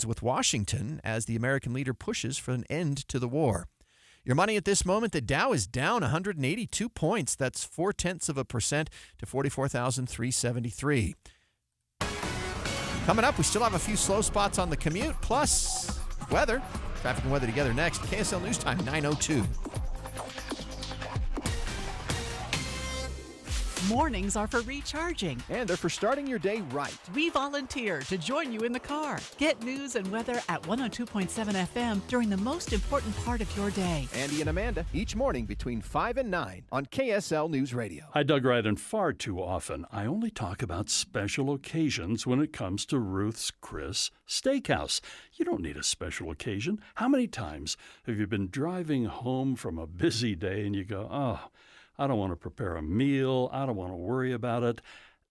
with Washington as the American leader pushes for an end to the war. Your money at this moment, the Dow is down 182 points. That's 0.4% to 44,373. Coming up, we still have a few slow spots on the commute, plus weather. Traffic and weather together next. KSL News Time, 9:02. Mornings are for recharging. And they're for starting your day right. We volunteer to join you in the car. Get news and weather at 102.7 FM during the most important part of your day. Andy and Amanda, each morning between 5 and 9 on KSL News Radio. Hi, Doug Wright, and far too often I only talk about special occasions when it comes to Ruth's Chris Steakhouse. You don't need a special occasion. How many times have you been driving home from a busy day and you go, oh, I don't want to prepare a meal. I don't want to worry about it.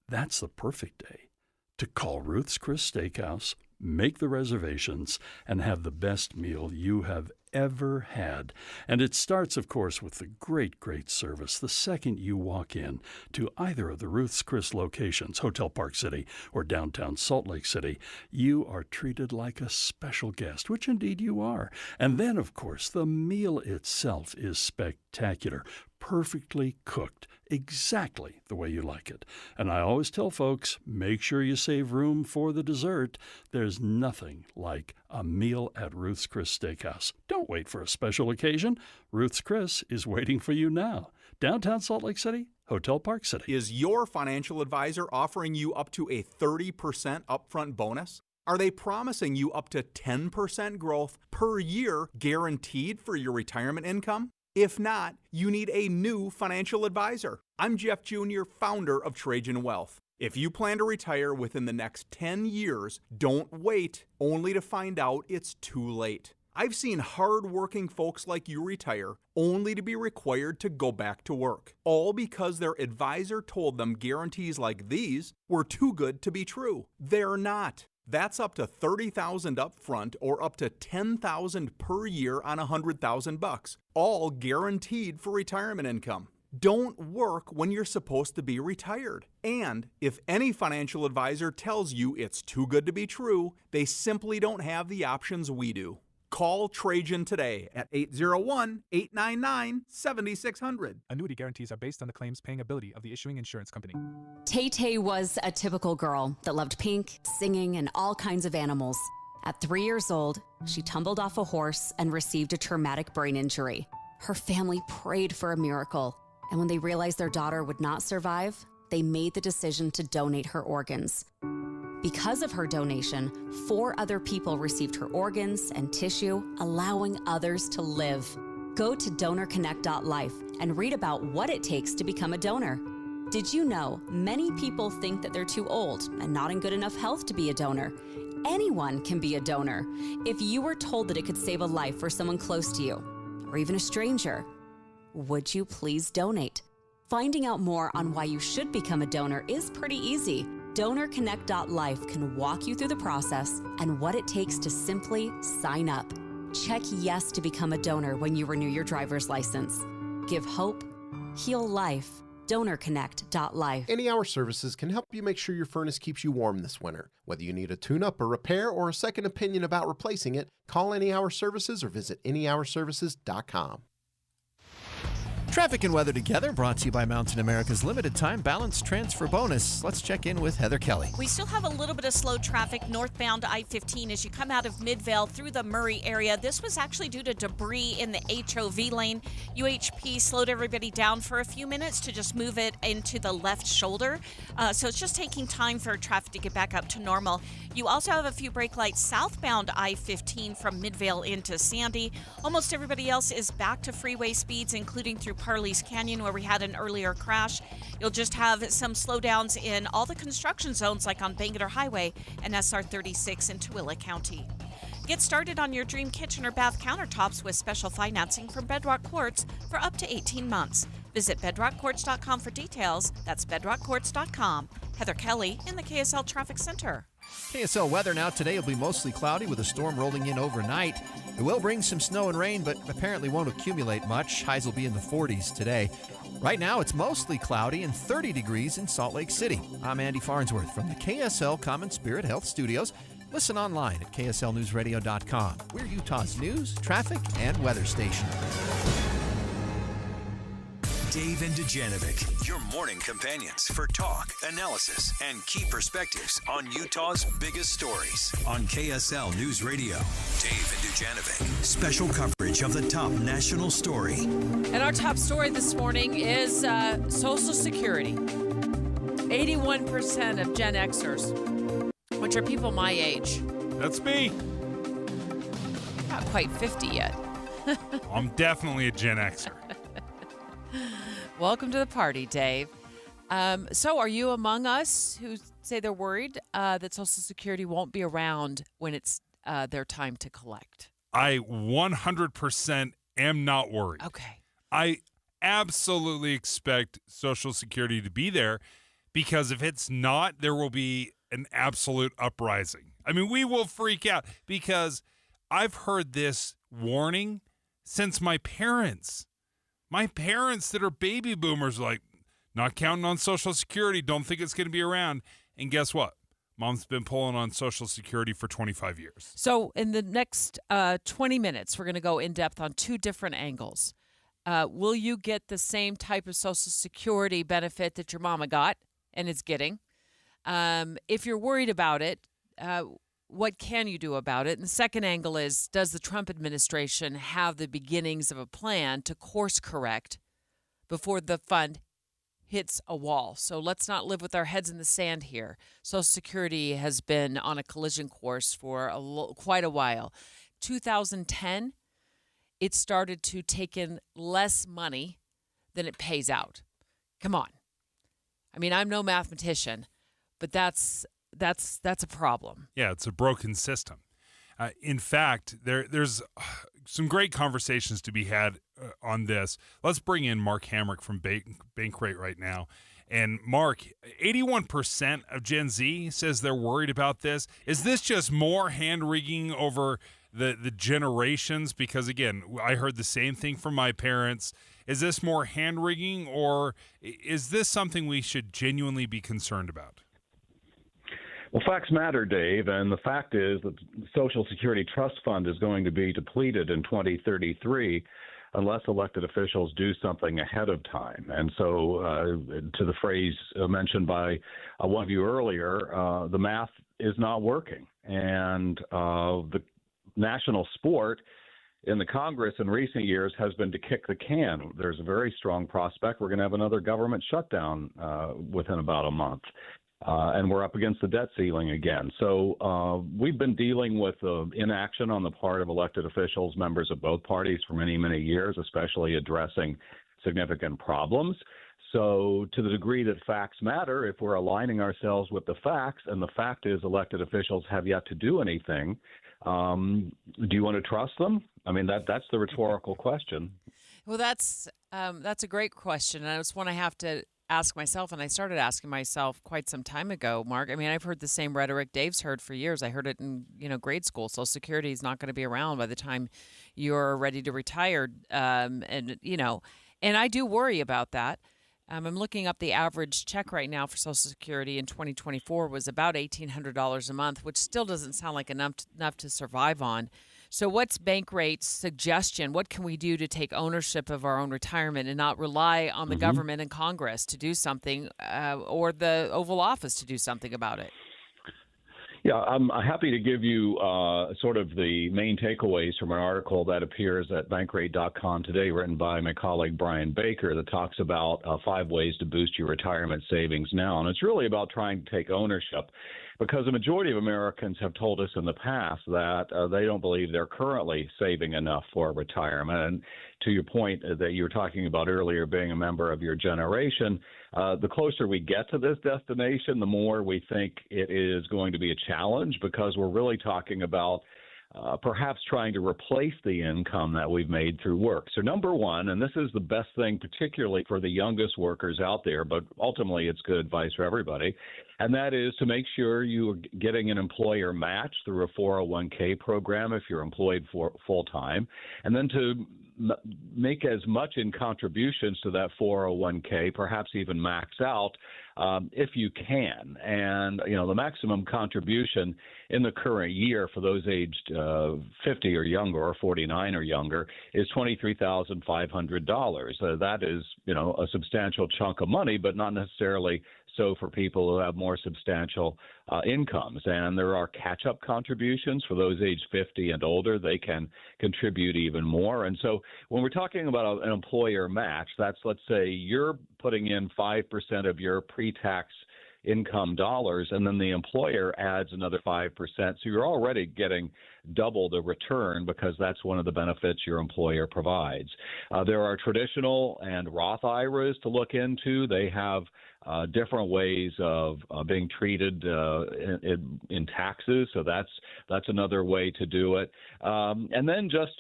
That's the perfect day to call Ruth's Chris Steakhouse, make the reservations, and have the best meal you have ever had. And it starts, of course, with the great, great service the second you walk in to either of the Ruth's Chris locations, Hotel Park City or downtown Salt Lake City. You are treated like a special guest, which indeed you are. And then, of course, the meal itself is spectacular, perfectly cooked, exactly the way you like it. And I always tell folks, make sure you save room for the dessert. There's nothing like a meal at Ruth's Chris Steakhouse. Don't wait for a special occasion. Ruth's Chris is waiting for you now. Downtown Salt Lake City, Hotel Park City. Is your financial advisor offering you up to a 30% upfront bonus? Are they promising you up to 10% growth per year guaranteed for your retirement income? If not, you need a new financial advisor. I'm Jeff Jr., founder of Trajan Wealth. If you plan to retire within the next 10 years, don't wait only to find out it's too late. I've seen hard-working folks like you retire only to be required to go back to work, all because their advisor told them guarantees like these were too good to be true. They're not. That's up to $30,000 up front or up to $10,000 per year on $100,000, all guaranteed for retirement income. Don't work when you're supposed to be retired. And if any financial advisor tells you it's too good to be true, they simply don't have the options we do. Call Trajan today at 801-899-7600. Annuity guarantees are based on the claims paying ability of the issuing insurance company. Tay-Tay was a typical girl that loved pink, singing, and all kinds of animals. At 3 years old, she tumbled off a horse and received a traumatic brain injury. Her family prayed for a miracle, and when they realized their daughter would not survive, they made the decision to donate her organs. Because of her donation, 4 other people received her organs and tissue, allowing others to live. Go to donorconnect.life and read about what it takes to become a donor. Did you know many people think that they're too old and not in good enough health to be a donor? Anyone can be a donor. If you were told that it could save a life for someone close to you, or even a stranger, would you please donate? Finding out more on why you should become a donor is pretty easy. DonorConnect.life can walk you through the process and what it takes to simply sign up. Check yes to become a donor when you renew your driver's license. Give hope, heal life. DonorConnect.life. Any Hour Services can help you make sure your furnace keeps you warm this winter. Whether you need a tune-up, a repair, or a second opinion about replacing it, call Any Hour Services or visit anyhourservices.com. Traffic and weather together, brought to you by Mountain America's limited time balance transfer bonus. Let's check in with Heather Kelly. We still have a little bit of slow traffic northbound I-15 as you come out of Midvale through the Murray area. This was actually due to debris in the HOV lane. UHP slowed everybody down for a few minutes to just move it into the left shoulder. So it's just taking time for traffic to get back up to normal. You also have a few brake lights southbound I-15 from Midvale into Sandy. Almost everybody else is back to freeway speeds, including through Parley's Canyon, where we had an earlier crash. You'll just have some slowdowns in all the construction zones, like on Bangerter Highway and SR 36 in Tooele County. Get started on your dream kitchen or bath countertops with special financing from Bedrock Quartz for up to 18 months. Visit bedrockquartz.com for details. That's bedrockquartz.com. Heather Kelly in the KSL Traffic Center. KSL weather now. Today will be mostly cloudy with a storm rolling in overnight. It will bring some snow and rain, but apparently won't accumulate much. Highs will be in the 40s today. Right now, it's mostly cloudy and 30 degrees in Salt Lake City. I'm Andy Farnsworth from the KSL Common Spirit Health Studios. Listen online at kslnewsradio.com. We're Utah's news, traffic, and weather station. Dave and Dujanovic, your morning companions for talk, analysis, and key perspectives on Utah's biggest stories on KSL News Radio. Dave and Dujanovic, special coverage of the top national story. And our top story this morning is Social Security. 81% of Gen Xers, which are people my age. That's me. Not quite 50 yet. I'm definitely a Gen Xer. Welcome to the party, Dave. So are you among us who say they're worried that Social Security won't be around when it's their time to collect? I 100% am not worried. Okay. I absolutely expect Social Security to be there because if it's not, there will be an absolute uprising. I mean, we will freak out because I've heard this warning since my parents. My parents that are baby boomers are like, not counting on Social Security, don't think it's going to be around. And guess what? Mom's been pulling on Social Security for 25 years. So in the next 20 minutes, we're going to go in depth on two different angles. Will you get the same type of Social Security benefit that your mama got and is getting? If you're worried about it, what can you do about it? And the second angle is, does the Trump administration have the beginnings of a plan to course correct before the fund hits a wall? So let's not live with our heads in the sand here. Social Security has been on a collision course for quite a while. 2010, it started to take in less money than it pays out. Come on. I mean, I'm no mathematician, but that's a problem. Yeah, it's a broken system. In fact, there's some great conversations to be had on this. Let's bring in Mark Hamrick from Bankrate right now. And Mark, 81% of Gen Z says they're worried about this. Is this just more hand-wringing over the generations? Because, again, I heard the same thing from my parents. Is this more hand-wringing, or is this something we should genuinely be concerned about? Well, facts matter, Dave, and the fact is that the Social Security Trust Fund is going to be depleted in 2033 unless elected officials do something ahead of time. And so to the phrase mentioned by one of you earlier, the math is not working. And the national sport in the Congress in recent years has been to kick the can. There's a very strong prospect we're going to have another government shutdown within about a month. And we're up against the debt ceiling again. So we've been dealing with inaction on the part of elected officials, members of both parties, for many, many years, especially addressing significant problems. So to the degree that facts matter, if we're aligning ourselves with the facts, and the fact is elected officials have yet to do anything, do you want to trust them? I mean, that's the rhetorical question. Well, that's a great question. And it's one I have to ask myself, and I started asking myself quite some time ago, Mark. I mean, I've heard the same rhetoric Dave's heard for years. I heard it in grade school. Social Security is not going to be around by the time you're ready to retire, and I do worry about that. I'm looking up the average check right now for Social Security in 2024 was about $1,800 a month, which still doesn't sound like enough to survive on. So what's Bankrate's suggestion? What can we do to take ownership of our own retirement and not rely on the government and Congress to do something or the Oval Office to do something about it? Yeah, I'm happy to give you sort of the main takeaways from an article that appears at Bankrate.com today, written by my colleague Brian Baker, that talks about 5 ways to boost your retirement savings now. And it's really about trying to take ownership, because the majority of Americans have told us in the past that they don't believe they're currently saving enough for retirement. And to your point that you were talking about earlier, being a member of your generation, the closer we get to this destination, the more we think it is going to be a challenge, because we're really talking about perhaps trying to replace the income that we've made through work. So number one, and this is the best thing, particularly for the youngest workers out there, but ultimately it's good advice for everybody, and that is to make sure you are getting an employer match through a 401k program if you're employed for full-time, and then to make as much in contributions to that 401k, perhaps even max out if you can. And, the maximum contribution in the current year for those aged 50 or younger or 49 or younger is $23,500. That is, a substantial chunk of money, but not necessarily so for people who have more substantial incomes. And there are catch-up contributions for those aged 50 and older. They can contribute even more. And so when we're talking about an employer match, that's, let's say, you're putting in 5% of your pre-tax income dollars, and then the employer adds another 5%. So you're already getting double the return because that's one of the benefits your employer provides. There are traditional and Roth IRAs to look into. They have different ways of being treated in taxes, so that's another way to do it. And then just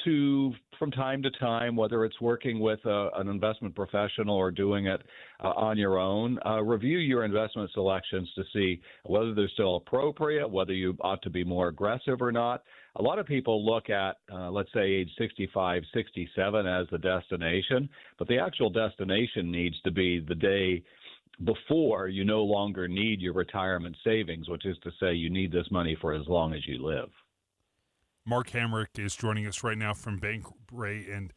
from time to time, whether it's working with an investment professional or doing it on your own, review your investment selections to see whether they're still appropriate, whether you ought to be more aggressive or not. A lot of people look at, let's say, age 65, 67 as the destination, but the actual destination needs to be the day before you no longer need your retirement savings, which is to say you need this money for as long as you live. Mark Hamrick is joining us right now from Bankrate and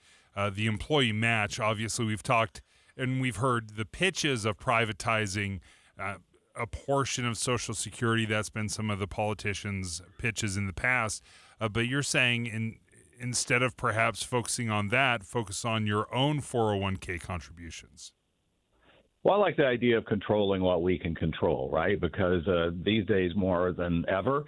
the employee match. Obviously, we've talked and we've heard the pitches of privatizing a portion of Social Security. That's been some of the politicians' pitches in the past. But you're saying instead of perhaps focusing on that, focus on your own 401k contributions. Well, I like the idea of controlling what we can control, right? Because these days, more than ever,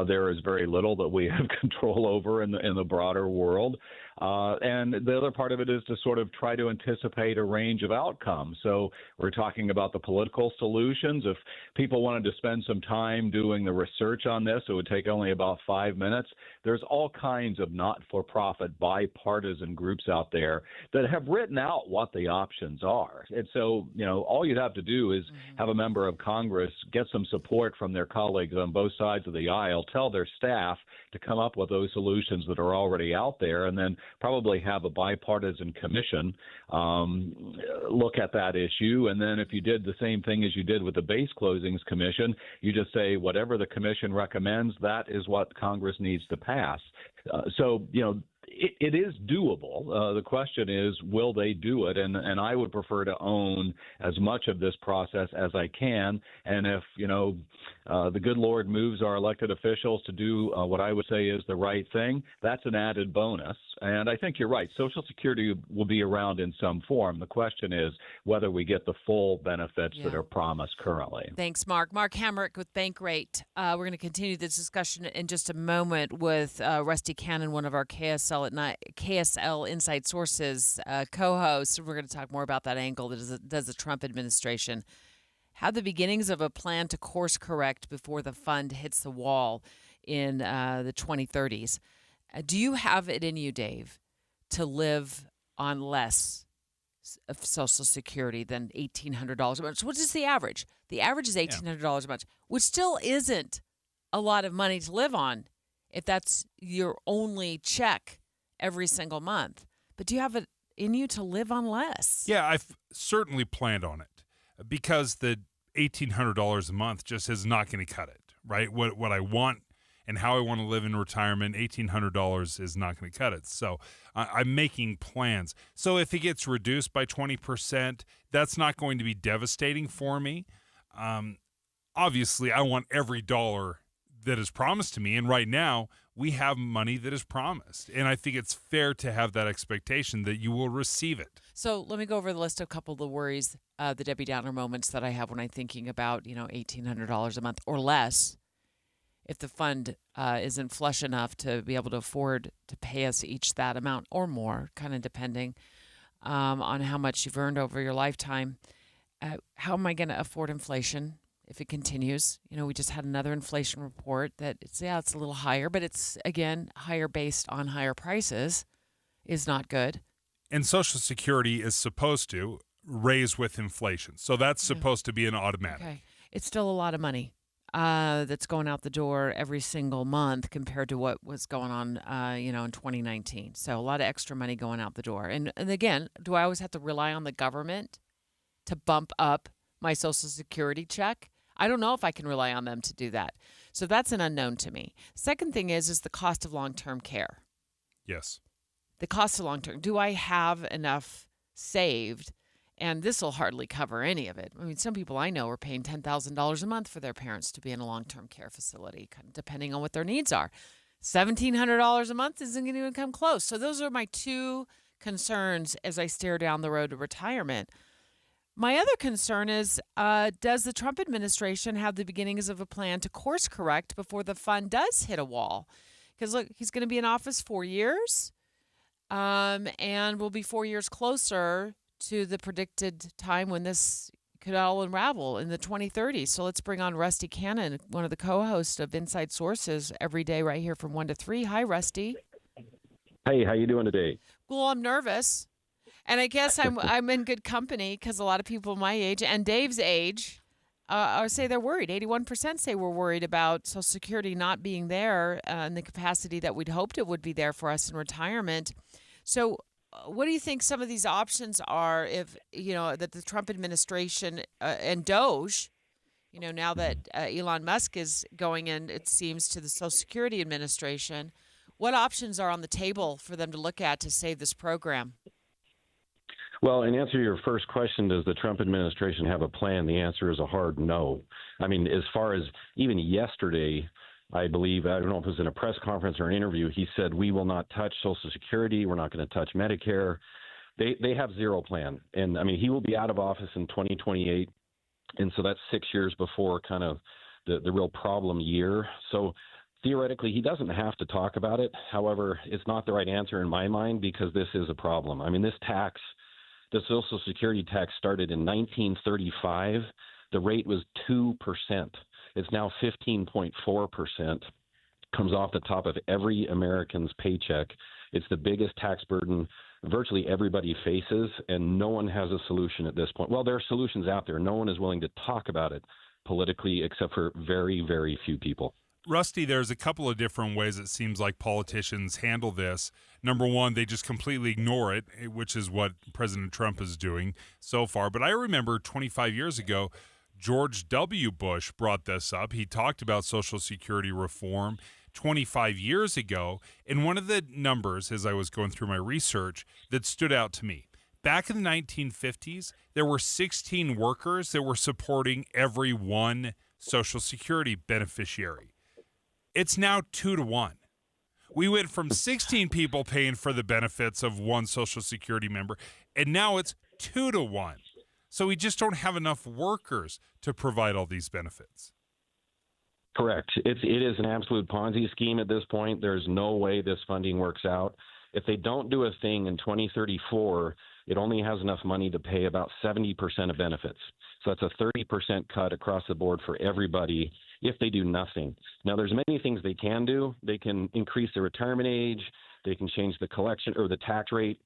there is very little that we have control over in the broader world. And the other part of it is to sort of try to anticipate a range of outcomes. So we're talking about the political solutions. If people wanted to spend some time doing the research on this, it would take only about 5 minutes. There's all kinds of not-for-profit bipartisan groups out there that have written out what the options are. And so, all you'd have to do is have a member of Congress get some support from their colleagues on both sides of the aisle, tell their staff to come up with those solutions that are already out there, and then probably have a bipartisan commission look at that issue. And then if you did the same thing as you did with the Base Closings Commission, you just say whatever the commission recommends, that is what Congress needs to pass. So, it is doable. The question is, will they do it? And I would prefer to own as much of this process as I can. And if, the good Lord moves our elected officials to do what I would say is the right thing, that's an added bonus. And I think you're right. Social Security will be around in some form. The question is whether we get the full benefits that are promised currently. Thanks, Mark. Mark Hamrick with Bankrate. We're going to continue this discussion in just a moment with Rusty Cannon, one of our KSL Inside Sources co-hosts. We're going to talk more about that angle that does the Trump administration. How the beginnings of a plan to course correct before the fund hits the wall in the 2030s. Do you have it in you, Dave, to live on less of Social Security than $1,800 a month? Which is the average? The average is $1,800 a month, which still isn't a lot of money to live on if that's your only check every single month. But do you have it in you to live on less? Yeah, I've certainly planned on it because the $1,800 a month just is not going to cut it, right? What I want and how I want to live in retirement, $1,800 is not going to cut it. So I'm making plans. So if it gets reduced by 20%, that's not going to be devastating for me. Obviously, I want every dollar that is promised to me. And right now, we have money that is promised. And I think it's fair to have that expectation that you will receive it. So let me go over the list of a couple of the worries, the Debbie Downer moments that I have when I'm thinking about, $1,800 a month or less. If the fund isn't flush enough to be able to afford to pay us each that amount or more, kind of depending on how much you've earned over your lifetime. How am I going to afford inflation if it continues? We just had another inflation report that it's a little higher, but it's, again, higher based on higher prices is not good. And Social Security is supposed to raise with inflation. So that's supposed to be an automatic. Okay. It's still a lot of money. that's going out the door every single month compared to what was going on, in 2019. So a lot of extra money going out the door. And again, do I always have to rely on the government to bump up my Social Security check? I don't know if I can rely on them to do that. So that's an unknown to me. Second thing is the cost of long-term care. Yes. The cost of long-term. Do I have enough saved? And this will hardly cover any of it. I mean, some people I know are paying $10,000 a month for their parents to be in a long-term care facility, kind of depending on what their needs are. $1,700 a month isn't going to even come close. So those are my two concerns as I stare down the road to retirement. My other concern is, does the Trump administration have the beginnings of a plan to course correct before the fund does hit a wall? Because, look, he's going to be in office 4 years, and we'll be 4 years closer to the predicted time when this could all unravel in the 2030s. So let's bring on Rusty Cannon, one of the co-hosts of Inside Sources every day right here from 1 to 3. Hi, Rusty. Hey, how you doing today? Well, I'm nervous. And I guess I'm in good company because a lot of people my age and Dave's age say they're worried. 81% say we're worried about Social Security not being there in the capacity that we'd hoped it would be there for us in retirement. So what do you think some of these options are if, that the Trump administration and Doge, now that Elon Musk is going in, it seems, to the Social Security Administration, what options are on the table for them to look at to save this program? Well, in answer to your first question, does the Trump administration have a plan? The answer is a hard no. I mean, as far as even yesterday, I believe, I don't know if it was in a press conference or an interview, he said, we will not touch Social Security. We're not going to touch Medicare. They have zero plan. And, I mean, he will be out of office in 2028. And so that's 6 years before kind of the real problem year. So theoretically, he doesn't have to talk about it. However, it's not the right answer in my mind because this is a problem. I mean, this tax, the Social Security tax, started in 1935. The rate was 2%. It's now 15.4%. Comes off the top of every American's paycheck. It's the biggest tax burden virtually everybody faces, and no one has a solution at this point. Well, there are solutions out there. No one is willing to talk about it politically except for very, very few people. Rusty, there's a couple of different ways it seems like politicians handle this. Number one, they just completely ignore it, which is what President Trump is doing so far. But I remember 25 years ago, George W. Bush brought this up. He talked about Social Security reform 25 years ago. And one of the numbers, as I was going through my research, that stood out to me, back in the 1950s, there were 16 workers that were supporting every one Social Security beneficiary. It's now 2 to 1. We went from 16 people paying for the benefits of one Social Security member, and now it's 2 to 1. So we just don't have enough workers to provide all these benefits. Correct. It is an absolute Ponzi scheme at this point. There's no way this funding works out. If they don't do a thing in 2034, it only has enough money to pay about 70% of benefits. So that's a 30% cut across the board for everybody if they do nothing. Now, there's many things they can do. They can increase the retirement age. They can change the collection or the tax rate.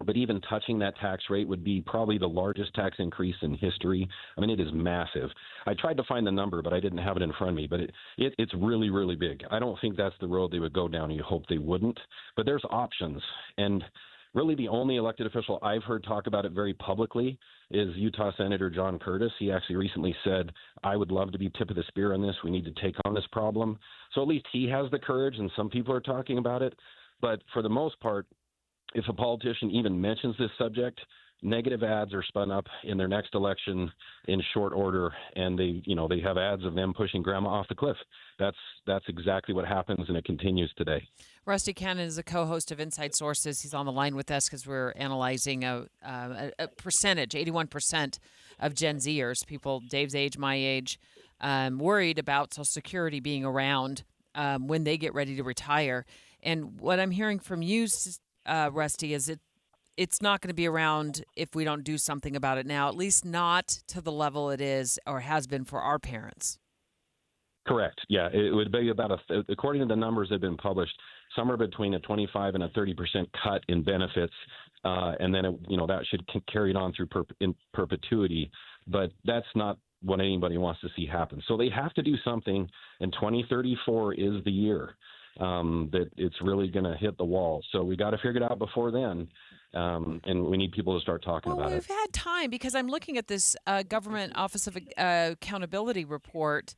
But even touching that tax rate would be probably the largest tax increase in history. I mean, it is massive. I tried to find the number, but I didn't have it in front of me. But it's really, really big. I don't think that's the road they would go down. You hope they wouldn't. But there's options. And really the only elected official I've heard talk about it very publicly is Utah Senator John Curtis. He actually recently said, I would love to be tip of the spear on this. We need to take on this problem. So at least he has the courage, and some people are talking about it. But for the most part, if a politician even mentions this subject, negative ads are spun up in their next election in short order, and they have ads of them pushing grandma off the cliff. That's exactly what happens, and it continues today. Rusty Cannon is a co-host of Inside Sources. He's on the line with us because we're analyzing a percentage, 81% of Gen Zers, people Dave's age, my age, worried about Social Security being around when they get ready to retire. And what I'm hearing from you, Rusty, is it's not going to be around if we don't do something about it now, at least not to the level it is or has been for our parents. Correct. Yeah, it would be about according to the numbers that have been published, somewhere between a 25 and a 30% cut in benefits, and then that should carry it on through in perpetuity. But that's not what anybody wants to see happen. So they have to do something, and 2034 is the year that it's really going to hit the wall. So we got to figure it out before then, and we need people to start talking about it. We've had time, because I'm looking at this Government Office of Accountability report.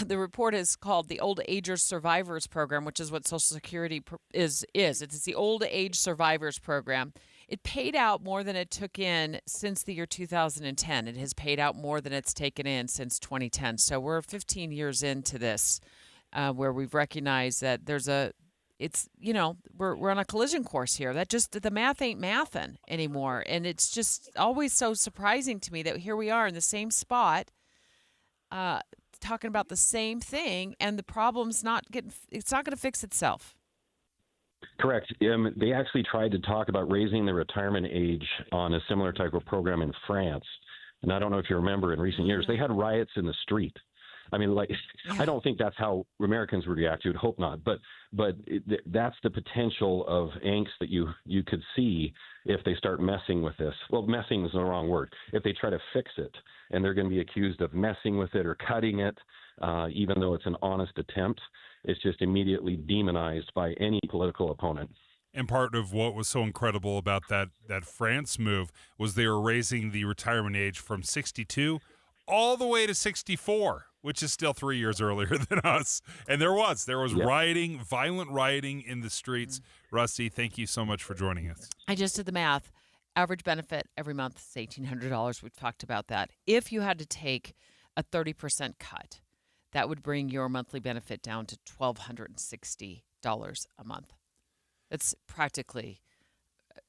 The report is called the Old Agers Survivors Program, which is what Social Security is. It's the Old Age Survivors Program. It paid out more than it took in since the year 2010. It has paid out more than it's taken in since 2010. So we're 15 years into this, where we've recognized that we're on a collision course here. The math ain't mathin' anymore. And it's just always so surprising to me that here we are in the same spot, talking about the same thing, and the problem's it's not going to fix itself. Correct. They actually tried to talk about raising the retirement age on a similar type of program in France. And I don't know if you remember, in recent years, they had riots in the street. I mean, I don't think that's how Americans would react. You would hope not. But that's the potential of angst that you could see if they start messing with this. Well, messing is the wrong word. If they try to fix it, and they're going to be accused of messing with it or cutting it, even though it's an honest attempt, it's just immediately demonized by any political opponent. And part of what was so incredible about that France move was they were raising the retirement age from 62 all the way to 64, which is still 3 years earlier than us. And there was rioting, violent rioting in the streets. Rusty, thank you so much for joining us. I just did the math. Average benefit every month is $1,800. We've talked about that. If you had to take a 30% cut, that would bring your monthly benefit down to $1,260 a month. It's practically,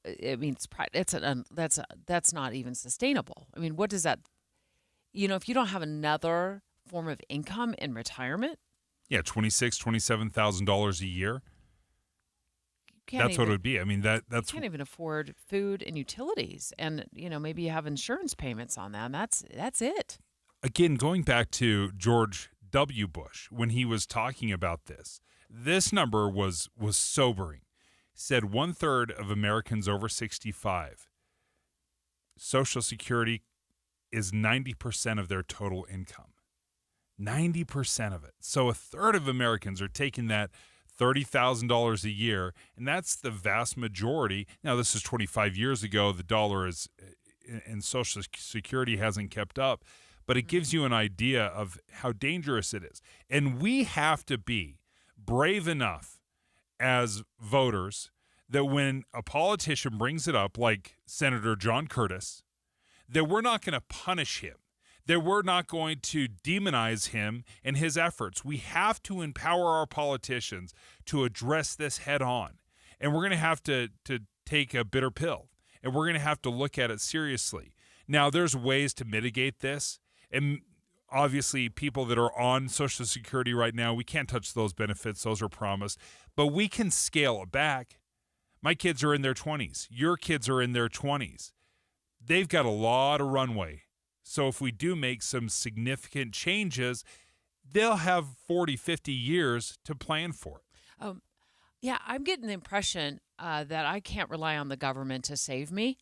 that's not even sustainable. I mean, what does that, if you don't have another form of income in retirement? Yeah, $26,000, $27,000 a year. That's what it would be. I mean, that's you can't even afford food and utilities, and maybe you have insurance payments on that. And that's it. Again, going back to George W. Bush, when he was talking about this number was sobering. He said 1/3 of Americans over 65, Social Security is 90% of their total income. 90% of it. So 1/3 of Americans are taking that $30,000 a year, and that's the vast majority. Now, this is 25 years ago. The dollar and Social Security hasn't kept up, but it gives you an idea of how dangerous it is. And we have to be brave enough as voters that when a politician brings it up, like Senator John Curtis, that we're not going to punish him, that we're not going to demonize him and his efforts. We have to empower our politicians to address this head on. And we're going to have to take a bitter pill, and we're going to have to look at it seriously. Now, there's ways to mitigate this. And obviously, people that are on Social Security right now, we can't touch those benefits. Those are promised. But we can scale it back. My kids are in their 20s. Your kids are in their 20s. They've got a lot of runway. So if we do make some significant changes, they'll have 40, 50 years to plan for it. Yeah, I'm getting the impression that I can't rely on the government to save me.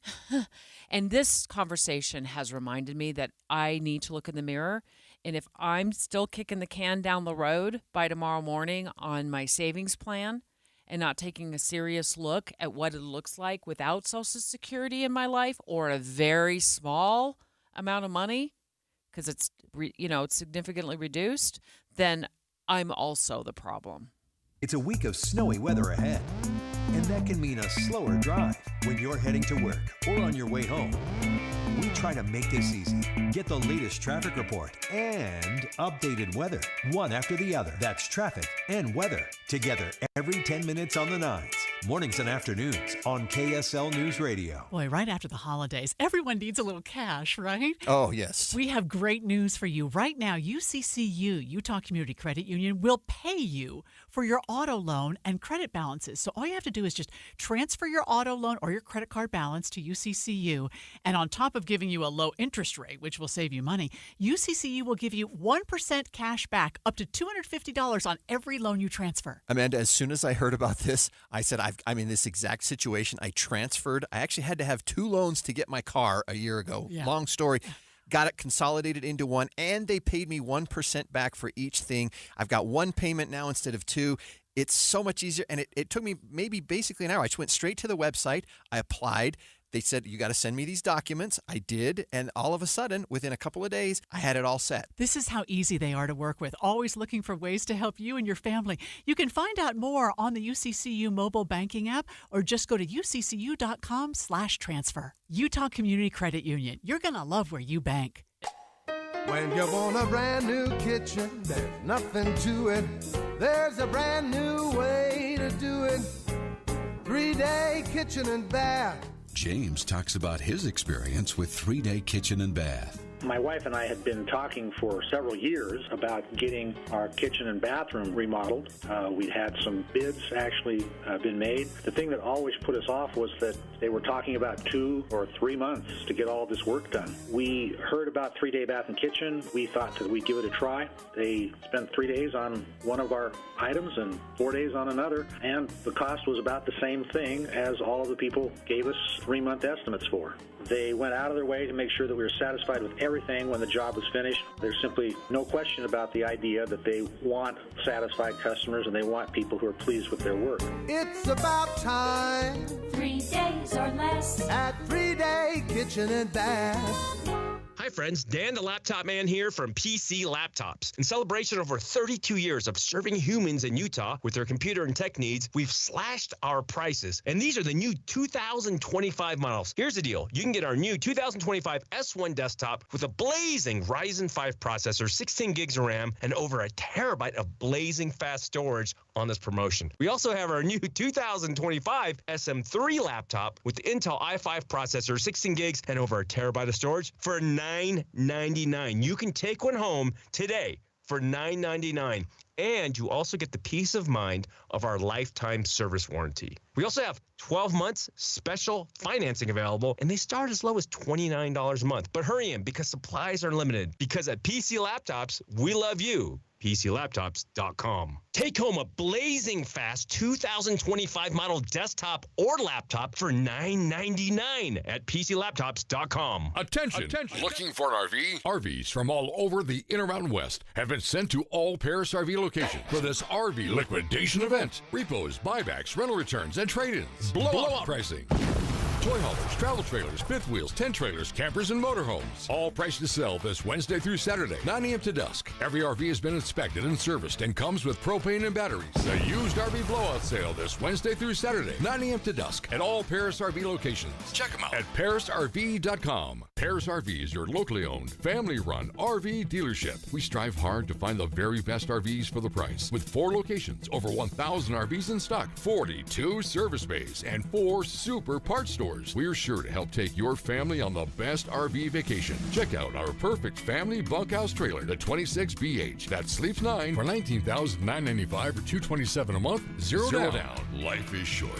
And this conversation has reminded me that I need to look in the mirror. And if I'm still kicking the can down the road by tomorrow morning on my savings plan and not taking a serious look at what it looks like without Social Security in my life, or a very small amount of money, because it's significantly reduced, then I'm also the problem. It's a week of snowy weather ahead, and that can mean a slower drive when you're heading to work or on your way home. We try to make this easy. Get the latest traffic report and updated weather, one after the other. That's traffic and weather together every 10 minutes on the 9s. Mornings and afternoons on KSL News Radio. Boy, right after the holidays, everyone needs a little cash, right? Oh, yes. We have great news for you. Right now, UCCU, Utah Community Credit Union, will pay you for your auto loan and credit balances. So all you have to do is just transfer your auto loan or your credit card balance to UCCU. And on top of giving you a low interest rate, which will save you money, UCCU will give you 1% cash back up to $250 on every loan you transfer. Amanda, as soon as I heard about this, I said, I'm in this exact situation. I transferred. I actually had to have 2 loans to get my car a year ago. Yeah. Long story. got it consolidated into one, and they paid me 1% back for each thing. I've got one payment now instead of two. It's so much easier, and it took me maybe basically an hour. I just went straight to the website. I applied. They said, you got to send me these documents. I did, and all of a sudden, within a couple of days, I had it all set. This is how easy they are to work with, always looking for ways to help you and your family. You can find out more on the UCCU mobile banking app or just go to uccu.com/transfer. Utah Community Credit Union. You're going to love where you bank. When you want a brand new kitchen, there's nothing to it. There's a brand new way to do it. 3-day kitchen and bath. James talks about his experience with 3-day kitchen and bath. My wife and I had been talking for several years about getting our kitchen and bathroom remodeled. We'd had some bids actually been made. The thing that always put us off was that they were talking about 2 or 3 months to get all this work done. We heard about 3-day bath and kitchen. We thought that we'd give it a try. They spent 3 days on one of our items and 4 days on another, and the cost was about the same thing as all of the people gave us 3-month estimates for. They went out of their way to make sure that we were satisfied with everything when the job was finished. There's simply no question about the idea that they want satisfied customers and they want people who are pleased with their work. It's about time. 3 days or less at 3-day kitchen and bath. Hi friends, Dan the Laptop Man here from PC Laptops. In celebration of over 32 years of serving humans in Utah with their computer and tech needs, we've slashed our prices. And these are the new 2025 models. Here's the deal. You can get our new 2025 S1 desktop with a blazing Ryzen 5 processor, 16 gigs of RAM, and over a terabyte of blazing fast storage on this promotion. We also have our new 2025 SM3 laptop with the Intel i5 processor, 16 gigs, and over a terabyte of storage for $999. You can take one home today for $999. And you also get the peace of mind of our lifetime service warranty. We also have 12 months special financing available, and they start as low as $29 a month. But hurry in because supplies are limited. Because at PC Laptops, we love you. PCLaptops.com. Take home a blazing fast 2025 model desktop or laptop for $999 at PCLaptops.com. Attention! Looking for an RV? RVs from all over the In Around West have been sent to all Paris RV locations for this RV liquidation event. Repos, buybacks, rental returns, and trade-ins. Blowout pricing. Toy haulers, travel trailers, fifth wheels, tent trailers, campers, and motorhomes. All priced to sell this Wednesday through Saturday, 9 a.m. to dusk. Every RV has been inspected and serviced and comes with propane and batteries. The used RV blowout sale this Wednesday through Saturday, 9 a.m. to dusk at all Paris RV locations. Check them out at parisrv.com. Paris RV is your locally owned, family-run RV dealership. We strive hard to find the very best RVs for the price. With 4 locations, over 1,000 RVs in stock, 42 service bays, and 4 super parts stores. We're sure to help take your family on the best RV vacation. Check out our perfect family bunkhouse trailer, the 26BH, that sleeps 9 for $19,995 or $227 a month. Zero down. Life is short.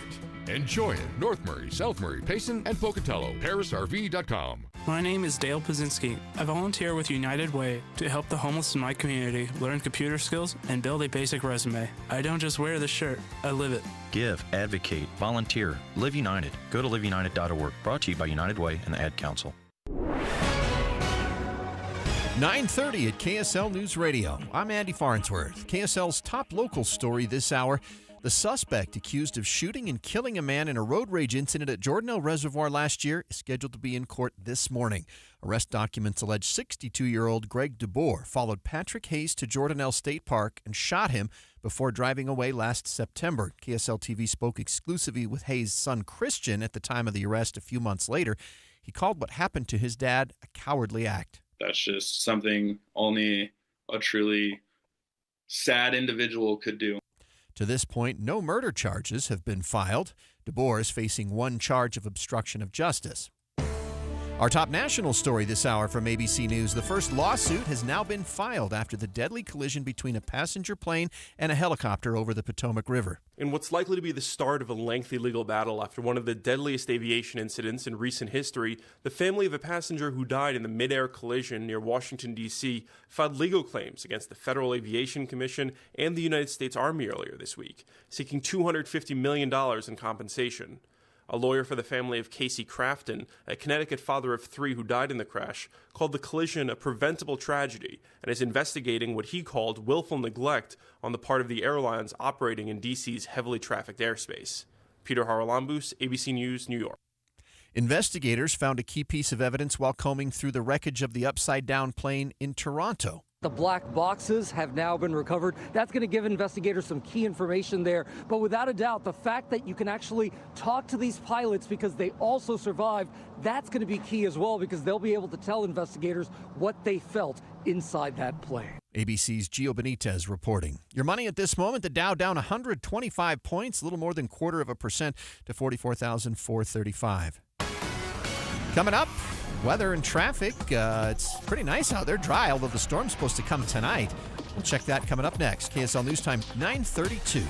Enjoy it. North Murray, South Murray, Payson, and Pocatello. ParisRV.com. My name is Dale Pazinski. I volunteer with United Way to help the homeless in my community learn computer skills and build a basic resume. I don't just wear the shirt, I live it. Give, advocate, volunteer, Live United. Go to liveunited.org. Brought to you by United Way and the Ad Council. 9:30 at KSL News Radio. I'm Andy Farnsworth. KSL's top local story this hour. The suspect accused of shooting and killing a man in a road rage incident at Jordanelle Reservoir last year is scheduled to be in court this morning. Arrest documents allege 62-year-old Greg DeBoer followed Patrick Hayes to Jordanelle State Park and shot him before driving away last September. KSL TV spoke exclusively with Hayes' son Christian at the time of the arrest a few months later. He called what happened to his dad a cowardly act. That's just something only a truly sad individual could do. To this point, no murder charges have been filed. DeBoer is facing 1 charge of obstruction of justice. Our top national story this hour from ABC News. The first lawsuit has now been filed after the deadly collision between a passenger plane and a helicopter over the Potomac River. In what's likely to be the start of a lengthy legal battle after one of the deadliest aviation incidents in recent history, the family of a passenger who died in the mid-air collision near Washington, D.C. filed legal claims against the Federal Aviation Commission and the United States Army earlier this week, seeking $250 million in compensation. A lawyer for the family of Casey Crafton, a Connecticut father of 3 who died in the crash, called the collision a preventable tragedy and is investigating what he called willful neglect on the part of the airlines operating in D.C.'s heavily trafficked airspace. Peter Haralambous, ABC News, New York. Investigators found a key piece of evidence while combing through the wreckage of the upside-down plane in Toronto. The black boxes have now been recovered. That's going to give investigators some key information there. But without a doubt, the fact that you can actually talk to these pilots because they also survived, that's going to be key as well, because they'll be able to tell investigators what they felt inside that plane. ABC's Gio Benitez reporting. Your money at this moment, the Dow down 125 points, a little more than 0.25% to 44,435. Coming up, weather and traffic. It's pretty nice out there, dry, although the storm's supposed to come tonight. We'll check that coming up next. KSL News Time, 9:32.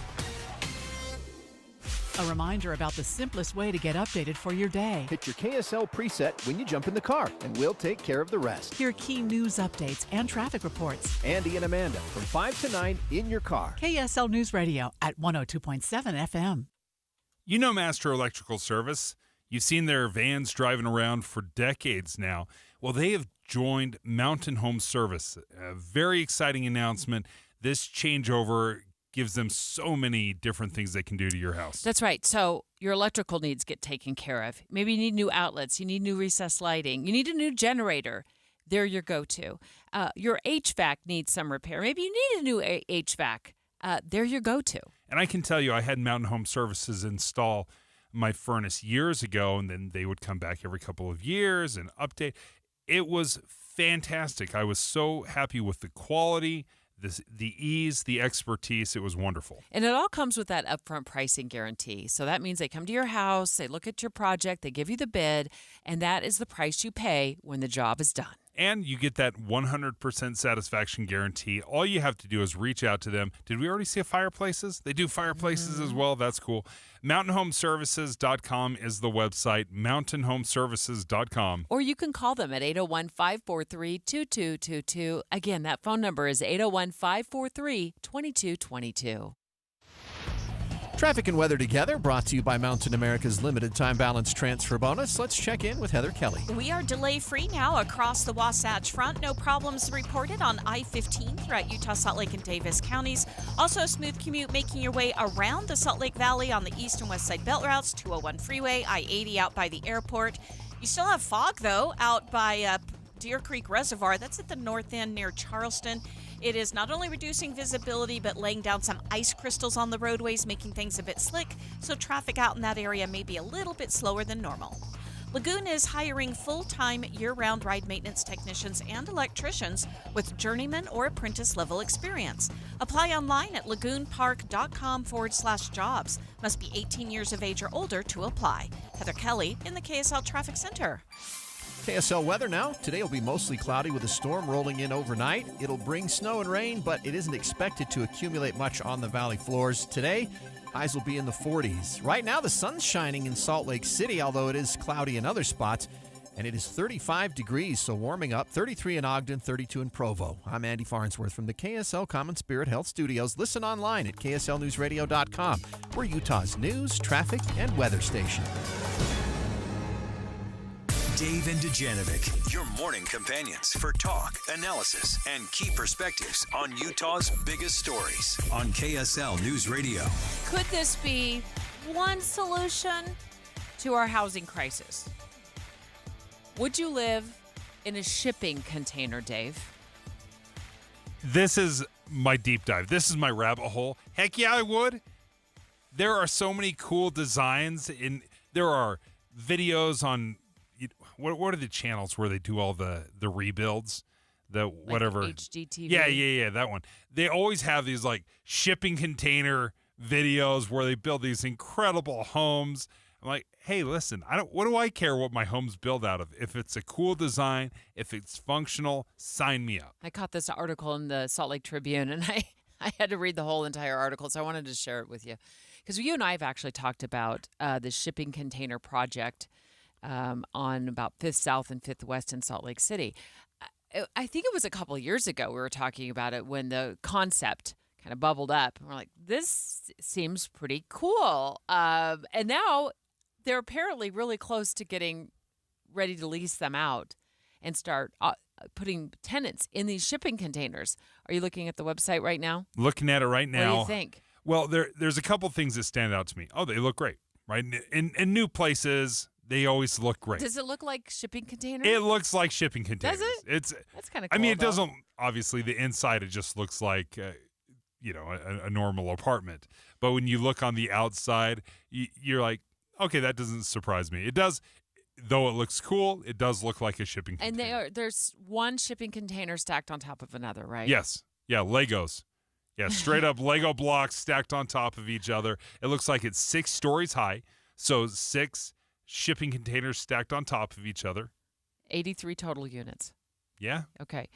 A reminder about the simplest way to get updated for your day. Hit your KSL preset when you jump in the car, and we'll take care of the rest. Hear key news updates and traffic reports. Andy and Amanda from 5 to 9 in your car. KSL News Radio at 102.7 FM. You know Master Electrical Service. You've seen their vans driving around for decades now. Well, they have joined Mountain Home Service. A very exciting announcement. This changeover gives them so many different things they can do to your house. That's right. So your electrical needs get taken care of. Maybe you need new outlets. You need new recessed lighting. You need a new generator. They're your go-to. Your HVAC needs some repair. Maybe you need a new HVAC. They're your go-to. And I can tell you, I had Mountain Home Services install my furnace years ago, and then they would come back every couple of years and update. It was fantastic. I was so happy with the quality, the ease, the expertise. It was wonderful. And it all comes with that upfront pricing guarantee. So that means they come to your house, they look at your project, they give you the bid, and that is the price you pay when the job is done. And you get that 100% satisfaction guarantee. All you have to do is reach out to them. Did we already see fireplaces? They do fireplaces as well. That's cool. MountainHomeservices.com is the website, mountainhomeservices.com. Or you can call them at 801-543-2222. Again, that phone number is 801-543-2222. Traffic and weather together, brought to you by Mountain America's limited time balance transfer bonus. Let's check in with Heather Kelly. We are delay-free now across the Wasatch Front. No problems reported on I-15 throughout Utah, Salt Lake, and Davis counties. Also a smooth commute making your way around the Salt Lake Valley on the east and west side belt routes, 201 freeway, I-80 out by the airport. You still have fog, though, out by Deer Creek Reservoir. That's at the north end near Charleston. It is not only reducing visibility, but laying down some ice crystals on the roadways, making things a bit slick, so traffic out in that area may be a little bit slower than normal. Lagoon is hiring full-time, year-round ride maintenance technicians and electricians with journeyman or apprentice-level experience. Apply online at lagoonpark.com/jobs. Must be 18 years of age or older to apply. Heather Kelly in the KSL Traffic Center. KSL weather now. Today will be mostly cloudy with a storm rolling in overnight. It'll bring snow and rain, but it isn't expected to accumulate much on the valley floors. Today, highs will be in the 40s. Right now, the sun's shining in Salt Lake City, although it is cloudy in other spots, and it is 35 degrees, so warming up. 33 in Ogden, 32 in Provo. I'm Andy Farnsworth from the KSL Common Spirit Health Studios. Listen online at kslnewsradio.com. We're Utah's news, traffic, and weather station. Dave and Dujanovic, your morning companions for talk, analysis, and key perspectives on Utah's biggest stories on KSL News Radio. Could this be one solution to our housing crisis? Would you live in a shipping container, Dave? This is my deep dive. This is my rabbit hole. Heck yeah, I would. There are so many cool designs. There are videos on... What are the channels where they do all the rebuilds? The whatever. Like HGTV? Yeah, that one. They always have these like shipping container videos where they build these incredible homes. I'm like, hey, listen, what do I care what my home's built out of? If it's a cool design, if it's functional, sign me up. I caught this article in the Salt Lake Tribune, and I had to read the whole entire article, so I wanted to share it with you. Because you and I have actually talked about the shipping container project on about 5th South and 5th West in Salt Lake City. I think it was a couple of years ago we were talking about it when the concept kind of bubbled up. And we're like, this seems pretty cool. And now they're apparently really close to getting ready to lease them out and start putting tenants in these shipping containers. Are you looking at the website right now? Looking at it right now. What do you think? Well, there's a couple things that stand out to me. Oh, they look great, right? In new places, they always look great. Does it look like shipping containers? It looks like shipping containers. Does it? That's kind of cool. I mean, it though. doesn't, obviously, the inside, it just looks like, a normal apartment. But when you look on the outside, you're like, okay, that doesn't surprise me. It does, though it looks cool, it does look like a shipping container. And there's one shipping container stacked on top of another, right? Yes. Yeah, Legos. Yeah, straight up Lego blocks stacked on top of each other. It looks like it's 6 stories high. So 6 shipping containers stacked on top of each other. 83 total units. Yeah. Okay.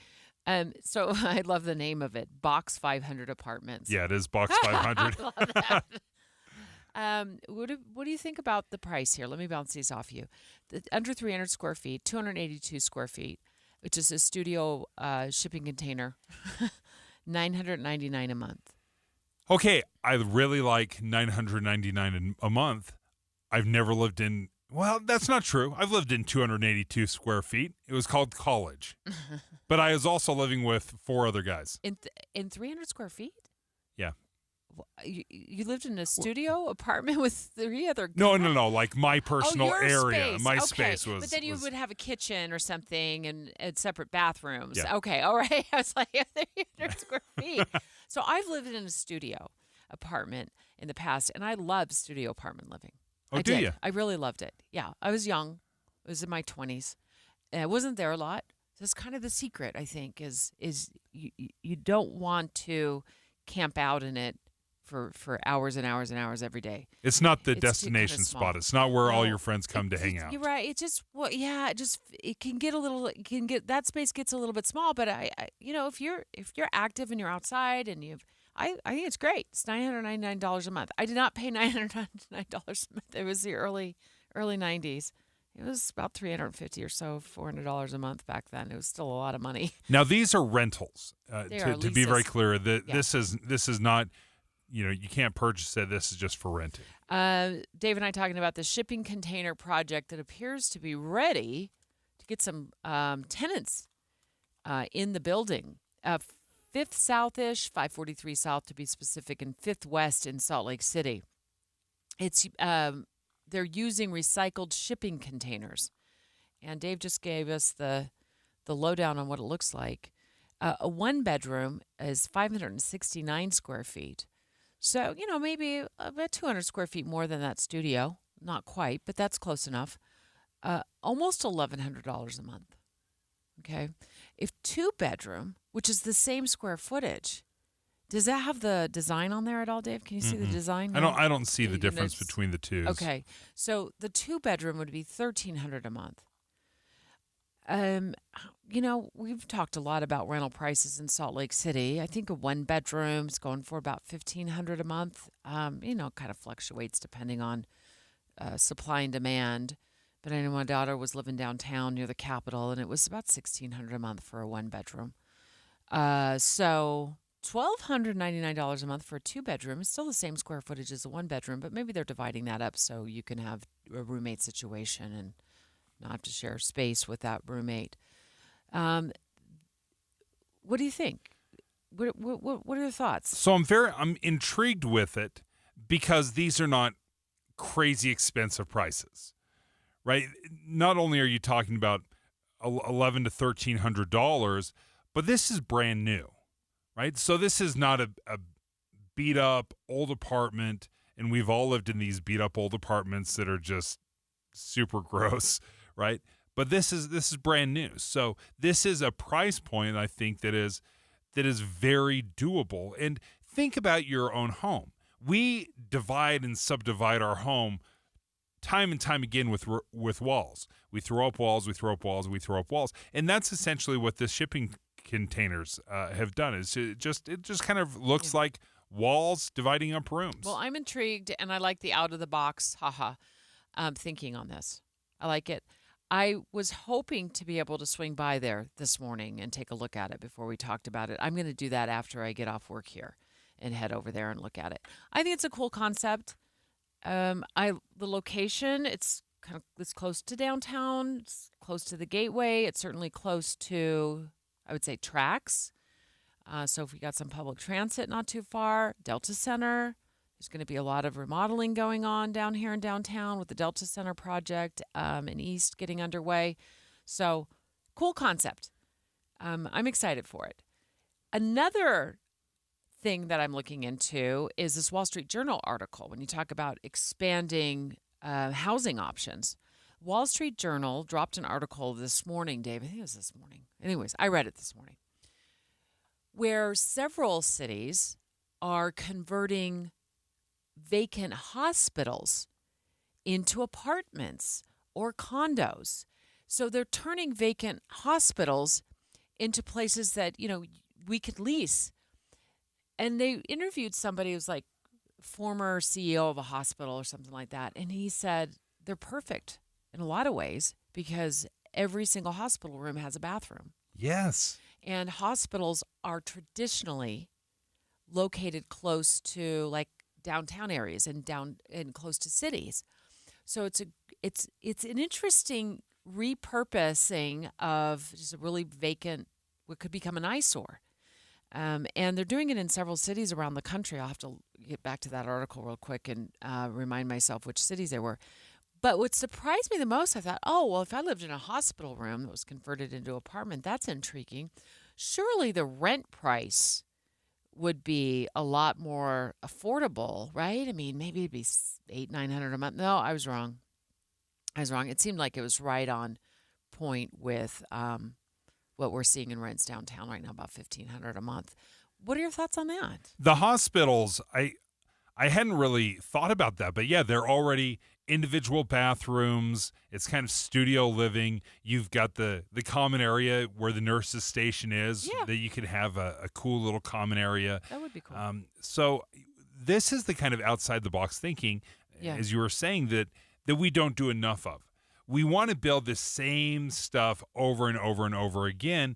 So I love the name of it, Box 500 Apartments. Yeah, it is Box 500. I love that. What do you think about the price here? Let me bounce these off you. Under 300 square feet, 282 square feet, which is a studio shipping container, $999 a month. Okay, I really like $999 a month. I've never lived in, well, that's not true. I've lived in 282 square feet. It was called college. But I was also living with 4 other guys. In 300 square feet? Yeah. You lived in a studio apartment with 3 other guys? No. Like my personal your area. Space. My okay. space was. But then you would have a kitchen or something and separate bathrooms. Yeah. Okay, all right. I was like, 300 square feet. So I've lived in a studio apartment in the past, and I loved studio apartment living. Oh, I do did. you? I really loved it. Yeah, I was young. I was in my 20s. And I wasn't there a lot. That's kind of the secret, I think, is you don't want to camp out in it for hours and hours and hours every day. It's not the It's destination kinda small. spot. It's not where all No. your friends come to hang out. You're right. It just it can get a little. It can get that space gets a little bit small. But I if you're active and you're outside and I think it's great. It's $999 a month. I did not pay $999 a month. It was the early 90s. It was about $350 or so, $400 a month back then. It was still a lot of money. Now these are rentals. They are To be very leases. clear, that Yeah. this is not. You can't purchase it. This is just for renting. Dave and I talking about the shipping container project that appears to be ready to get some tenants in the building. 5th South-ish, 543 South to be specific, and 5th West in Salt Lake City. It's they're using recycled shipping containers, and Dave just gave us the lowdown on what it looks like. A 1-bedroom is 569 square feet. So, maybe about 200 square feet more than that studio. Not quite, but that's close enough. Almost $1,100 a month. Okay. If 2-bedroom, which is the same square footage, does that have the design on there at all, Dave? Can you see the design? I don't see the You difference notice- between the two. Okay. So the 2-bedroom would be $1,300 a month. We've talked a lot about rental prices in Salt Lake City. I think a 1-bedroom is going for about $1,500 a month. Kind of fluctuates depending on supply and demand. But I know my daughter was living downtown near the Capitol, and it was about $1,600 a month for a 1-bedroom. So $1,299 a month for a 2-bedroom is still the same square footage as a 1-bedroom, but maybe they're dividing that up so you can have a roommate situation and not have to share space with that roommate. What do you think? What are your thoughts? So I'm intrigued with it because these are not crazy expensive prices, right? Not only are you talking about $1,100 to $1,300, but this is brand new, right? So this is not a beat up old apartment, and we've all lived in these beat up old apartments that are just super gross, right? But this is brand new. So this is a price point, I think, that is very doable. And think about your own home. We divide and subdivide our home time and time again with walls. We throw up walls, we throw up walls, we throw up walls. And that's essentially what the shipping containers have done. Is it just kind of looks like walls dividing up rooms. Well, I'm intrigued, and I like the out-of-the-box thinking on this. I like it. I was hoping to be able to swing by there this morning and take a look at it before we talked about it. I'm going to do that after I get off work here and head over there and look at it. I think it's a cool concept. The location, it's close to downtown. It's close to the Gateway. It's certainly close to, I would say, tracks. So if we got some public transit not too far, Delta Center. There's going to be a lot of remodeling going on down here in downtown with the Delta Center project in East getting underway. So cool concept. I'm excited for it. Another thing that I'm looking into is this Wall Street Journal article. When you talk about expanding housing options, Wall Street Journal dropped an article this morning, Dave. I think it was this morning. Anyways, I read it this morning, where several cities are converting vacant hospitals into apartments or condos. So they're turning vacant hospitals into places that, we could lease. And they interviewed somebody who's like former CEO of a hospital or something like that. And he said they're perfect in a lot of ways because every single hospital room has a bathroom. Yes. And hospitals are traditionally located close to like downtown areas and close to cities. So it's an interesting repurposing of just a really vacant, what could become an eyesore. And they're doing it in several cities around the country. I'll have to get back to that article real quick and remind myself which cities they were. But what surprised me the most, I thought, if I lived in a hospital room that was converted into an apartment, that's intriguing. Surely the rent price would be a lot more affordable, right? I mean, maybe it'd be $800-900 a month. No, I was wrong. It seemed like it was right on point with what we're seeing in rents downtown right now, about $1,500 a month. What are your thoughts on that? The hospitals, I hadn't really thought about that, but yeah, they're already individual bathrooms. It's kind of studio living. You've got the common area where the nurse's station is, that you could have a cool little common area. That would be cool. So this is the kind of outside the box thinking, as you were saying, that we don't do enough of. We want to build the same stuff over and over and over again,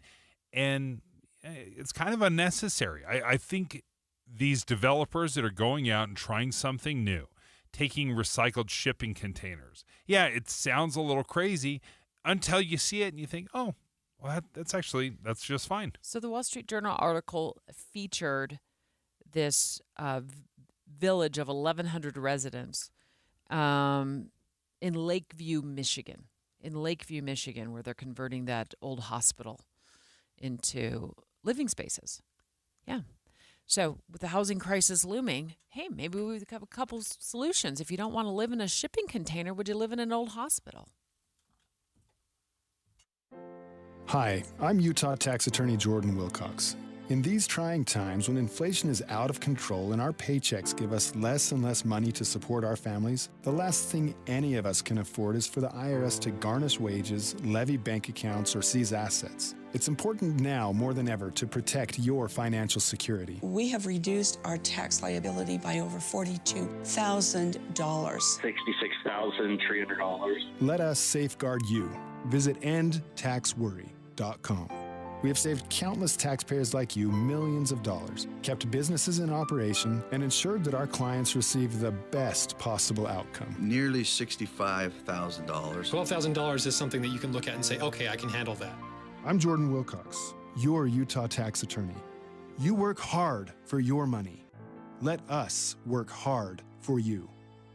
and it's kind of unnecessary. I think these developers that are going out and trying something new, taking recycled shipping containers. Yeah, it sounds a little crazy until you see it and you think, oh, well, that's just fine. So the Wall Street Journal article featured this village of 1,100 residents in Lakeview, Michigan. Where they're converting that old hospital into living spaces. Yeah. So with the housing crisis looming, hey, maybe we have a couple solutions. If you don't want to live in a shipping container, would you live in an old hospital? Hi, I'm Utah tax attorney Jordan Wilcox. In these trying times, when inflation is out of control and our paychecks give us less and less money to support our families, the last thing any of us can afford is for the IRS to garnish wages, levy bank accounts, or seize assets. It's important now more than ever to protect your financial security. We have reduced our tax liability by over $42,000. $66,300. Let us safeguard you. Visit endtaxworry.com. We have saved countless taxpayers like you millions of dollars, kept businesses in operation, and ensured that our clients receive the best possible outcome. Nearly $65,000. $12,000 is something that you can look at and say, okay, I can handle that. I'm Jordan Wilcox, your Utah tax attorney. You work hard for your money. Let us work hard for you.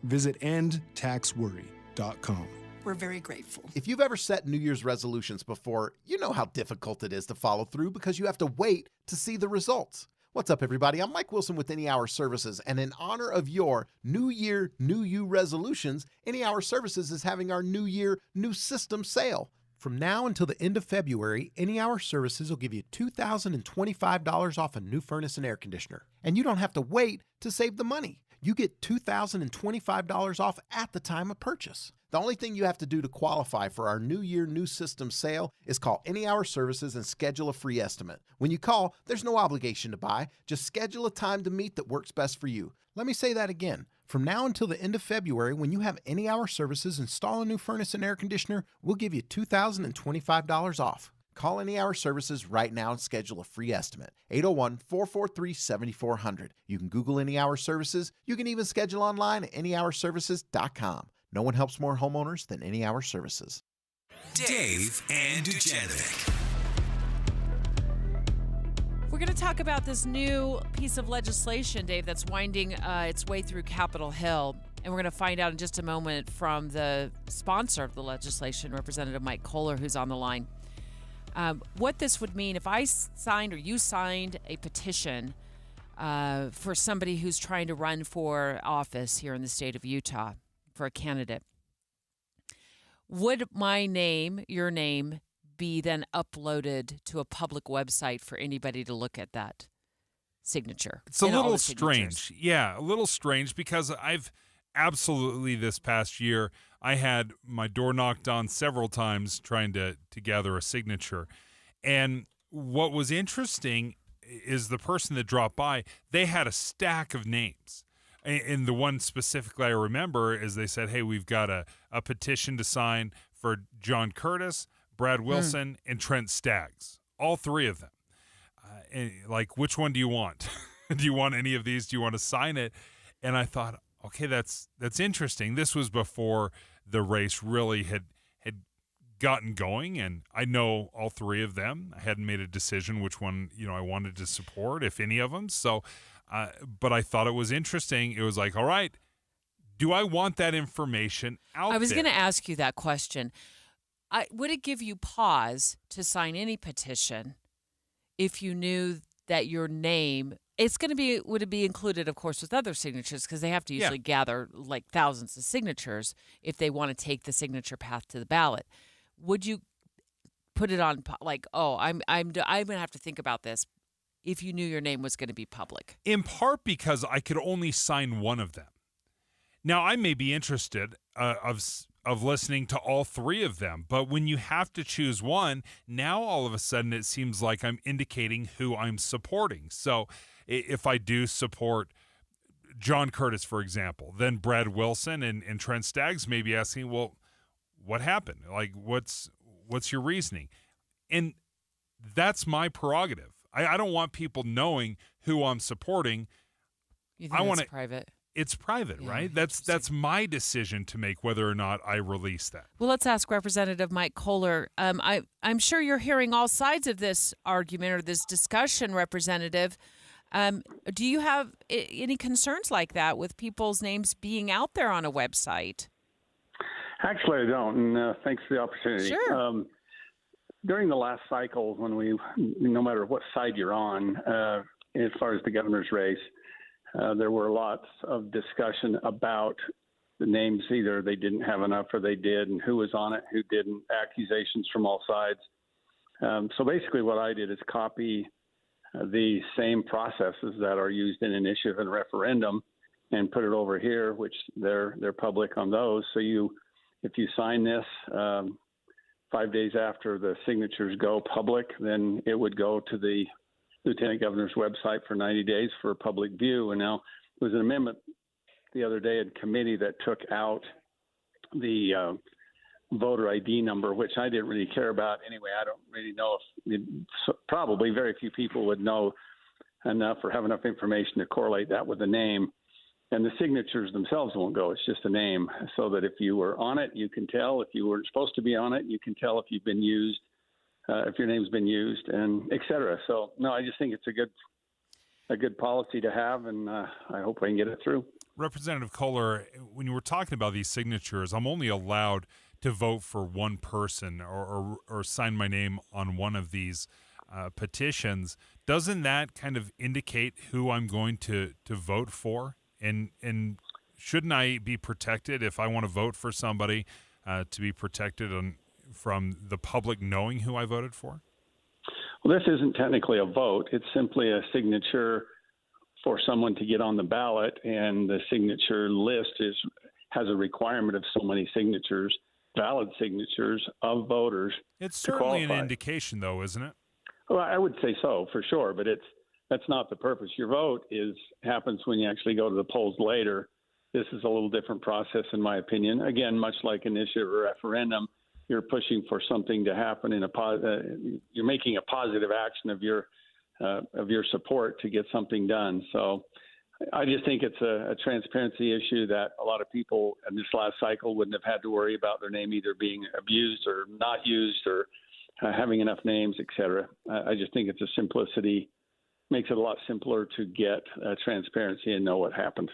Visit endtaxworry.com. We're very grateful. If you've ever set New Year's resolutions before, you know how difficult it is to follow through because you have to wait to see the results. What's up, everybody? I'm Mike Wilson with Any Hour Services, and in honor of your New Year, New You resolutions, Any Hour Services is having our New Year, New System sale. From now until the end of February, Any Hour Services will give you $2,025 off a new furnace and air conditioner. And you don't have to wait to save the money. You get $2,025 off at the time of purchase. The only thing you have to do to qualify for our New Year, New System sale is call Any Hour Services and schedule a free estimate. When you call, there's no obligation to buy. Just schedule a time to meet that works best for you. Let me say that again. From now until the end of February, when you have Any Hour Services install a new furnace and air conditioner, we'll give you $2,025 off. Call Any Hour Services right now and schedule a free estimate. 801-443-7400. You can Google Any Hour Services. You can even schedule online at anyhourservices.com. No one helps more homeowners than Any Hour Services. Dave and Dujanovic. We're going to talk about this new piece of legislation, Dave, that's winding its way through Capitol Hill. And we're going to find out in just a moment from the sponsor of the legislation, Representative Mike Kohler, who's on the line. What this would mean if I signed or you signed a petition for somebody who's trying to run for office here in the state of Utah for a candidate. Would my name, your name, be then uploaded to a public website for anybody to look at that signature? It's a little strange. Yeah, a little strange because I've absolutely this past year, I had my door knocked on several times trying to gather a signature. And what was interesting is the person that dropped by, they had a stack of names. And the one specifically I remember is they said, hey, we've got a petition to sign for John Curtis, Brad Wilson, and Trent Staggs. All three of them. And like, which one do you want? Do you want any of these? Do you want to sign it? And I thought, okay, that's interesting. This was before the race really had gotten going, and I know all three of them. I hadn't made a decision which one I wanted to support, if any of them. So, but I thought it was interesting. It was like, all right, do I want that information out there? I was going to ask you that question. Would it give you pause to sign any petition if you knew that your name? Would it be included, of course, with other signatures because they have to usually gather like thousands of signatures if they want to take the signature path to the ballot. Would you put it on like, oh, I'm going to have to think about this if you knew your name was going to be public? In part because I could only sign one of them. Now, I may be interested of listening to all three of them, but when you have to choose one, now all of a sudden it seems like I'm indicating who I'm supporting. So if I do support John Curtis, for example, then Brad Wilson and Trent Staggs may be asking, well, what happened? Like, what's your reasoning? And that's my prerogative. I don't want people knowing who I'm supporting. You think that's private? It's private, right? That's my decision to make whether or not I release that. Well, let's ask Representative Mike Kohler. I'm sure you're hearing all sides of this argument or this discussion, Representative. Do you have any concerns like that with people's names being out there on a website? Actually, I don't, and thanks for the opportunity. Sure. During the last cycle, when no matter what side you're on, as far as the governor's race, there were lots of discussion about the names. Either they didn't have enough or they did, and who was on it, who didn't, accusations from all sides. So basically what I did is copy the same processes that are used in initiative and referendum and put it over here, which they're public on those. So if you sign this 5 days after the signatures go public, then it would go to the Lieutenant Governor's website for 90 days for public view. And now there was an amendment the other day in committee that took out the voter ID number, which I didn't really care about anyway. I don't really know probably very few people would know enough or have enough information to correlate that with the name. And the signatures themselves won't go. It's just a name, so that if you were on it, you can tell. If you weren't supposed to be on it, you can tell if you've been used, if your name's been used, and et cetera. So, no, I just think it's a good policy to have, and I hope I can get it through. Representative Kohler, when you were talking about these signatures, I'm only allowed to vote for one person or sign my name on one of these petitions. Doesn't that kind of indicate who I'm going to vote for? And shouldn't I be protected if I want to vote for somebody to be protected from the public knowing who I voted for? Well, this isn't technically a vote. It's simply a signature for someone to get on the ballot, and the signature list has a requirement of so many signatures, valid signatures of voters. It's certainly an indication, though, isn't it? Well, I would say so, for sure, but that's not the purpose. Your vote happens when you actually go to the polls later. This is a little different process, in my opinion. Again, much like initiative or referendum, you're pushing for something to happen you're making a positive action of your support to get something done. So I just think it's a transparency issue that a lot of people in this last cycle wouldn't have had to worry about their name either being abused or not used or having enough names, et cetera. I just think it's a simplicity, makes it a lot simpler to get transparency and know what happened.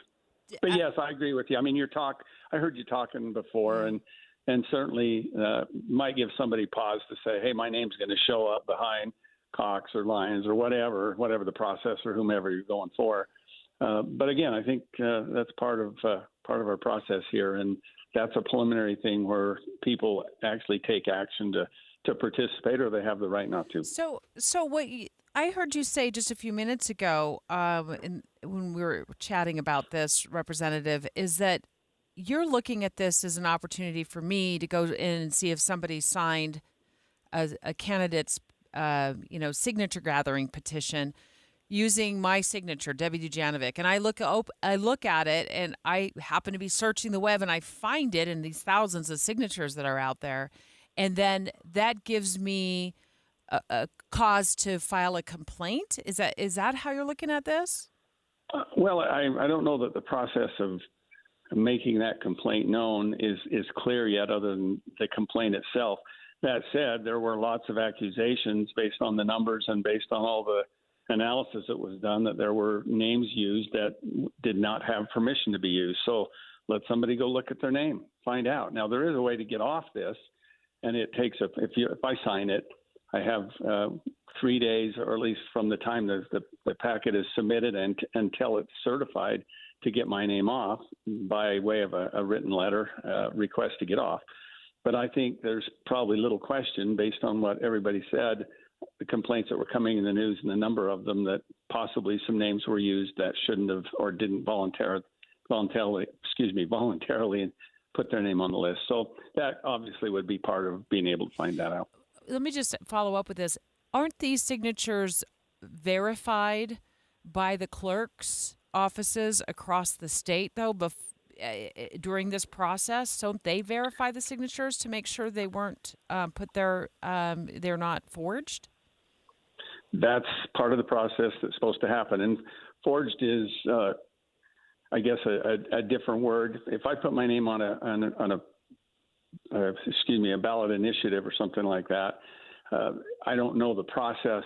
But yes, I agree with you. I mean, I heard you talking before, and certainly might give somebody pause to say, hey, my name's going to show up behind Cox or Lyons or whatever the process or whomever you're going for. But again, I think that's part of our process here, and that's a preliminary thing where people actually take action to participate, or they have the right not to. So what I heard you say just a few minutes ago, when we were chatting about this, Representative, is that you're looking at this as an opportunity for me to go in and see if somebody signed a candidate's, signature gathering petition using my signature, Debbie Dujanovic, and I look at it, and I happen to be searching the web, and I find it in these thousands of signatures that are out there, and then that gives me a cause to file a complaint. Is that how you're looking at this? Well, I don't know that the process of making that complaint known is clear yet, other than the complaint itself. That said, there were lots of accusations based on the numbers and based on all the analysis that was done that there were names used that did not have permission to be used. So let somebody go look at their name, find out. Now, there is a way to get off this, and it takes if I sign it, I have 3 days, or at least from the time the packet is submitted and until it's certified, to get my name off by way of a written letter request to get off. But I think there's probably little question, based on what everybody said, the complaints that were coming in the news and the number of them, that possibly some names were used that shouldn't have, or didn't voluntarily put their name on the list. So that obviously would be part of being able to find that out. Let me just follow up with this. Aren't these signatures verified by the clerk's offices across the state, though, during this process? Don't they verify the signatures to make sure they weren't they're not forged? That's part of the process that's supposed to happen. And forged is, I guess, a different word. If I put my name on a ballot initiative or something like that, I don't know the process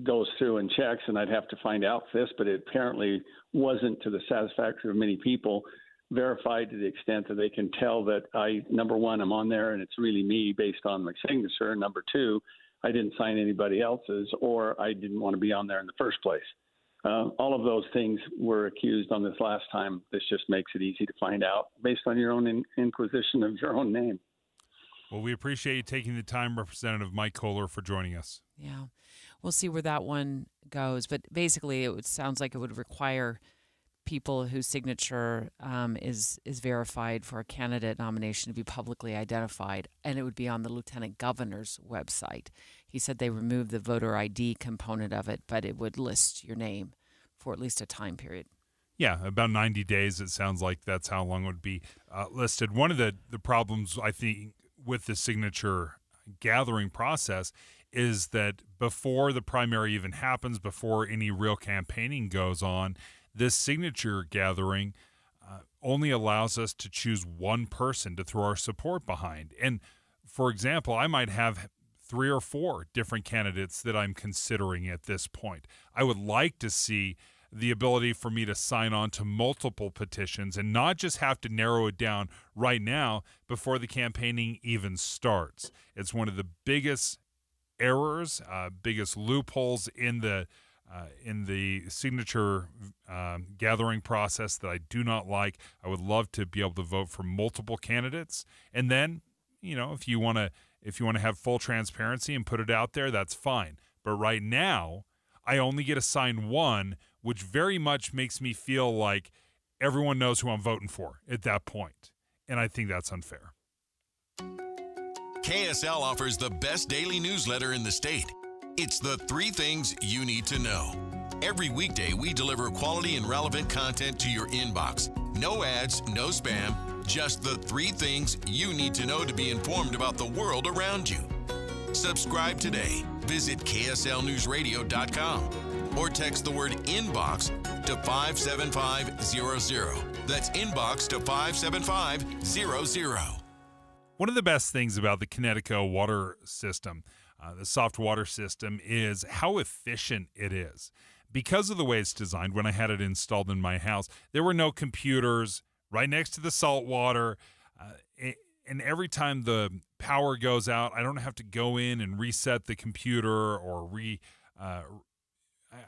goes through and checks, and I'd have to find out this, but it apparently wasn't to the satisfaction of many people verified to the extent that they can tell that number one, I'm on there and it's really me based on my signature. Number two, I didn't sign anybody else's, or I didn't want to be on there in the first place. All of those things were accused on this last time. This just makes it easy to find out based on your own inquisition of your own name. Well, we appreciate you taking the time, Representative Mike Kohler, for joining us. Yeah. We'll see where that one goes. But basically, sounds like it would require people whose signature is verified for a candidate nomination to be publicly identified, and it would be on the lieutenant governor's website. He said they removed the voter ID component of it, but it would list your name for at least a time period. Yeah, about 90 days. It sounds like that's how long it would be listed. One of the problems, I think, with the signature gathering process is that before the primary even happens, before any real campaigning goes on, this signature gathering only allows us to choose one person to throw our support behind. And for example, I might have 3 or 4 different candidates that I'm considering at this point. I would like to see the ability for me to sign on to multiple petitions and not just have to narrow it down right now before the campaigning even starts. It's one of the biggest errors, biggest loopholes in the signature gathering process that I do not like. I would love to be able to vote for multiple candidates, and then, if you want to have full transparency and put it out there, that's fine. But right now, I only get assigned one, which very much makes me feel like everyone knows who I'm voting for at that point, and I think that's unfair. KSL offers the best daily newsletter in the state. It's the 3 things you need to know. Every weekday, we deliver quality and relevant content to your inbox. No ads, no spam, just the 3 things you need to know to be informed about the world around you. Subscribe today. Visit KSLNewsRadio.com or text the word INBOX to 57500. That's INBOX to 57500. One of the best things about the Connecticut water system, the soft water system, is how efficient it is. Because of the way it's designed, when I had it installed in my house, there were no computers right next to the salt water. And every time the power goes out, I don't have to go in and reset the computer or I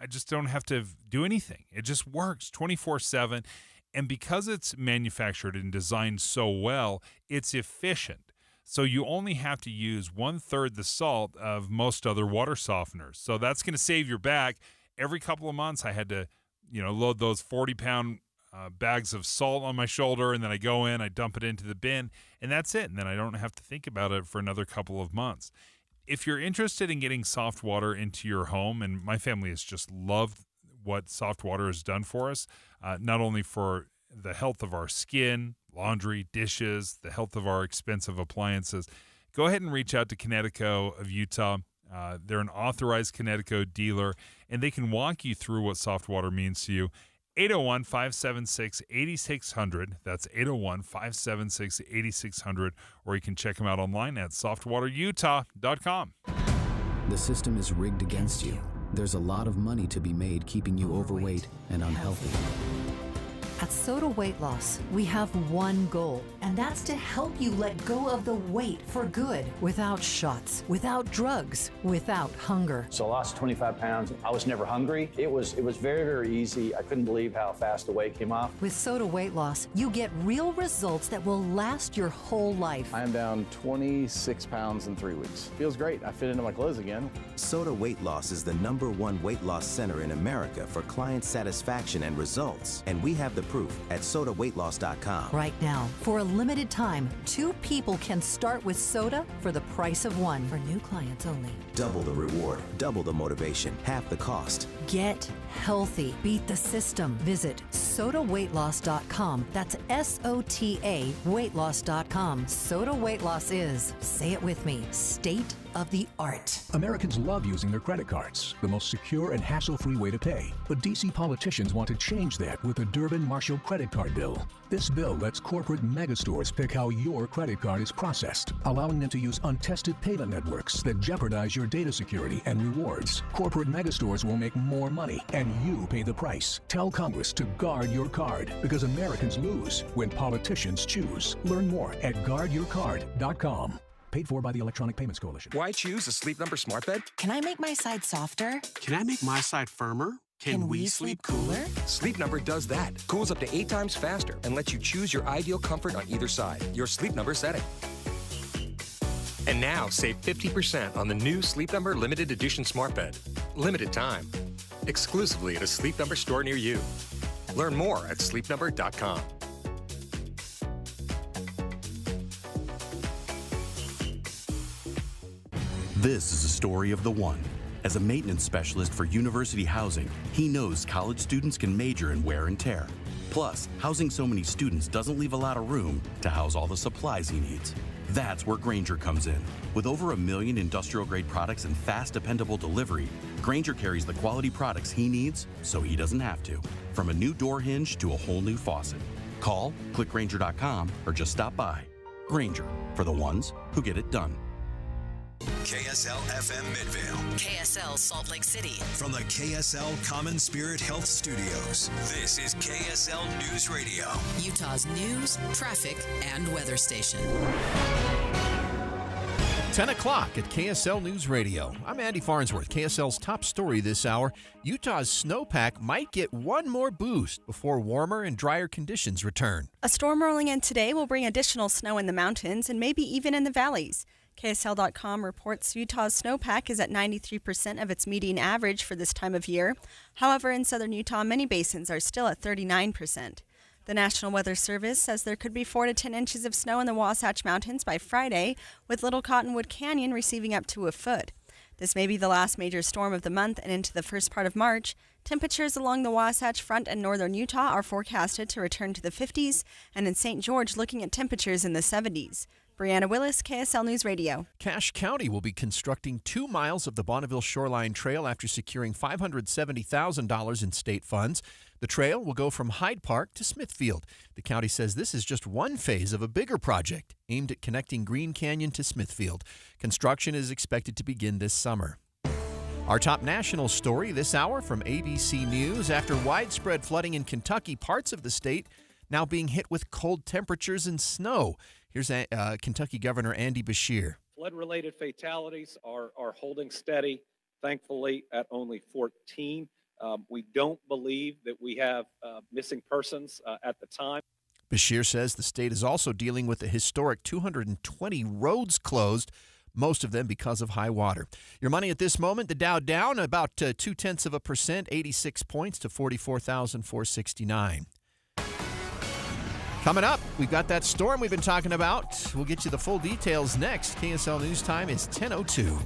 just don't have to do anything. It just works 24/7. And because it's manufactured and designed so well, it's efficient. So you only have to use 1/3 the salt of most other water softeners. So that's going to save your back. Every couple of months, I had to, load those 40-pound bags of salt on my shoulder, and then I go in, I dump it into the bin, and that's it. And then I don't have to think about it for another couple of months. If you're interested in getting soft water into your home, and my family has just loved what soft water has done for us, not only for the health of our skin, laundry, dishes, the health of our expensive appliances, go ahead and reach out to Connecticut of Utah. They're an authorized Connecticut dealer, and they can walk you through what soft water means to you. 801-576-8600. That's 801-576-8600. Or you can check them out online at softwaterutah.com. The system is rigged against you. There's a lot of money to be made keeping you overweight and unhealthy. At Soda Weight Loss, we have one goal, and that's to help you let go of the weight for good, without shots, without drugs, without hunger. So I lost 25 pounds. I was never hungry. It was very, very easy. I couldn't believe how fast the weight came off. With Soda Weight Loss, you get real results that will last your whole life. I am down 26 pounds in 3 weeks. Feels great. I fit into my clothes again. Soda Weight Loss is the #1 weight loss center in America for client satisfaction and results, and we have the proof at sodaweightloss.com. Right now, for a limited time, 2 people can start with soda for the price of 1. For new clients only. Double the reward, double the motivation, half the cost. Get healthy. Beat the system. Visit sodaweightloss.com. That's SOTA weightloss.com. Soda Weight Loss is, say it with me, state of the art. Americans love using their credit cards, the most secure and hassle-free way to pay. But D.C. politicians want to change that with the Durbin-Marshall credit card bill. This bill lets corporate megastores pick how your credit card is processed, allowing them to use untested payment networks that jeopardize your data security and rewards. Corporate megastores will make more money, and you pay the price. Tell Congress to guard your card, because Americans lose when politicians choose. Learn more at guardyourcard.com. Paid for by the Electronic Payments Coalition. Why choose a Sleep Number smart bed? Can I make my side softer? Can I make my side firmer? Can we sleep cooler? Sleep Number does that. Cools up to 8 times faster and lets you choose your ideal comfort on either side. Your Sleep Number setting. And now save 50% on the new Sleep Number limited edition smart bed. Limited time. Exclusively at a Sleep Number store near you. Learn more at sleepnumber.com. This is a story of the one. As a maintenance specialist for university housing, he knows college students can major in wear and tear. Plus, housing so many students doesn't leave a lot of room to house all the supplies he needs. That's where Grainger comes in. With over 1 million industrial-grade products and fast, dependable delivery, Grainger carries the quality products he needs so he doesn't have to. From a new door hinge to a whole new faucet. Call, click Grainger.com, or just stop by. Grainger, for the ones who get it done. KSL FM Midvale. KSL Salt Lake City. From the KSL Common Spirit Health Studios, this is KSL News Radio. Utah's news, traffic, and weather station. 10 o'clock at KSL News Radio. I'm Andy Farnsworth. KSL's top story this hour. Utah's snowpack might get one more boost before warmer and drier conditions return. A storm rolling in today will bring additional snow in the mountains and maybe even in the valleys. KSL.com reports Utah's snowpack is at 93% of its median average for this time of year. However, in southern Utah, many basins are still at 39%. The National Weather Service says there could be 4 to 10 inches of snow in the Wasatch Mountains by Friday, with Little Cottonwood Canyon receiving up to a foot. This may be the last major storm of the month and into the first part of March. Temperatures along the Wasatch Front and northern Utah are forecasted to return to the 50s, and in St. George looking at temperatures in the 70s. Brianna Willis, KSL News Radio. Cache County will be constructing 2 miles of the Bonneville Shoreline Trail after securing $570,000 in state funds. The trail will go from Hyde Park to Smithfield. The county says this is just one phase of a bigger project aimed at connecting Green Canyon to Smithfield. Construction is expected to begin this summer. Our top national story this hour from ABC News. After widespread flooding in Kentucky, parts of the state now being hit with cold temperatures and snow. Here's Kentucky Governor Andy Beshear. Flood-related fatalities are holding steady, thankfully, at only 14. We don't believe that we have missing persons at the time. Beshear says the state is also dealing with the historic 220 roads closed, most of them because of high water. Your money at this moment, the Dow down about 0.2%, 86 points to 44,469. Coming up, we've got that storm we've been talking about. We'll get you the full details next. KSL News Time is 10:02.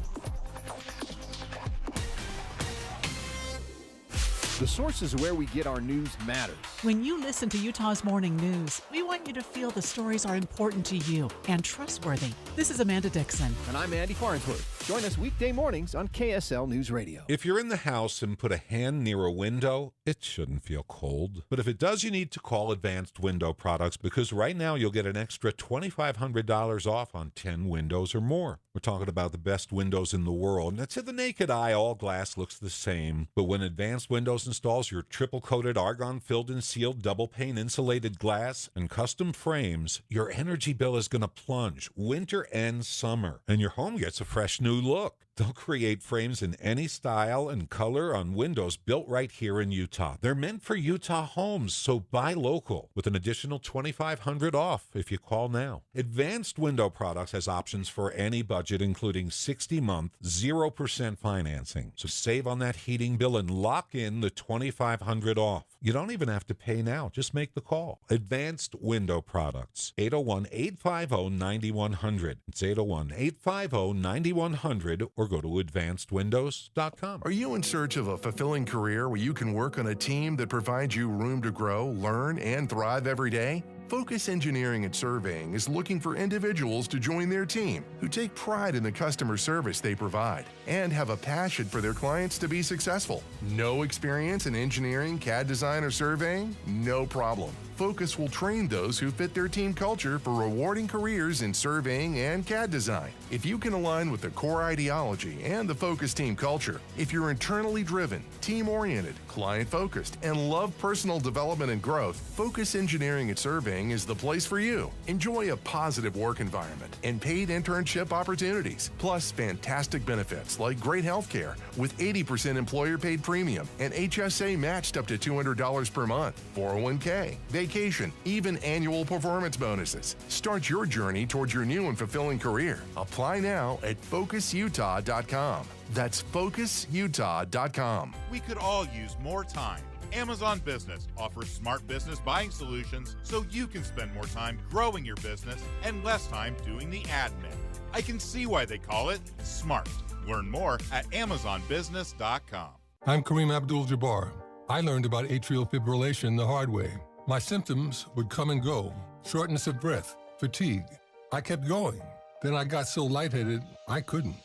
The sources where we get our news matters. When you listen to Utah's Morning News, we want you to feel the stories are important to you and trustworthy. This is Amanda Dixon. And I'm Andy Farnsworth. Join us weekday mornings on KSL News Radio. If you're in the house and put a hand near a window, it shouldn't feel cold. But if it does, you need to call Advanced Window Products, because right now you'll get an extra $2,500 off on 10 windows or more. We're talking about the best windows in the world. Now, to the naked eye, all glass looks the same. But when Advanced Windows installs your triple-coated, argon-filled and sealed double-pane insulated glass and custom frames, your energy bill is going to plunge winter and summer, and your home gets a fresh new look. They'll create frames in any style and color on windows built right here in Utah. They're meant for Utah homes, so buy local with an additional $2,500 off if you call now. Advanced Window Products has options for any budget, including 60-month, 0% financing. So save on that heating bill and lock in the $2,500 off. You don't even have to pay now. Just make the call. Advanced Window Products, 801-850-9100. It's 801-850-9100, or go to advancedwindows.com. Are you in search of a fulfilling career where you can work on a team that provides you room to grow, learn, and thrive every day? Focus Engineering and Surveying is looking for individuals to join their team who take pride in the customer service they provide and have a passion for their clients to be successful. No experience in engineering, CAD design, or surveying? No problem. Focus will train those who fit their team culture for rewarding careers in surveying and CAD design. If you can align with the core ideology and the Focus team culture, if you're internally driven, team-oriented, client-focused, and love personal development and growth, Focus Engineering and Surveying is the place for you. Enjoy a positive work environment and paid internship opportunities, plus fantastic benefits like great health care with 80% employer-paid premium and HSA matched up to $200 per month, 401k, vacation, even annual performance bonuses. Start your journey towards your new and fulfilling career. Apply now at FocusUtah.com. That's FocusUtah.com. We could all use more time. Amazon Business offers smart business buying solutions so you can spend more time growing your business and less time doing the admin. I can see why they call it smart. Learn more at AmazonBusiness.com. I'm Kareem Abdul-Jabbar. I learned about atrial fibrillation the hard way. My symptoms would come and go: shortness of breath, fatigue. I kept going. Then I got so lightheaded, I couldn't.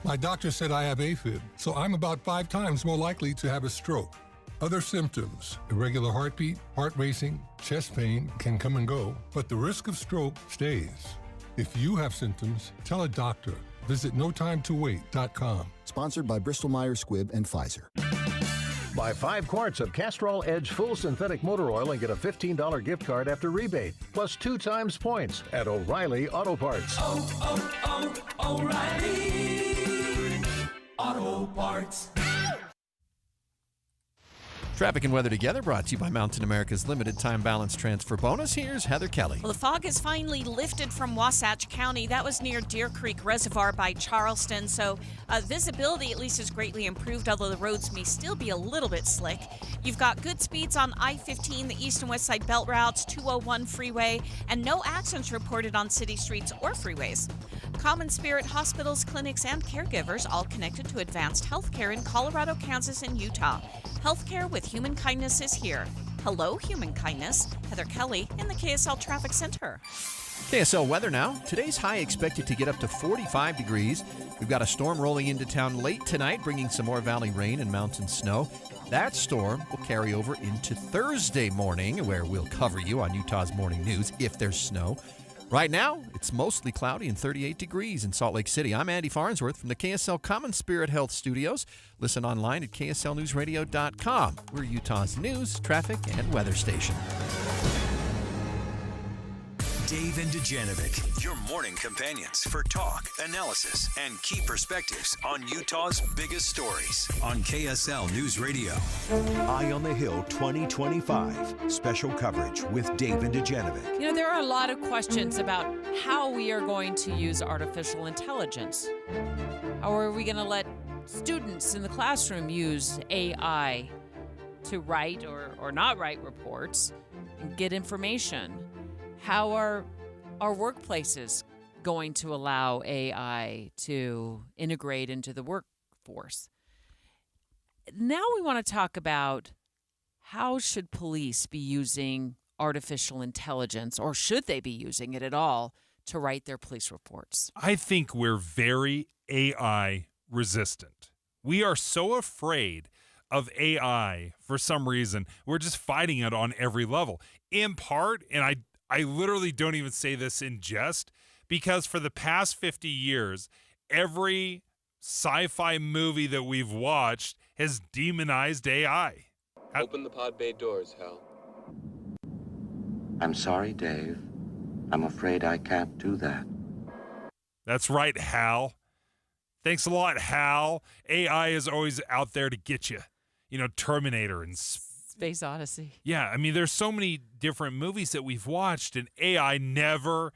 My doctor said I have AFib, so I'm about 5 times more likely to have a stroke. Other symptoms: irregular heartbeat, heart racing, chest pain can come and go, but the risk of stroke stays. If you have symptoms, tell a doctor. Visit notimetowait.com. Sponsored by Bristol-Myers Squibb and Pfizer. Buy 5 quarts of Castrol Edge Full Synthetic Motor Oil and get a $15 gift card after rebate, plus 2 times points at O'Reilly Auto Parts. O'Reilly Auto Parts. Traffic and weather together brought to you by Mountain America's limited time balance transfer bonus. Here's Heather Kelly. Well, the fog is finally lifted from Wasatch County. That was near Deer Creek Reservoir by Charleston. So visibility at least is greatly improved, although the roads may still be a little bit slick. You've got good speeds on I-15, the east and west side belt routes, 201 freeway, and no accidents reported on city streets or freeways. Common Spirit hospitals, clinics, and caregivers all connected to advanced healthcare in Colorado, Kansas, and Utah. Healthcare with human kindness is here. Hello, human kindness. Heather Kelly in the KSL Traffic Center. KSL weather now. Today's high expected to get up to 45 degrees. We've got a storm rolling into town late tonight, bringing some more valley rain and mountain snow. That storm will carry over into Thursday morning, where we'll cover you on Utah's Morning News if there's snow. Right now, it's mostly cloudy and 38 degrees in Salt Lake City. I'm Andy Farnsworth from the KSL Common Spirit Health Studios. Listen online at kslnewsradio.com. We're Utah's news, traffic, and weather station. Dave and Dujanovic, your morning companions for talk, analysis, and key perspectives on Utah's biggest stories on KSL News Radio. Eye on the Hill 2025 special coverage with Dave and Dujanovic. You know, there are a lot of questions about how we are going to use artificial intelligence. How are we going to let students in the classroom use AI to write or not write reports and get information? How are our workplaces going to allow AI to integrate into the workforce? Now we want to talk about how should police be using artificial intelligence, or should they be using it at all, to write their police reports? I think we're very AI resistant. We are so afraid of AI for some reason. We're just fighting it on every level. In part, and I literally don't even say this in jest, because for the past 50 years, every sci-fi movie that we've watched has demonized AI. Open the pod bay doors, Hal. I'm sorry, Dave. I'm afraid I can't do that. That's right, Hal. Thanks a lot, Hal. AI is always out there to get you. You know, Terminator and Space Odyssey. Yeah, I mean, there's so many different movies that we've watched, and AI never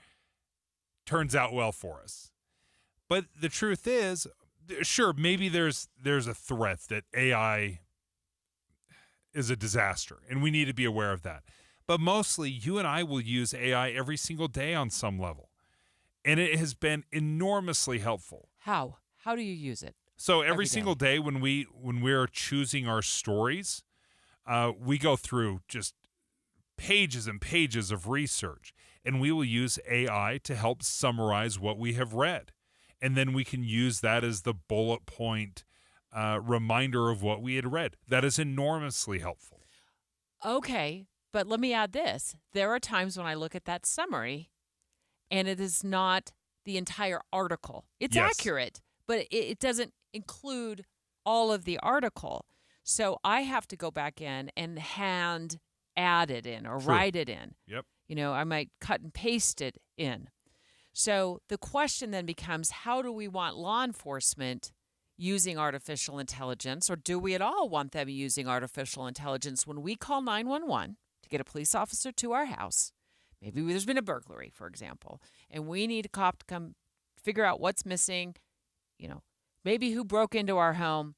turns out well for us. But the truth is, sure, maybe there's a threat that AI is a disaster, and we need to be aware of that. But mostly, you and I will use AI every single day on some level, and it has been enormously helpful. How? How do you use it? So every single day when we're choosing our stories, we go through just pages and pages of research, and we will use AI to help summarize what we have read. And then we can use that as the bullet point reminder of what we had read. That is enormously helpful. Okay, but let me add this. There are times when I look at that summary, and it is not the entire article. It's accurate, but it doesn't include all of the article. So I have to go back in and hand add it in or write it in. Yep. You know, I might cut and paste it in. So the question then becomes, how do we want law enforcement using artificial intelligence, or do we at all want them using artificial intelligence when we call 911 to get a police officer to our house? Maybe there's been a burglary, for example, and we need a cop to come figure out what's missing, you know, maybe who broke into our home.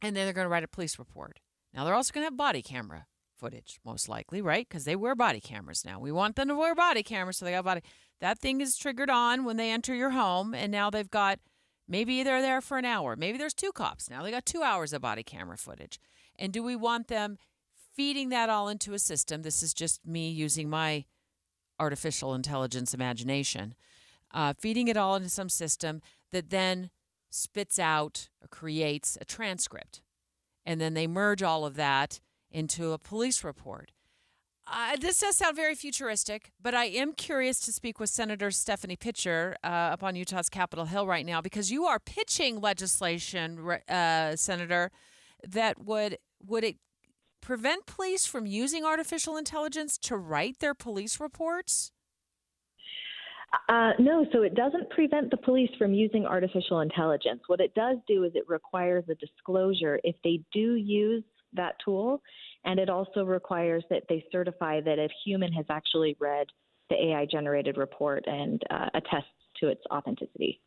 And then they're going to write a police report. Now, they're also going to have body camera footage, most likely, right? Because they wear body cameras now. We want them to wear body cameras, so they got body. That thing is triggered on when they enter your home, and now they've got, maybe they're there for an hour. Maybe there's 2 cops. Now they got 2 hours of body camera footage. And do we want them feeding that all into a system? This is just me using my artificial intelligence imagination. Feeding it all into some system that then spits out or creates a transcript. And then they merge all of that into a police report. This does sound very futuristic, but I am curious to speak with Senator Stephanie Pitcher up on Utah's Capitol Hill right now, because you are pitching legislation, Senator, that would it prevent police from using artificial intelligence to write their police reports? No, so it doesn't prevent the police from using artificial intelligence. What it does do is it requires a disclosure if they do use that tool, and it also requires that they certify that a human has actually read the AI-generated report and attests to its authenticity.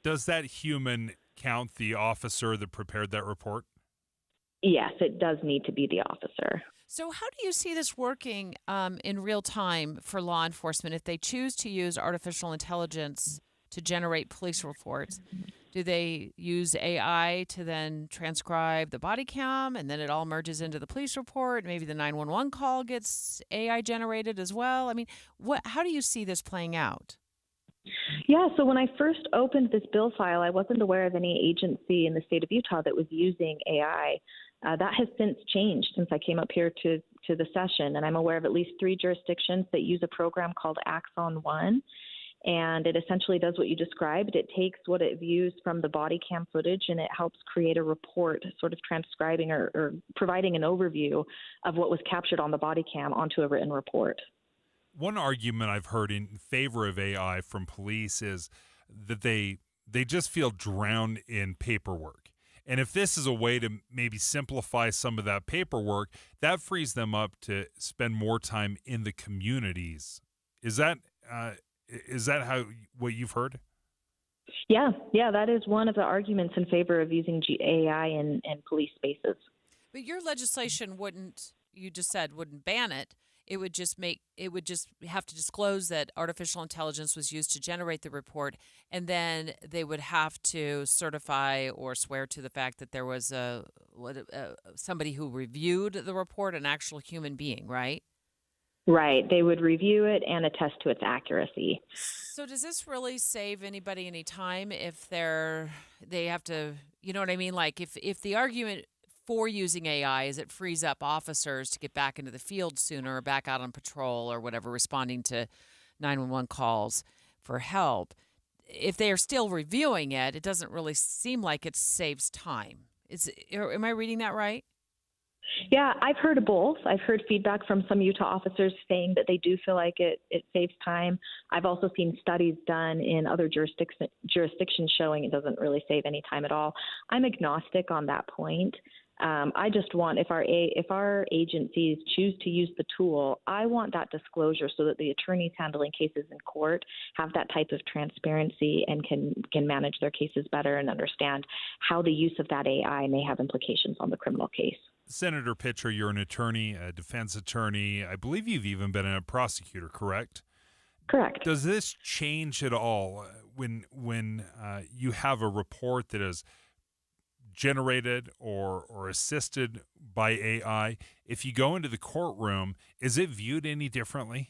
Does that human count the officer that prepared that report? Yes, it does need to be the officer. So how do you see this working in real time for law enforcement if they choose to use artificial intelligence to generate police reports, do they use AI to then transcribe the body cam and then it all merges into the police report? Maybe the 911 call gets AI generated as well? I mean, how do you see this playing out? Yeah, so when I first opened this bill file, I wasn't aware of any agency in the state of Utah that was using AI. That has since changed since I came up here to the session, and I'm aware of at least 3 jurisdictions that use a program called Axon One. And it essentially does what you described. It takes what it views from the body cam footage and it helps create a report, sort of transcribing or providing an overview of what was captured on the body cam onto a written report. One argument I've heard in favor of AI from police is that they just feel drowned in paperwork. And if this is a way to maybe simplify some of that paperwork, that frees them up to spend more time in the communities. Is that what you've heard? Yeah, that is one of the arguments in favor of using AI in police spaces. But your legislation wouldn't ban it. It would just have to disclose that artificial intelligence was used to generate the report, and then they would have to certify or swear to the fact that there was somebody who reviewed the report, an actual human being, right? Right. They would review it and attest to its accuracy. So does this really save anybody any time if they have to, you know what I mean? Like if the argument for using AI is it frees up officers to get back into the field sooner or back out on patrol or whatever, responding to 911 calls for help, if they are still reviewing it, it doesn't really seem like it saves time. Am I reading that right? Yeah, I've heard of both. I've heard feedback from some Utah officers saying that they do feel like it saves time. I've also seen studies done in other jurisdictions showing it doesn't really save any time at all. I'm agnostic on that point. I just want, if our agencies choose to use the tool, I want that disclosure so that the attorneys handling cases in court have that type of transparency and can manage their cases better and understand how the use of that AI may have implications on the criminal case. Senator Pitcher, you're an attorney, a defense attorney. I believe you've even been a prosecutor, correct? Correct. Does this change at all when you have a report that is generated or assisted by AI? If you go into the courtroom, is it viewed any differently?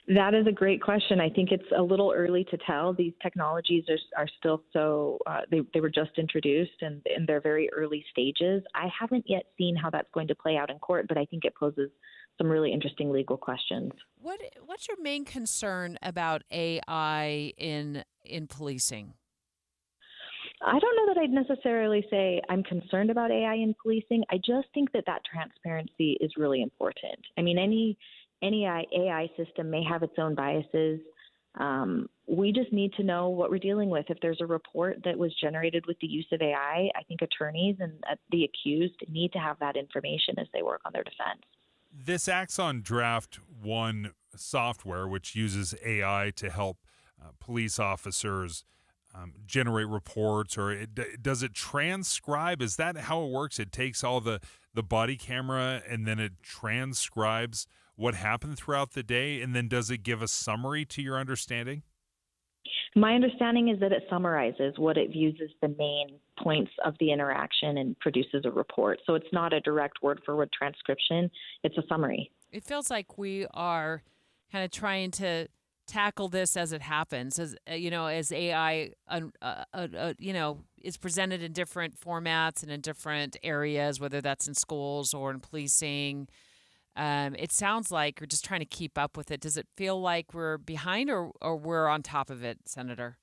That is a great question. I think it's a little early to tell. These technologies are still so, they were just introduced and in their very early stages. I haven't yet seen how that's going to play out in court, but I think it poses some really interesting legal questions. What's your main concern about AI in policing? I don't know that I'd necessarily say I'm concerned about AI in policing. I just think that transparency is really important. I mean, any AI system may have its own biases. We just need to know what we're dealing with. If there's a report that was generated with the use of AI, I think attorneys and the accused need to have that information as they work on their defense. This Axon Draft One software, which uses AI to help police officers generate reports, or does it transcribe? Is that how it works? It takes all the body camera and then it transcribes what happened throughout the day, and then does it give a summary to your understanding? My understanding is that it summarizes what it views as the main points of the interaction and produces a report. So it's not a direct word-for-word transcription. It's a summary. It feels like we are kind of trying to tackle this as it happens, as AI, is presented in different formats and in different areas, whether that's in schools or in policing. It sounds like we're just trying to keep up with it. Does it feel like we're behind or we're on top of it, Senator?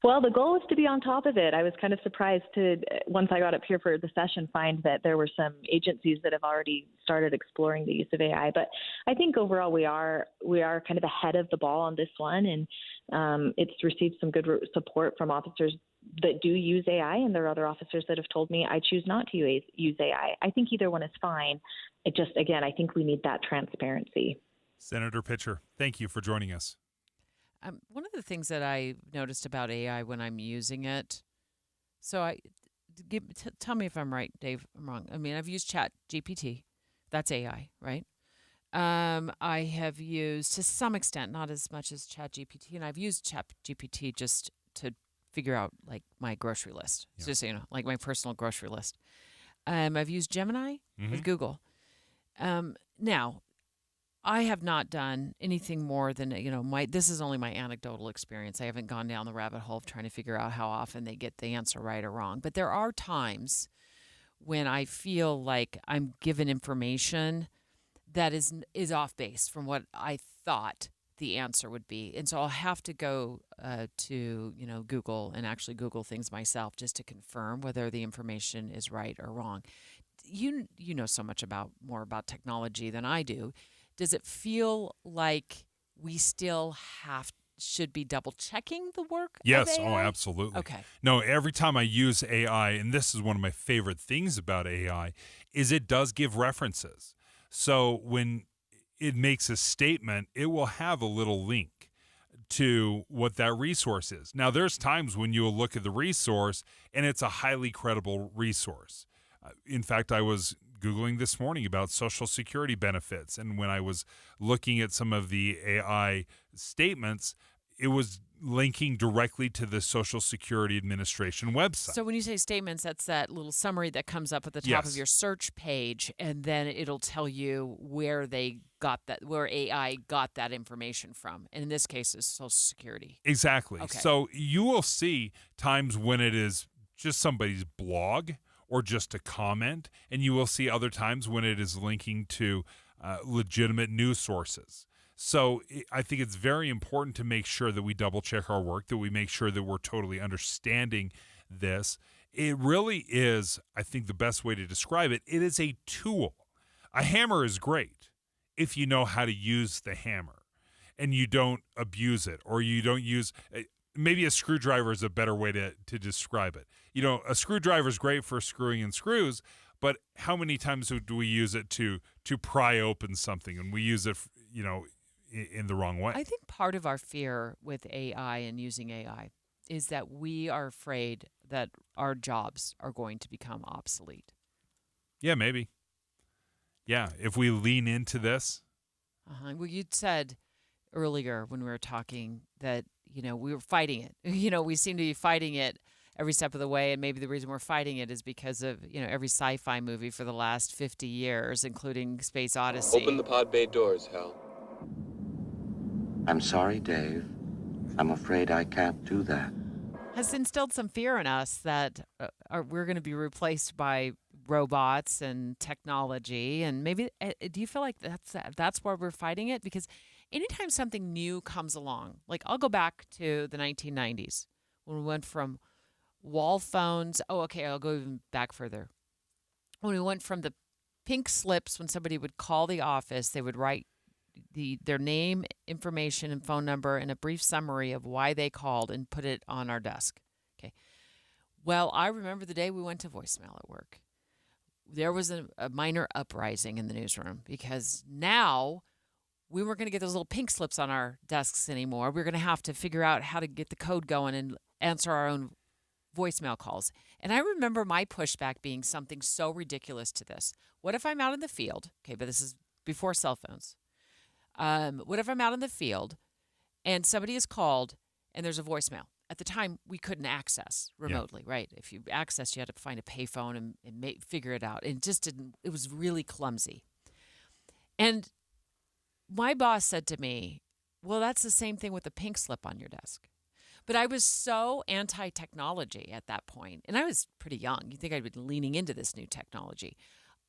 Well, the goal is to be on top of it. I was kind of surprised to, once I got up here for the session, find that there were some agencies that have already started exploring the use of AI. But I think overall we are kind of ahead of the ball on this one, and it's received some good support from officers that do use AI, and there are other officers that have told me I choose not to use AI. I think either one is fine. It just, again, I think we need that transparency. Senator Pitcher, thank you for joining us. One of the things that I noticed about AI when I'm using it, tell me if I'm right, Dave, I'm wrong. I mean, I've used Chat GPT. That's AI, right? I have used to some extent, not as much as ChatGPT, and I've used ChatGPT just to figure out like my grocery list. Yeah. Just so you know, like my personal grocery list. I've used Gemini with Google. Now, I have not done anything more than, this is only my anecdotal experience. I haven't gone down the rabbit hole of trying to figure out how often they get the answer right or wrong. But there are times when I feel like I'm given information that is off base from what I thought the answer would be. And so I'll have to go to, Google and actually Google things myself just to confirm whether the information is right or wrong. You know so much more about technology than I do. Does it feel like we still should be double checking the work Yes, of AI? oh, absolutely. Okay. No, every time I use AI, and this is one of my favorite things about AI, is it does give references. So when it makes a statement, it will have a little link to what that resource is. Now, there's times when you'll look at the resource and it's a highly credible resource. In fact, I was Googling this morning about Social Security benefits, and when I was looking at some of the AI statements, it was linking directly to the Social Security Administration website. So when you say statements, that's that little summary that comes up at the top of your search page, and then it'll tell you where AI got that information from. And in this case, it's Social Security. Exactly. Okay. So you will see times when it is just somebody's blog or just a comment, and you will see other times when it is linking to legitimate news sources. So I think it's very important to make sure that we double check our work, that we make sure that we're totally understanding this. It really is, I think the best way to describe it, it is a tool. A hammer is great if you know how to use the hammer and you don't abuse it, or you don't use, maybe a screwdriver is a better way to describe it. A screwdriver is great for screwing in screws, but how many times do we use it to pry open something, and we use it, in the wrong way? I think part of our fear with AI and using AI is that we are afraid that our jobs are going to become obsolete. Yeah, maybe. Yeah, if we lean into this. Well, you'd said earlier when we were talking that, we were fighting it. We seem to be fighting it every step of the way, and maybe the reason we're fighting it is because of, every sci-fi movie for the last 50 years, including Space Odyssey. Open the pod bay doors, Hal. I'm sorry, Dave. I'm afraid I can't do that. Has instilled some fear in us that we're going to be replaced by robots and technology, and maybe do you feel like that's why we're fighting it? Because anytime something new comes along, like I'll go back to the 1990s when we went from wall phones. Oh, okay, I'll go even back further. When we went from the pink slips, when somebody would call the office, they would write their name, information, and phone number, and a brief summary of why they called and put it on our desk. Okay. Well, I remember the day we went to voicemail at work. There was a minor uprising in the newsroom because now we weren't going to get those little pink slips on our desks anymore. We were going to have to figure out how to get the code going and answer our own voicemail calls. And I remember my pushback being something so ridiculous to this. What if I'm out in the field? Okay, but this is before cell phones. What if I'm out in the field and somebody is called and there's a voicemail? At the time, we couldn't access remotely, right? If you accessed, you had to find a payphone and figure it out. And it just didn't, it was really clumsy. And my boss said to me, well, that's the same thing with the pink slip on your desk. But I was so anti-technology at that point, and I was pretty young. You'd think I'd been leaning into this new technology.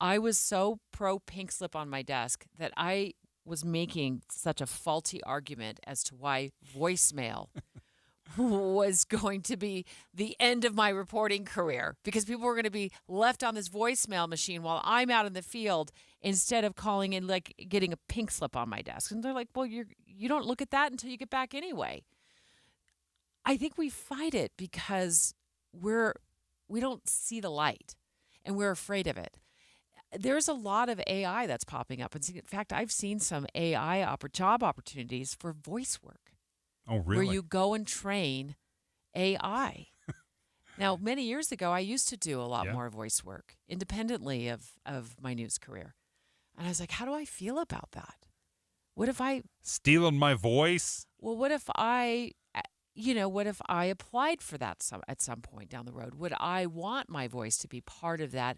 I was so pro pink slip on my desk that I was making such a faulty argument as to why voicemail was going to be the end of my reporting career, because people were going to be left on this voicemail machine while I'm out in the field instead of calling and like getting a pink slip on my desk. And they're like, well, you don't look at that until you get back anyway. I think we fight it because we don't see the light and we're afraid of it. There's a lot of AI that's popping up. In fact, I've seen some AI job opportunities for voice work. Oh, really? Where you go and train AI. Now, many years ago, I used to do a lot more voice work independently of my news career. And I was like, how do I feel about that? What if I stealing my voice? Well, what if I applied for that at some point down the road? Would I want my voice to be part of that,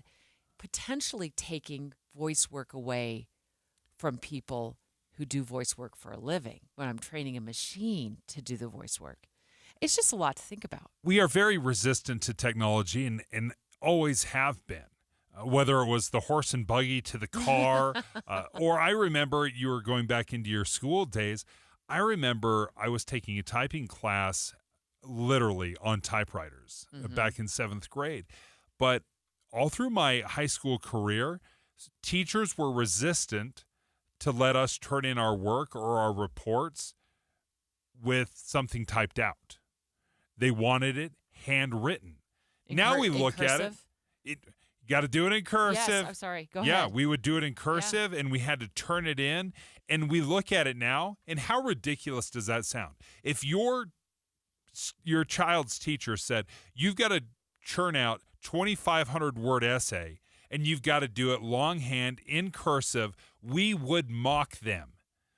potentially taking voice work away from people who do voice work for a living when I'm training a machine to do the voice work? It's just a lot to think about. We are very resistant to technology and always have been. Whether it was the horse and buggy to the car, or I remember you were going back into your school days. I remember I was taking a typing class literally on typewriters back in 7th grade. But all through my high school career, teachers were resistant to let us turn in our work or our reports with something typed out. They wanted it handwritten. Now we look at it. You got to do it in cursive. Yes, I'm sorry. Go ahead. Yeah, we would do it in cursive, and we had to turn it in. And we look at it now, and how ridiculous does that sound? If your child's teacher said, you've got to churn out 2,500-word essay, and you've got to do it longhand in cursive, we would mock them.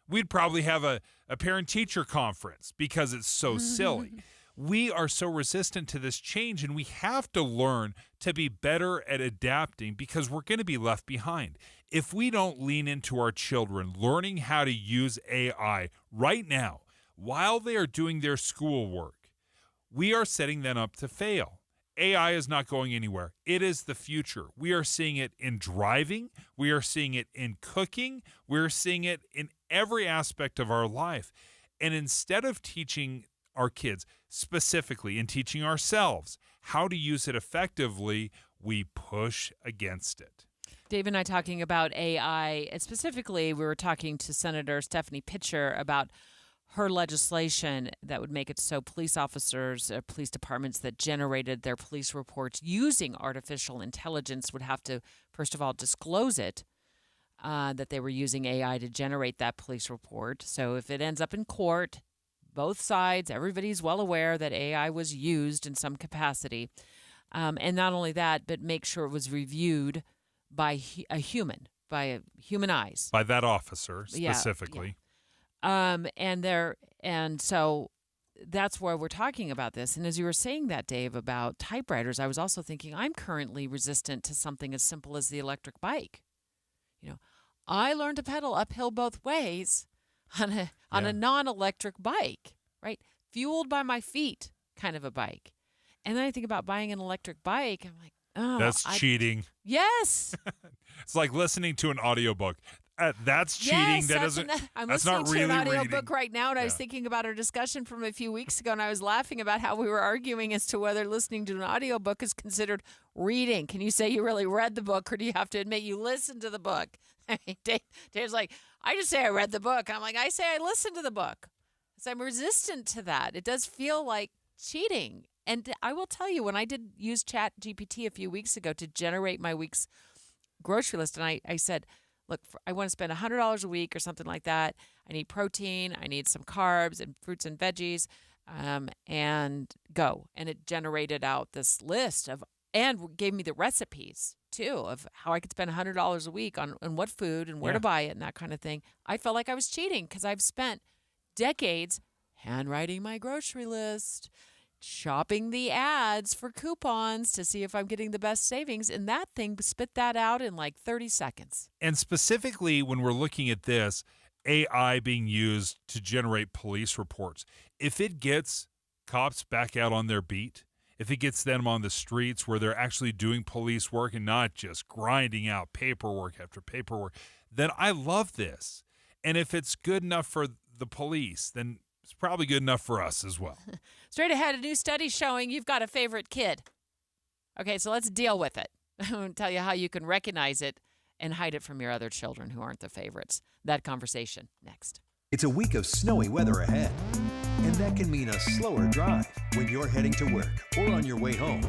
We'd probably have a parent-teacher conference because it's so silly. We are so resistant to this change, and we have to learn to be better at adapting because we're going to be left behind. If we don't lean into our children learning how to use AI right now while they are doing their schoolwork, we are setting them up to fail. AI is not going anywhere. It is the future. We are seeing it in driving. We are seeing it in cooking. We're seeing it in every aspect of our life. And instead of teaching our kids, specifically in teaching ourselves how to use it effectively, we push against it. Dave and I talking about AI, and specifically we were talking to Senator Stephanie Pitcher about her legislation that would make it so police officers, police departments that generated their police reports using artificial intelligence would have to, first of all, disclose it, that they were using AI to generate that police report. So if it ends up in court, both sides, everybody's well aware that AI was used in some capacity. And not only that, but make sure it was reviewed by a human eyes. By that officer, specifically. Yeah. And so that's why we're talking about this. And as you were saying that, Dave, about typewriters, I was also thinking I'm currently resistant to something as simple as the electric bike. I learned to pedal uphill both ways on a non-electric bike, right? Fueled by my feet kind of a bike. And then I think about buying an electric bike. I'm like, oh. That's cheating. Yes. It's like listening to an audiobook. That's cheating. Yes, I'm that's listening not really to an audiobook reading. right now, and I was thinking about our discussion from a few weeks ago, and I was laughing about how we were arguing as to whether listening to an audiobook is considered reading. Can you say you really read the book, or do you have to admit you listened to the book? Dave's like, I just say I read the book. I'm like, I say I listened to the book. So I'm resistant to that. It does feel like cheating. And I will tell you, when I did use Chat GPT a few weeks ago to generate my week's grocery list, and I said, look, I want to spend $100 a week or something like that. I need protein. I need some carbs and fruits and veggies, and go. And it generated out this list and gave me the recipes, too, of how I could spend $100 a week on what food and where to buy it and that kind of thing. I felt like I was cheating because I've spent decades handwriting my grocery list, shopping the ads for coupons to see if I'm getting the best savings, and that thing spit that out in like 30 seconds. And specifically when we're looking at this, AI being used to generate police reports, if it gets cops back out on their beat, if it gets them on the streets where they're actually doing police work and not just grinding out paperwork after paperwork, then I love this. And if it's good enough for the police, then it's probably good enough for us as well. Straight ahead, a new study showing you've got a favorite kid. Okay, so let's deal with it. I'm going to tell you how you can recognize it and hide it from your other children who aren't the favorites. That conversation next. It's a week of snowy weather ahead, and that can mean a slower drive when you're heading to work or on your way home.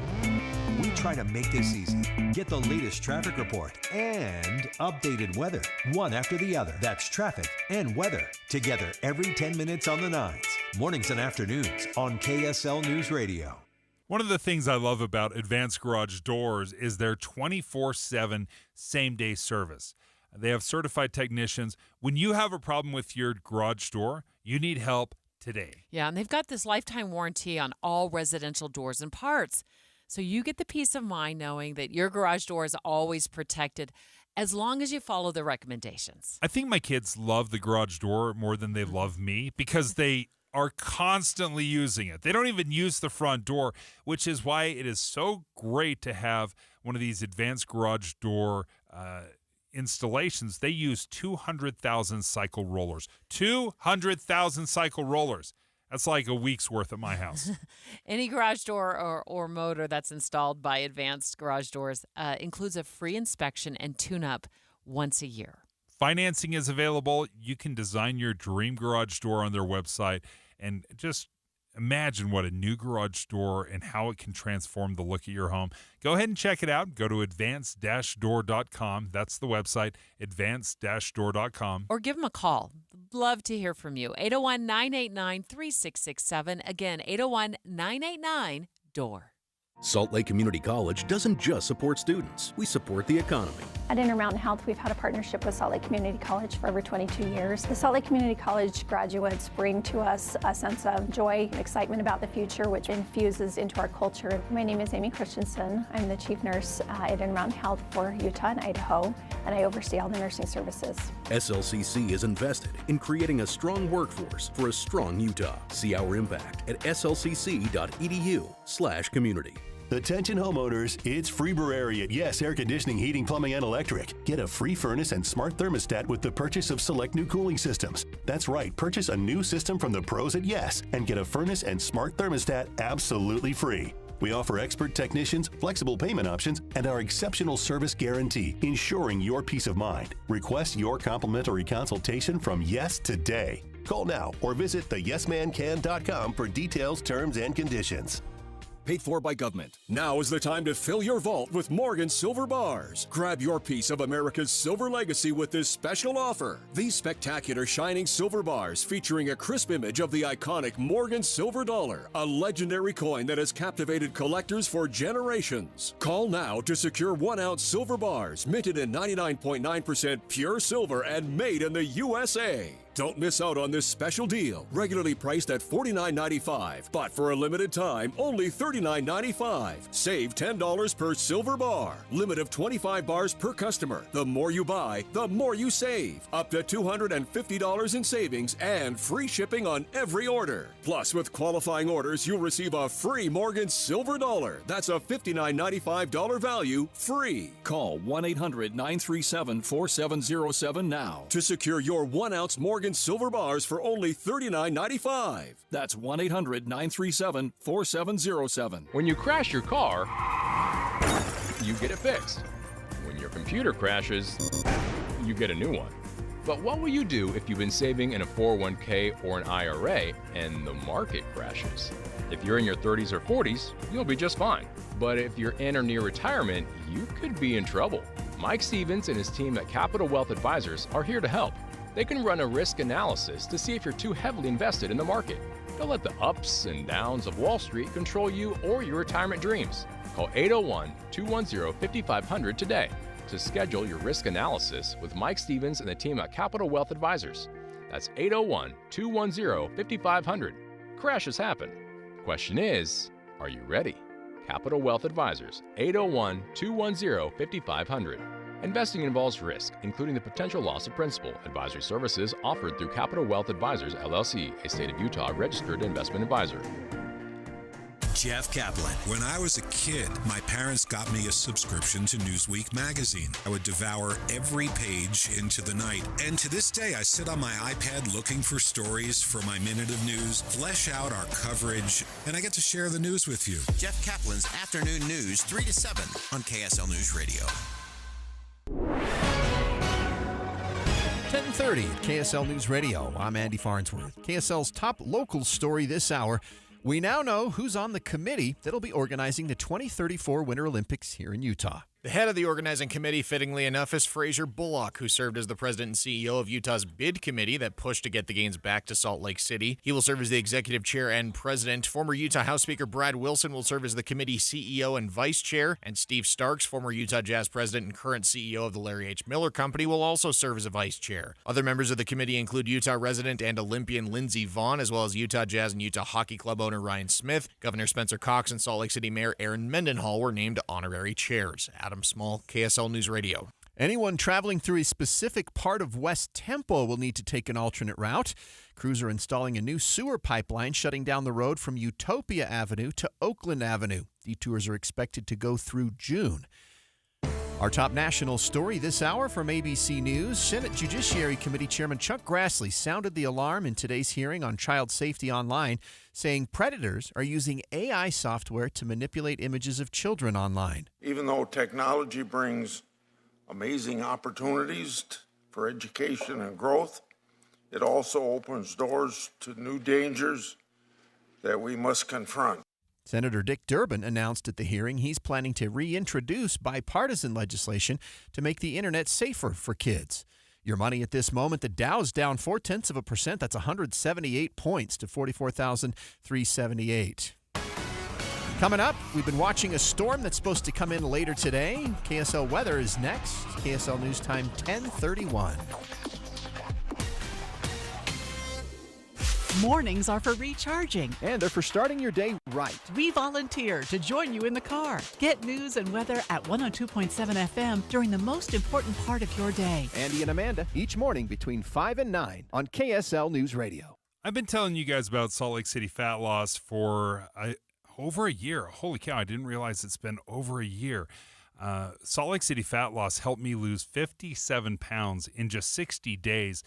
We try to make this easy. Get the latest traffic report and updated weather, one after the other. That's traffic and weather together every 10 minutes on the 9s, mornings and afternoons on KSL News Radio. One of the things I love about Advanced Garage Doors is their 24/7 same-day service. They have certified technicians. When you have a problem with your garage door, you need help today. Yeah, and they've got this lifetime warranty on all residential doors and parts. So you get the peace of mind knowing that your garage door is always protected as long as you follow the recommendations. I think my kids love the garage door more than they love me because they are constantly using it. They don't even use the front door, which is why it is so great to have one of these advanced garage door installations. They use 200,000 cycle rollers. 200,000 cycle rollers. That's like a week's worth at my house. Any garage door or motor that's installed by Advanced Garage Doors includes a free inspection and tune-up once a year. Financing is available. You can design your dream garage door on their website and just imagine what a new garage door and how it can transform the look of your home. Go ahead and check it out. Go to advanced-door.com. That's the website, advanced-door.com. Or give them a call. Love to hear from you. 801-989-3667. Again, 801-989-DOOR. Salt Lake Community College doesn't just support students. We support the economy. At Intermountain Health, we've had a partnership with Salt Lake Community College for over 22 years. The Salt Lake Community College graduates bring to us a sense of joy and excitement about the future, which infuses into our culture. My name is Amy Christensen. I'm the chief nurse at Intermountain Health for Utah and Idaho, and I oversee all the nursing services. SLCC is invested in creating a strong workforce for a strong Utah. See our impact at slcc.edu/community. Attention homeowners, it's Freeburary at Yes Air Conditioning, Heating, Plumbing, and Electric. Get a free furnace and smart thermostat with the purchase of select new cooling systems. That's right, purchase a new system from the pros at Yes and get a furnace and smart thermostat absolutely free. We offer expert technicians, flexible payment options, and our exceptional service guarantee, ensuring your peace of mind. Request your complimentary consultation from Yes today. Call now or visit theyesmancan.com for details, terms, and conditions. Paid for by government. Now is the time to fill your vault with Morgan Silver Bars. Grab your piece of America's silver legacy with this special offer. These spectacular shining silver bars featuring a crisp image of the iconic Morgan Silver Dollar, a legendary coin that has captivated collectors for generations. Call now to secure 1-ounce silver bars minted in 99.9% pure silver and made in the USA. Don't miss out on this special deal. Regularly priced at $49.95, but for a limited time, only $39.95. Save $10 per silver bar. Limit of 25 bars per customer. The more you buy, the more you save. Up to $250 in savings and free shipping on every order. Plus, with qualifying orders, you'll receive a free Morgan Silver Dollar. That's a $59.95 value free. Call 1-800-937-4707 now to secure your 1-ounce Morgan Silver Bars for only $39.95. That's 1-800-937-4707. When you crash your car, you get it fixed. When your computer crashes, you get a new one. But what will you do if you've been saving in a 401k or an IRA and the market crashes? If you're in your 30s or 40s, you'll be just fine. But if you're in or near retirement, you could be in trouble. Mike Stevens and his team at Capital Wealth Advisors are here to help. They can run a risk analysis to see if you're too heavily invested in the market. Don't let the ups and downs of Wall Street control you or your retirement dreams. Call 801-210-5500 today to schedule your risk analysis with Mike Stevens and the team at Capital Wealth Advisors. That's 801-210-5500. Crashes happen. Question is, are you ready? Capital Wealth Advisors, 801-210-5500. Investing involves risk, including the potential loss of principal. Advisory services offered through Capital Wealth Advisors, LLC, a state of Utah registered investment advisor. Jeff Kaplan. When I was a kid, my parents got me a subscription to Newsweek magazine. I would devour every page into the night. And to this day, I sit on my iPad looking for stories for my Minute of News, flesh out our coverage, and I get to share the news with you. Jeff Kaplan's Afternoon News, 3 to 7 on KSL News Radio. 10:30 at KSL News Radio. I'm Andy Farnsworth. KSL's top local story this hour. We now know who's on the committee that'll be organizing the 2034 Winter Olympics here in Utah. The head of the organizing committee, fittingly enough, is Fraser Bullock, who served as the president and CEO of Utah's bid committee that pushed to get the games back to Salt Lake City. He will serve as the executive chair and president. Former Utah House Speaker Brad Wilson will serve as the committee CEO and vice chair. And Steve Starks, former Utah Jazz president and current CEO of the Larry H. Miller Company, will also serve as a vice chair. Other members of the committee include Utah resident and Olympian Lindsey Vaughn, as well as Utah Jazz and Utah Hockey Club owner Ryan Smith. Governor Spencer Cox and Salt Lake City Mayor Aaron Mendenhall were named honorary chairs. Adam Small, KSL News Radio. Anyone traveling through a specific part of West Temple will need to take an alternate route. Crews are installing a new sewer pipeline shutting down the road from Utopia Avenue to Oakland Avenue. Detours are expected to go through June. Our top national story this hour from ABC News. Senate Judiciary Committee Chairman Chuck Grassley sounded the alarm in today's hearing on Child Safety Online, saying predators are using AI software to manipulate images of children online. Even though technology brings amazing opportunities for education and growth, it also opens doors to new dangers that we must confront. Senator Dick Durbin announced at the hearing he's planning to reintroduce bipartisan legislation to make the internet safer for kids. Your money at this moment, the Dow's down 0.4%. That's 178 points to 44,378. Coming up, we've been watching a storm that's supposed to come in later today. KSL weather is next. KSL News Time 10:31. Mornings are for recharging. And they're for starting your day right. We volunteer to join you in the car. Get news and weather at 102.7 FM during the most important part of your day. Andy and Amanda, each morning between 5 and 9 on KSL News Radio. I've been telling you guys about Salt Lake City fat loss for over a year. Holy cow, I didn't realize it's been over a year. Salt Lake City fat loss helped me lose 57 pounds in just 60 days.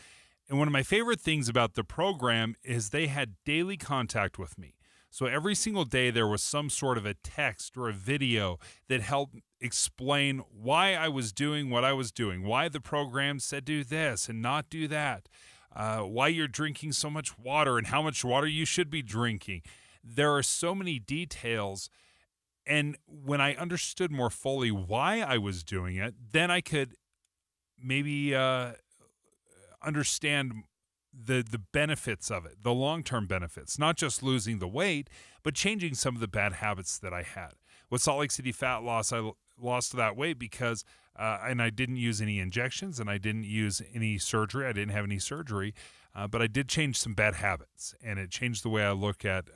And one of my favorite things about the program is they had daily contact with me. So every single day there was some sort of a text or a video that helped explain why I was doing what I was doing, why the program said do this and not do that, why you're drinking so much water and how much water you should be drinking. There are so many details. And when I understood more fully why I was doing it, then I could maybe understand the benefits of it, the long-term benefits, not just losing the weight, but changing some of the bad habits that I had. With Salt Lake City fat loss, I lost that weight because, and I didn't use any injections and I didn't use any surgery. I didn't have any surgery, but I did change some bad habits, and it changed the way I look at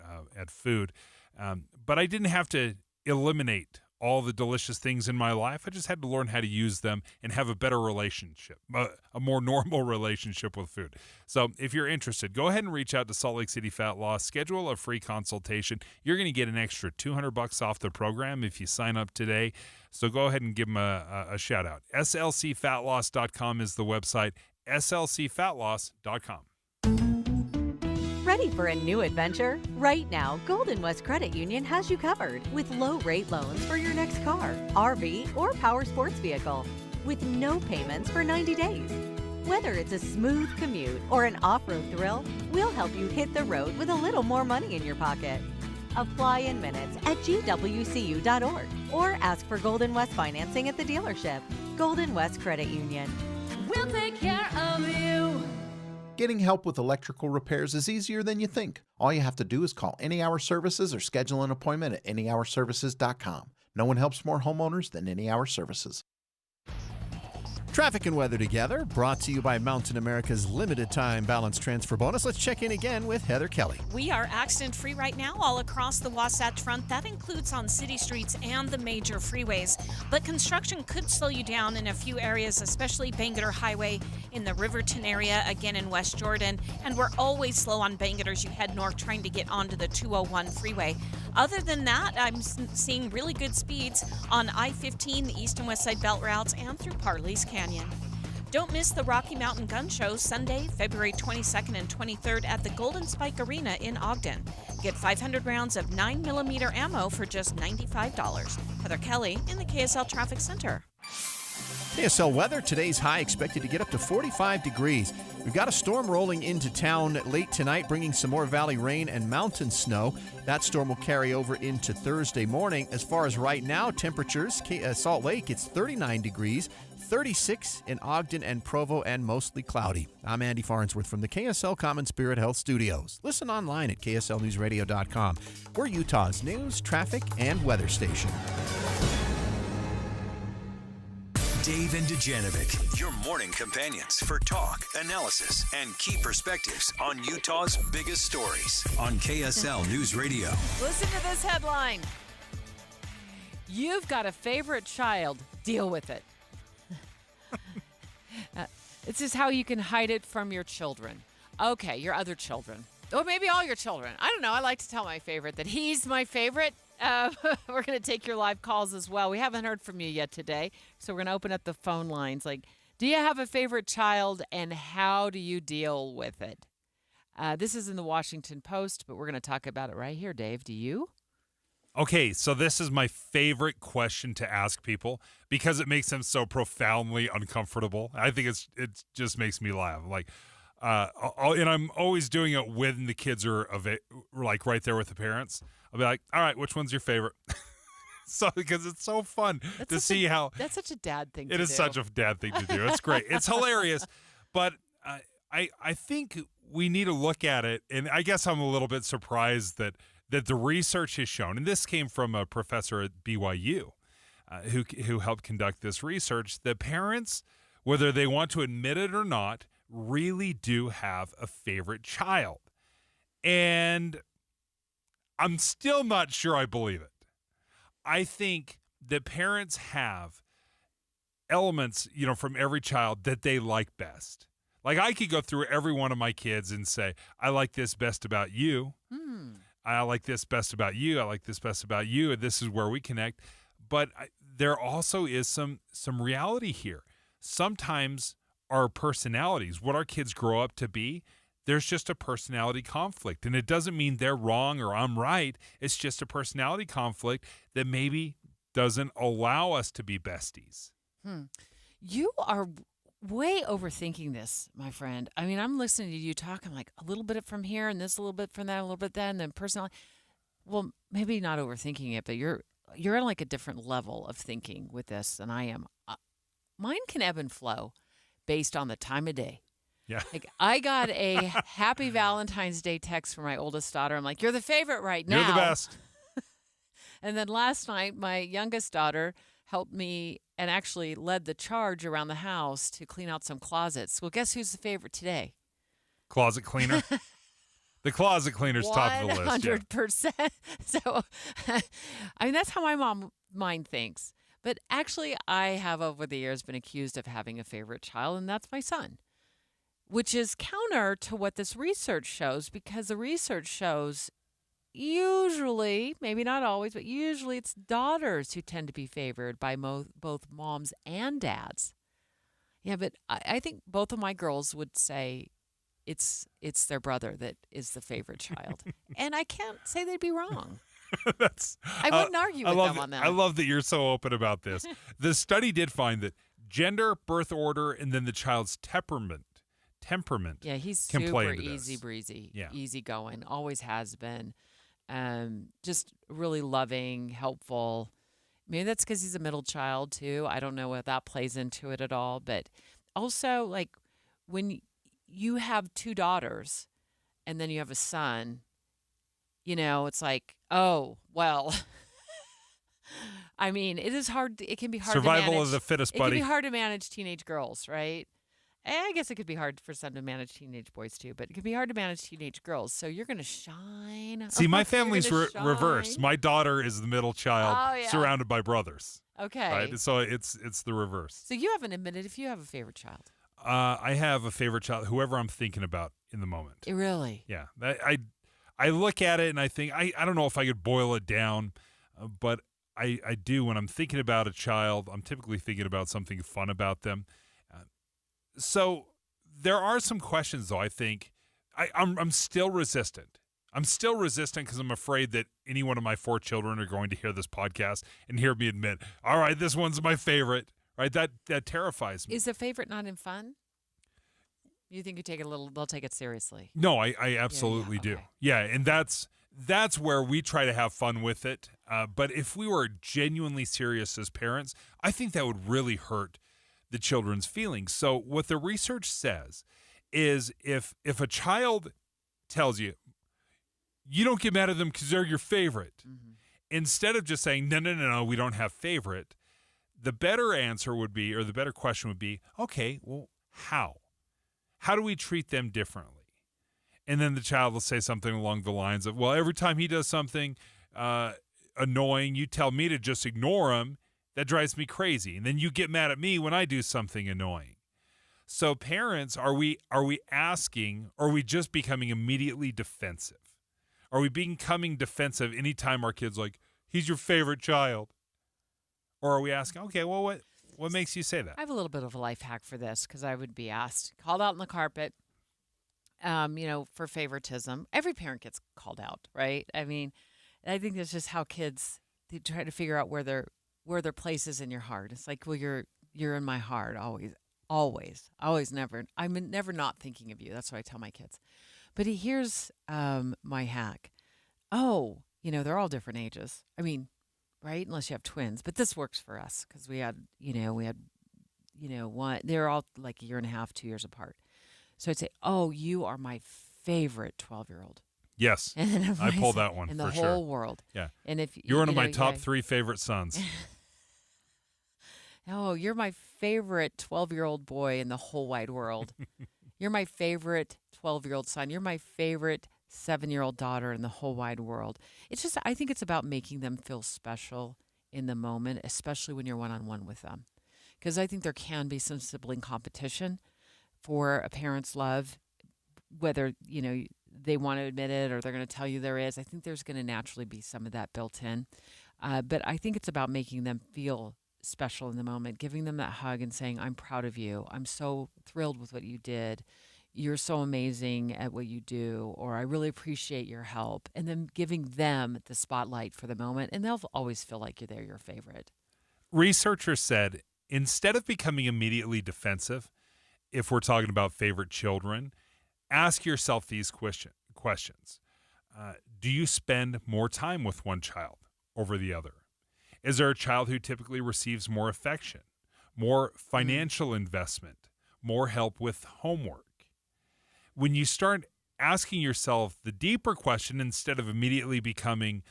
food. But I didn't have to eliminate all the delicious things in my life. I just had to learn how to use them and have a better relationship, a more normal relationship with food. So if you're interested, go ahead and reach out to Salt Lake City Fat Loss. Schedule a free consultation. You're going to get an extra $200 off the program if you sign up today. So go ahead and give them a shout out. slcfatloss.com is the website, slcfatloss.com. Ready for a new adventure? Right now, Golden West Credit Union has you covered with low-rate loans for your next car, RV, or power sports vehicle with no payments for 90 days. Whether it's a smooth commute or an off-road thrill, we'll help you hit the road with a little more money in your pocket. Apply in minutes at gwcu.org or ask for Golden West financing at the dealership. Golden West Credit Union. We'll take care of you. Getting help with electrical repairs is easier than you think. All you have to do is call Any Hour Services or schedule an appointment at anyhourservices.com. No one helps more homeowners than Any Hour Services. Traffic and weather together, brought to you by Mountain America's limited time balance transfer bonus. Let's check in again with Heather Kelly. We are accident-free right now all across the Wasatch Front. That includes on city streets and the major freeways. But construction could slow you down in a few areas, especially Bangerter Highway in the Riverton area, again in West Jordan. And we're always slow on Bangerter as you head north trying to get onto the 201 freeway. Other than that, I'm seeing really good speeds on I-15, the east and west side belt routes, and through Parley's Canyon. Don't miss the Rocky Mountain Gun Show Sunday, February 22nd and 23rd at the Golden Spike Arena in Ogden. Get 500 rounds of 9mm ammo for just $95. Heather Kelly in the KSL Traffic Center. KSL weather, today's high expected to get up to 45 degrees. We've got a storm rolling into town late tonight, bringing some more valley rain and mountain snow. That storm will carry over into Thursday morning. As far as right now, temperatures, Salt Lake, it's 39 degrees, 36 in Ogden and Provo, and mostly cloudy. I'm Andy Farnsworth from the KSL Common Spirit Health Studios. Listen online at kslnewsradio.com. We're Utah's news, traffic, and weather station. Dave and Dujanovic, your morning companions for talk, analysis, and key perspectives on Utah's biggest stories on KSL News Radio. Listen to this headline. You've got a favorite child. Deal with it. This is how you can hide it from your children. Okay, your other children. Or maybe all your children. I don't know. I like to tell my favorite that he's my favorite. We're going to take your live calls as well. We haven't heard from you yet today, so we're going to open up the phone lines. Like, do you have a favorite child, and how do you deal with it? This is in the Washington Post, but we're going to talk about it right here, Dave. Do you? Okay, so this is my favorite question to ask people because it makes them so profoundly uncomfortable. I think it just makes me laugh. Like, and I'm always doing it when the kids are like right there with the parents. I'll be like, all right, which one's your favorite? So because it's so fun to see how that's such a dad thing to do. It is such a dad thing to do. It's great. It's hilarious. But I think we need to look at it, and I guess I'm a little bit surprised that the research has shown, and this came from a professor at BYU who helped conduct this research, that parents, whether they want to admit it or not, really do have a favorite child. And I'm still not sure I believe it. I think that parents have elements, from every child that they like best. Like, I could go through every one of my kids and say, I like this best about you. I like this best about you. I like this best about you. And this is where we connect. But there also is some reality here. Sometimes our personalities, what our kids grow up to be, there's just a personality conflict. And it doesn't mean they're wrong or I'm right. It's just a personality conflict that maybe doesn't allow us to be besties. You are way overthinking this, my friend. I mean, I'm listening to you talk. I'm like, a little bit from here and this, a little bit from that, a little bit that, and then personality. Well, maybe not overthinking it, but you're at like a different level of thinking with this than I am. Mine can ebb and flow based on the time of day. Yeah. Like, I got a happy Valentine's Day text from my oldest daughter. I'm like, you're the favorite right now. You're the best. And then last night, my youngest daughter helped me and actually led the charge around the house to clean out some closets. Well, guess who's the favorite today? Closet cleaner. The closet cleaner's top of the list. 100%. Yeah. So, I mean, that's how my mind thinks. But actually, I have over the years been accused of having a favorite child, and that's my son, which is counter to what this research shows, because the research shows usually, maybe not always, but usually it's daughters who tend to be favored by both moms and dads. Yeah, but I think both of my girls would say it's their brother that is the favorite child. And I can't say they'd be wrong. I wouldn't argue with them on that. I love that you're so open about this. The study did find that gender, birth order, and then the child's temperament. Yeah, he's can play super into this. easy breezy, Yeah. easy going, always has been. Just really loving, helpful. Maybe that's because he's a middle child too. I don't know what that plays into it at all. But also, like, when you have two daughters and then you have a son, it's like, oh, well, I mean, it is hard. It can be hard Survival to manage. of the fittest, It buddy. can be hard to manage teenage girls, right? And I guess it could be hard for some to manage teenage boys too, but it can be hard to manage teenage girls. So you're going to shine. See, my family's You're gonna reverse. shine. My daughter is the middle child, Oh, yeah. surrounded by brothers. Okay. Right? So it's the reverse. So you haven't admitted if you have a favorite child. I have a favorite child, whoever I'm thinking about in the moment. Really? Yeah. I look at it and I think, I don't know if I could boil it down, but I do. When I'm thinking about a child, I'm typically thinking about something fun about them. So there are some questions, though, I think. I'm still resistant. I'm still resistant because I'm afraid that any one of my 4 children are going to hear this podcast and hear me admit, all right, this one's my favorite, right? That terrifies me. Is a favorite not in fun? You think they'll take it seriously? No, I absolutely do. Okay. Yeah, and that's where we try to have fun with it. But if we were genuinely serious as parents, I think that would really hurt the children's feelings. So what the research says is if a child tells you, you don't get mad at them because they're your favorite, instead of just saying, no, we don't have favorite, the better answer would be, or the better question would be, okay, well, how? How do we treat them differently? And then the child will say something along the lines of, well, every time he does something annoying, you tell me to just ignore him. That drives me crazy. And then you get mad at me when I do something annoying. So parents, are we asking, or are we just becoming immediately defensive? Are we becoming defensive anytime our kid's like, he's your favorite child? Or are we asking, okay, well, what makes you say that? I have a little bit of a life hack for this because I would be called out on the carpet, for favoritism. Every parent gets called out, right? I mean, I think that's just how kids, they try to figure out where their place is in your heart. It's like, well, you're in my heart always, never. I'm never not thinking of you. That's what I tell my kids. But here's my hack. Oh, they're all different ages. I mean, right? Unless you have twins, but this works for us because we had one. They're all like a year and a half, 2 years apart. So I'd say, oh, you are my favorite 12-year-old. Yes, I pulled that one in for the sure. whole world. Yeah, and if you're one of my top 3 favorite sons. Oh, you're my favorite 12-year-old boy in the whole wide world. You're my favorite 12-year-old son. You're my favorite 7-year-old daughter in the whole wide world. It's just, I think it's about making them feel special in the moment, especially when you're one-on-one with them. Because I think there can be some sibling competition for a parent's love, whether, they want to admit it or they're going to tell you there is. I think there's going to naturally be some of that built in. But I think it's about making them feel special in the moment, giving them that hug and saying, I'm proud of you. I'm so thrilled with what you did. You're so amazing at what you do, or I really appreciate your help. And then giving them the spotlight for the moment, and they'll always feel like they're your favorite. Researchers said, instead of becoming immediately defensive, if we're talking about favorite children, ask yourself these questions. Do you spend more time with one child over the other? Is there a child who typically receives more affection, more financial investment, more help with homework? When you start asking yourself the deeper question instead of immediately becoming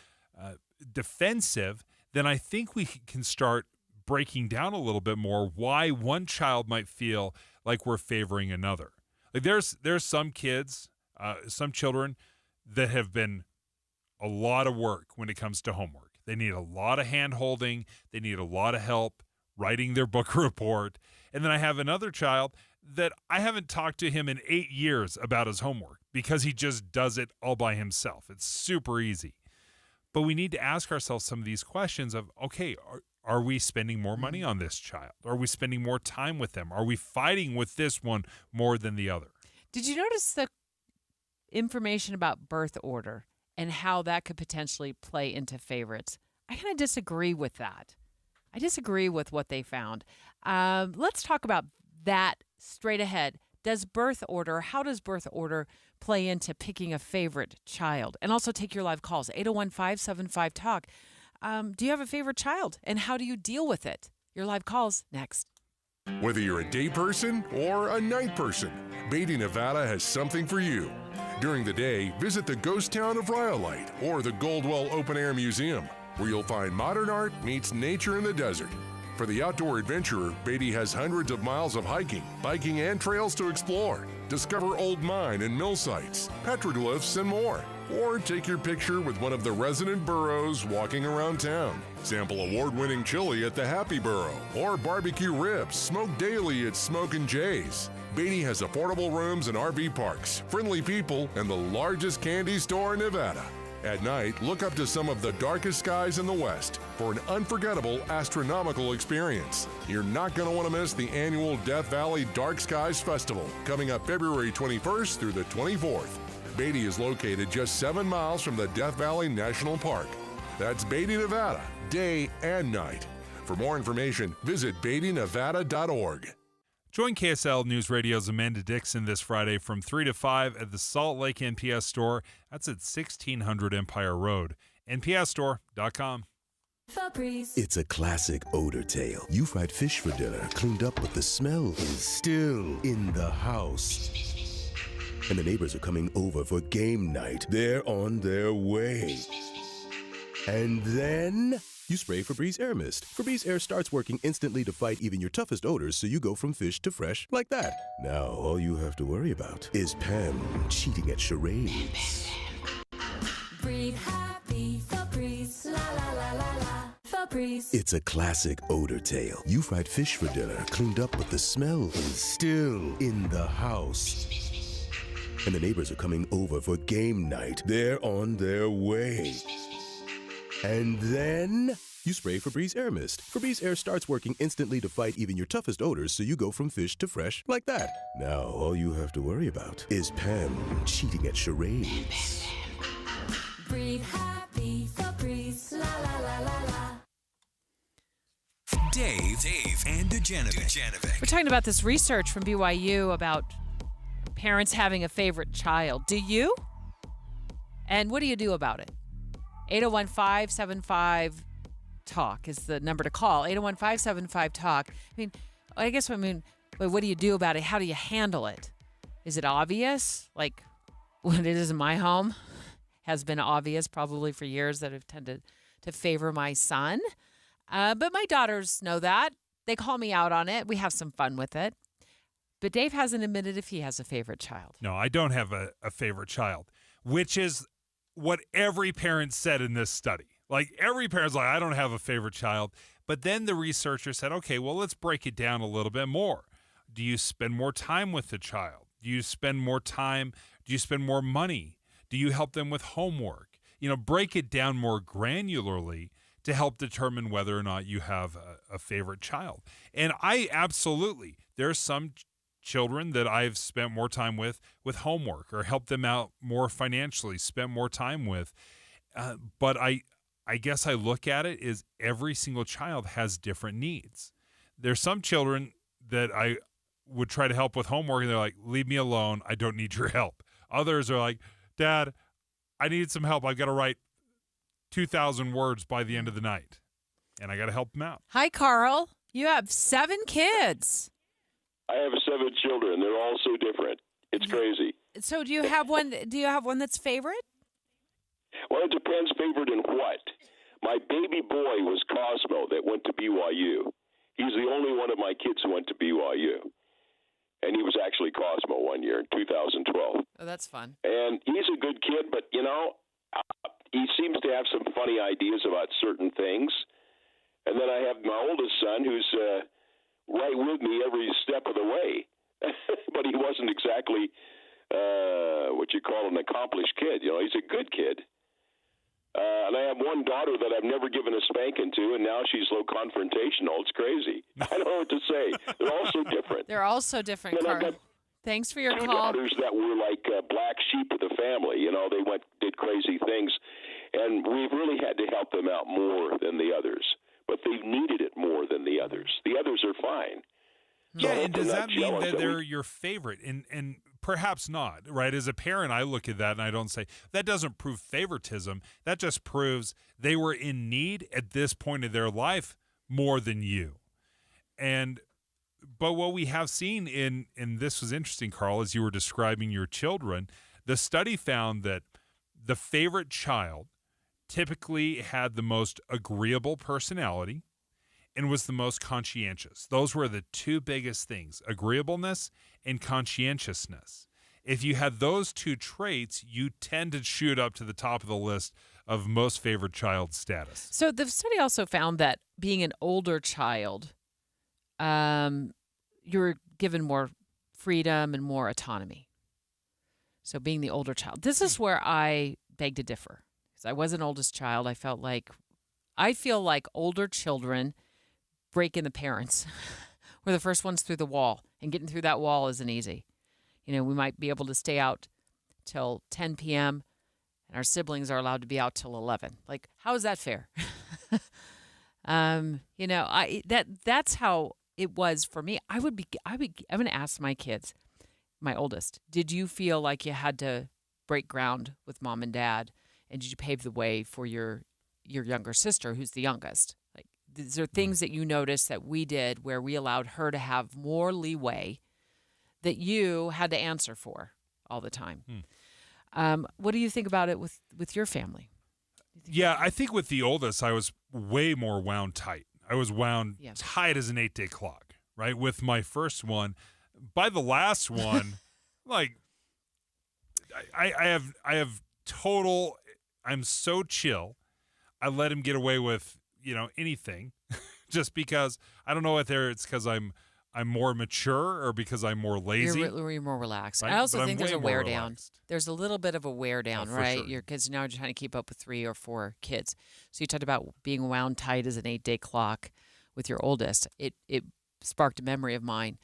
defensive, then I think we can start breaking down a little bit more why one child might feel like we're favoring another. Like there's some kids, some children that have been a lot of work when it comes to homework. They need a lot of hand-holding. They need a lot of help writing their book report. And then I have another child that I haven't talked to him in 8 years about his homework because he just does it all by himself. It's super easy. But we need to ask ourselves some of these questions of, okay, are we spending more money on this child? Are we spending more time with them? Are we fighting with this one more than the other? Did you notice the information about birth order and how that could potentially play into favorites? I kind of disagree with that. I disagree with what they found. Let's talk about that straight ahead. How does birth order play into picking a favorite child? And also take your live calls, 801-575-TALK. Do you have a favorite child, and how do you deal with it? Your live calls next. Whether you're a day person or a night person, Beatty, Nevada has something for you. During the day, visit the ghost town of Rhyolite or the Goldwell Open Air Museum, where you'll find modern art meets nature in the desert. For the outdoor adventurer, Beatty has hundreds of miles of hiking, biking, and trails to explore. Discover old mine and mill sites, petroglyphs, and more. Or take your picture with one of the resident burros walking around town. Sample award-winning chili at the Happy Burro, or barbecue ribs smoked daily at Smokin' Jay's. Beatty has affordable rooms and RV parks, friendly people, and the largest candy store in Nevada. At night, look up to some of the darkest skies in the West for an unforgettable astronomical experience. You're not going to want to miss the annual Death Valley Dark Skies Festival, coming up February 21st through the 24th. Beatty is located just 7 miles from the Death Valley National Park. That's Beatty, Nevada, day and night. For more information, visit beattynevada.org. Join KSL News Radio's Amanda Dixon this Friday from 3 to 5 at the Salt Lake NPS store. That's at 1600 Empire Road. NPSstore.com. It's a classic odor tale. You fried fish for dinner, cleaned up, but the smell is still in the house. And the neighbors are coming over for game night. They're on their way. And then you spray Febreze Air Mist. Febreze Air starts working instantly to fight even your toughest odors, so you go from fish to fresh like that. Now all you have to worry about is Pam cheating at charades. Breathe happy, Febreze, la la la la la, Febreze. It's a classic odor tale. You fried fish for dinner, cleaned up, but the smell is still in the house. And the neighbors are coming over for game night. They're on their way. And then you spray Febreze Air Mist. Febreze Air starts working instantly to fight even your toughest odors, so you go from fish to fresh like that. Now all you have to worry about is Pam cheating at charades. Breathe happy, Febreze, la la la la la. Dave, and Dujanovic. We're talking about this research from BYU about parents having a favorite child. Do you? And what do you do about it? 801-575-TALK is the number to call. 801-575-TALK. What do you do about it? How do you handle it? Is it obvious? Like when it is in my home, has been obvious probably for years that I've tended to favor my son. But my daughters know that. They call me out on it. We have some fun with it. But Dave hasn't admitted if he has a favorite child. No, I don't have a favorite child, which is what every parent said in this study. Like every parent's like, I don't have a favorite child. But then the researcher said, okay, well, let's break it down a little bit more. Do you spend more time with the child? Do you spend more time? Do you spend more money? Do you help them with homework? Break it down more granularly to help determine whether or not you have a favorite child. And there's some children that I've spent more time with homework or helped them out more financially, spent more time with. But I guess I look at it as every single child has different needs. There's some children that I would try to help with homework and they're like, leave me alone. I don't need your help. Others are like, Dad, I need some help. I've got to write 2,000 words by the end of the night. And I got to help them out. Hi, Carl. You have 7 kids. I have 7 children. They're all so different. It's crazy. So do you have one? Do you have one that's favorite? Well, it depends favorite in what. My baby boy was Cosmo that went to BYU. He's the only one of my kids who went to BYU. And he was actually Cosmo one year in 2012. Oh, that's fun. And he's a good kid, but, he seems to have some funny ideas about certain things. And then I have my oldest son who's right with me every step of the way. But he wasn't exactly what you call an accomplished kid. He's a good kid. And I have one daughter that I've never given a spanking to, and now she's so confrontational. It's crazy. I don't know what to say. They're all so different. They're all so different, Carl. Thanks for your two call. Daughters that were like black sheep of the family. They did crazy things, and we've really had to help them out more than the others. But they've needed it more than the others. The others are fine. Yeah, and does that mean that they're your favorite? And perhaps not, right? As a parent, I look at that and I don't say, that doesn't prove favoritism. That just proves they were in need at this point in their life more than you. But what we have seen and this was interesting, Carl, as you were describing your children, the study found that the favorite child typically had the most agreeable personality and was the most conscientious. Those were the 2 biggest things, agreeableness and conscientiousness. If you had those 2 traits, you tend to shoot up to the top of the list of most favorite child status. So the study also found that being an older child, you're given more freedom and more autonomy. So being the older child. This is where I beg to differ. Because I was an oldest child. I feel like older children break in the parents. We're the first ones through the wall, and getting through that wall isn't easy. We might be able to stay out till 10 p.m., and our siblings are allowed to be out till 11. Like, how is that fair? That's how it was for me. I'm going to ask my kids, my oldest, did you feel like you had to break ground with mom and dad, and did you pave the way for your younger sister, who's the youngest? Like, these are things that you noticed that we did where we allowed her to have more leeway that you had to answer for all the time. What do you think about it with your family? Yeah, I think with the oldest, I was way more wound tight. I was wound tight as an 8-day clock, right? With my first one. By the last one, like, I have total, I'm so chill. I let him get away with, anything just because I don't know whether it's because I'm more mature or because I'm more lazy. You're more relaxed. Right? I also But think I'm there's a way wear more down. relaxed. There's a little bit of a wear down, for right? sure. Your kids now are trying to keep up with 3 or 4 kids. So you talked about being wound tight as an 8-day clock with your oldest. It sparked a memory of mine.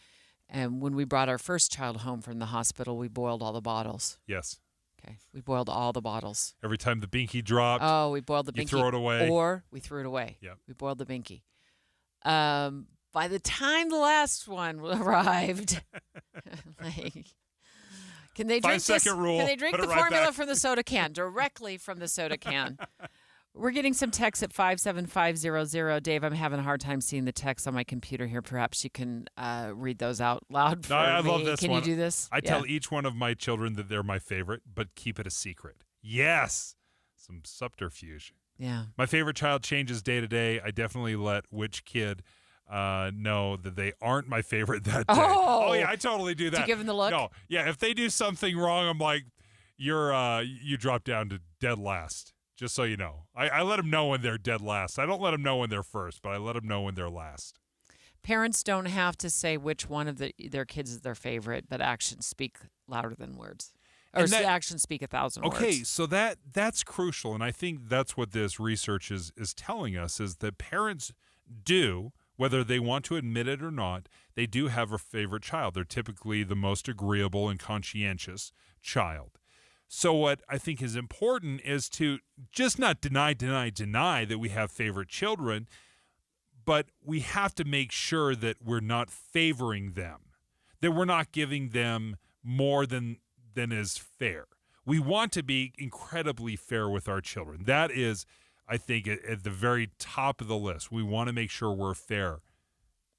And when we brought our first child home from the hospital, we boiled all the bottles. Yes. Okay. We boiled all the bottles. Every time the binky dropped, we boiled the binky. you throw it away. Or we threw it away. Yep. We boiled the binky. By the time the last one arrived, can they drink 5-second rule. Can they drink Put the it right formula back. from the soda can, directly from the soda can? We're getting some texts at 57500. Dave, I'm having a hard time seeing the text on my computer here. Perhaps you can read those out loud for No, I me. love this Can one. you do this? I tell each one of my children that they're my favorite, but keep it a secret. Yes. Some subterfuge. Yeah. My favorite child changes day to day. I definitely let which kid know that they aren't my favorite that day. Oh, yeah, I totally do that. Do you give them the look? No. Yeah, if they do something wrong, I'm like, you drop down to dead last. Just so you know. I let them know when they're dead last. I don't let them know when they're first, but I let them know when they're last. Parents don't have to say which one of their kids is their favorite, but actions speak louder than words. Or actions speak 1,000 words. Okay, so that's crucial, and I think that's what this research is telling us, is that parents do, whether they want to admit it or not, they do have a favorite child. They're typically the most agreeable and conscientious child. So what I think is important is to just not deny that we have favorite children, but we have to make sure that we're not favoring them, that we're not giving them more than is fair. We want to be incredibly fair with our children. That is, I think, at the very top of the list. We want to make sure we're fair.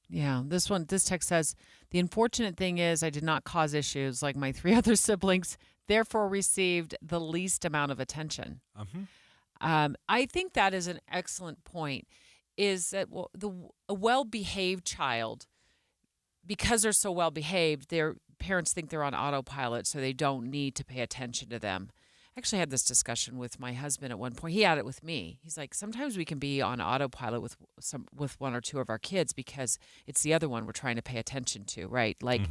Yeah, this text says, the unfortunate thing is I did not cause issues like my 3 other siblings, therefore received the least amount of attention. I think that is an excellent point, is that a well-behaved child, because they're so well-behaved, their parents think they're on autopilot, so they don't need to pay attention to them. I actually had this discussion with my husband at one point. He had it with me. He's like, sometimes we can be on autopilot with 1 or 2 of our kids because it's the other one we're trying to pay attention to, right? Like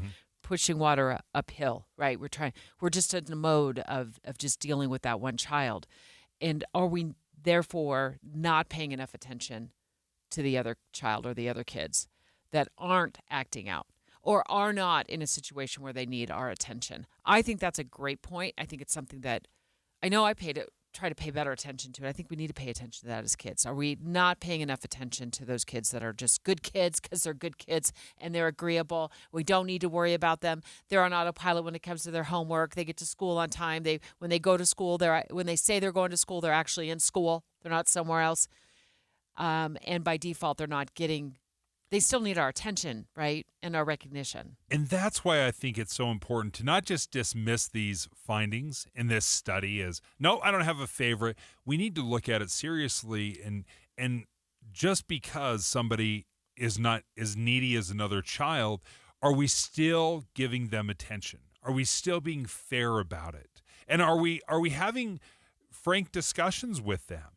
pushing water uphill, right? We're just in the mode of just dealing with that one child. And are we therefore not paying enough attention to the other child or the other kids that aren't acting out or are not in a situation where they need our attention? I think that's a great point. I think it's something that I know I try to pay better attention to it. I think we need to pay attention to that as kids. Are we not paying enough attention to those kids that are just good kids because they're good kids and they're agreeable? We don't need to worry about them. They're on autopilot when it comes to their homework. They get to school on time. When they go to school, when they say they're going to school, they're actually in school. They're not somewhere else. And by default, they still need our attention, right? And our recognition. And that's why I think it's so important to not just dismiss these findings in this study as, no, I don't have a favorite. We need to look at it seriously. And just because somebody is not as needy as another child, are we still giving them attention? Are we still being fair about it? And are we having frank discussions with them?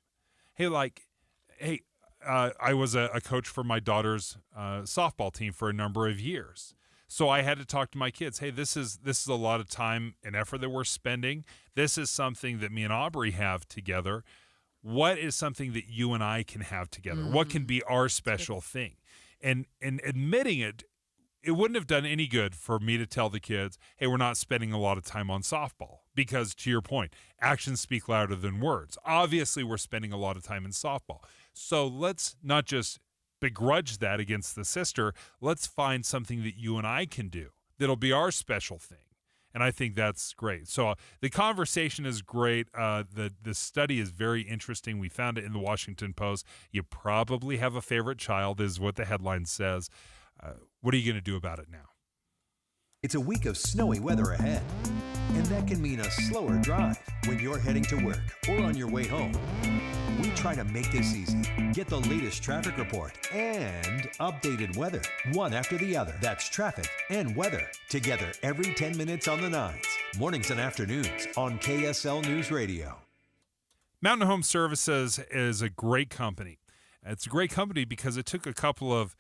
Hey, I was a coach for my daughter's softball team for a number of years. So I had to talk to my kids. Hey, this is a lot of time and effort that we're spending. This is something that me and Aubrey have together. What is something that you and I can have together? What can be our special thing? And admitting it wouldn't have done any good for me to tell the kids, hey, we're not spending a lot of time on softball, Because, to your point, actions speak louder than words. Obviously, we're spending a lot of time in softball. So let's not just begrudge that against the sister. Let's find something that you and I can do that'll be our special thing. And I think that's great. So the conversation is great. The study is very interesting. We found it in the Washington Post. You probably have a favorite child, is what the headline says. What are you going to do about it now? It's a week of snowy weather ahead, and that can mean a slower drive when you're heading to work or on your way home. We try to make this easy. Get the latest traffic report and updated weather, one after the other. That's traffic and weather together every 10 minutes on the 9s, mornings and afternoons on KSL News Radio. Mountain Home Services is a great company. It's a great company because it took a couple of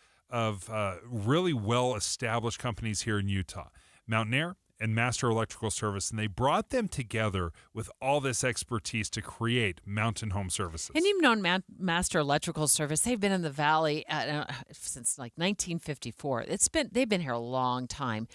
really well-established companies here in Utah, Mountain Air and Master Electrical Service, and they brought them together with all this expertise to create Mountain Home Services. And you've known Master Electrical Service. They've been in the Valley since like 1954. They've been here a long time.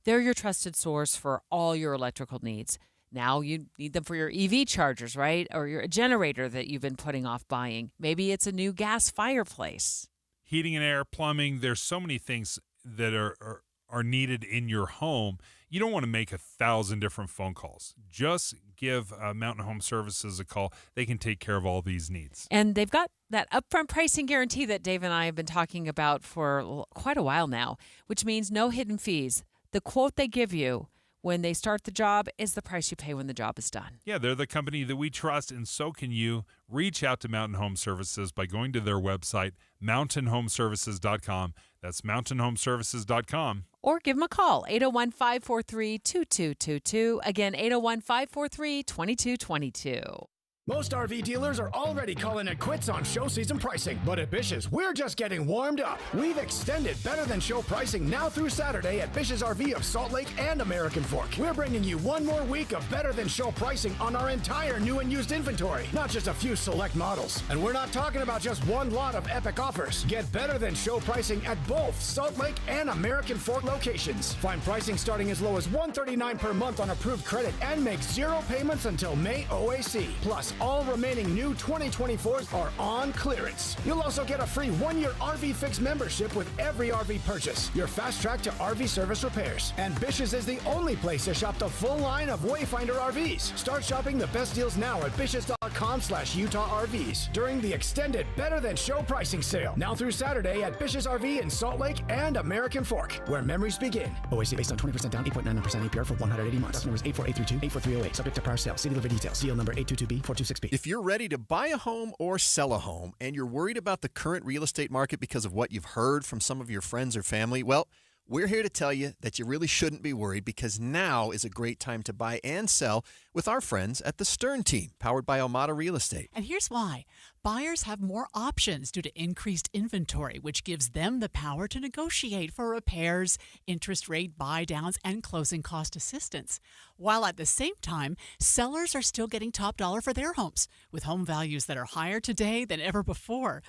They're your trusted source for all your electrical needs. Now you need them for your EV chargers, right? Or your generator that you've been putting off buying. Maybe it's a new gas fireplace. Heating and air, plumbing, there's so many things that are needed in your home. You don't want to make 1,000 different phone calls. Just give Mountain Home Services a call. They can take care of all these needs. And they've got that upfront pricing guarantee that Dave and I have been talking about for quite a while now, which means no hidden fees. The quote they give you when they start the job is the price you pay when the job is done. Yeah, they're the company that we trust, and so can you. Reach out to Mountain Home Services by going to their website, mountainhomeservices.com. That's mountainhomeservices.com. Or give them a call, 801-543-2222. Again, 801-543-2222. Most RV dealers are already calling it quits on show season pricing, but at Bish's, we're just getting warmed up. We've extended better than show pricing now through Saturday at Bish's RV of Salt Lake and American Fork. We're bringing you one more week of better than show pricing on our entire new and used inventory, not just a few select models. And we're not talking about just one lot of epic offers. Get better than show pricing at both Salt Lake and American Fork locations. Find pricing starting as low as $139 per month on approved credit and make 0 payments until May OAC. Plus, all remaining new 2024s are on clearance. You'll also get a free 1-year RV Fix membership with every RV purchase. Your fast track to RV service repairs. And Bish's is the only place to shop the full line of Wayfinder RVs. Start shopping the best deals now at Bish's.com/Utah RVs during the extended Better Than Show pricing sale. Now through Saturday at Bish's RV in Salt Lake and American Fork, where memories begin. OAC based on 20% down, 8.99% APR for 180 months. Numbers 84832, 84308. Subject to prior sale. See dealer for details. Deal number 822B426. If you're ready to buy a home or sell a home and you're worried about the current real estate market because of what you've heard from some of your friends or family, well, we're here to tell you that you really shouldn't be worried because now is a great time to buy and sell with our friends at the Stern Team, powered by Almada Real Estate. And here's why. Buyers have more options due to increased inventory, which gives them the power to negotiate for repairs, interest rate buy-downs, and closing cost assistance. While at the same time, sellers are still getting top dollar for their homes, with home values that are higher today than ever before.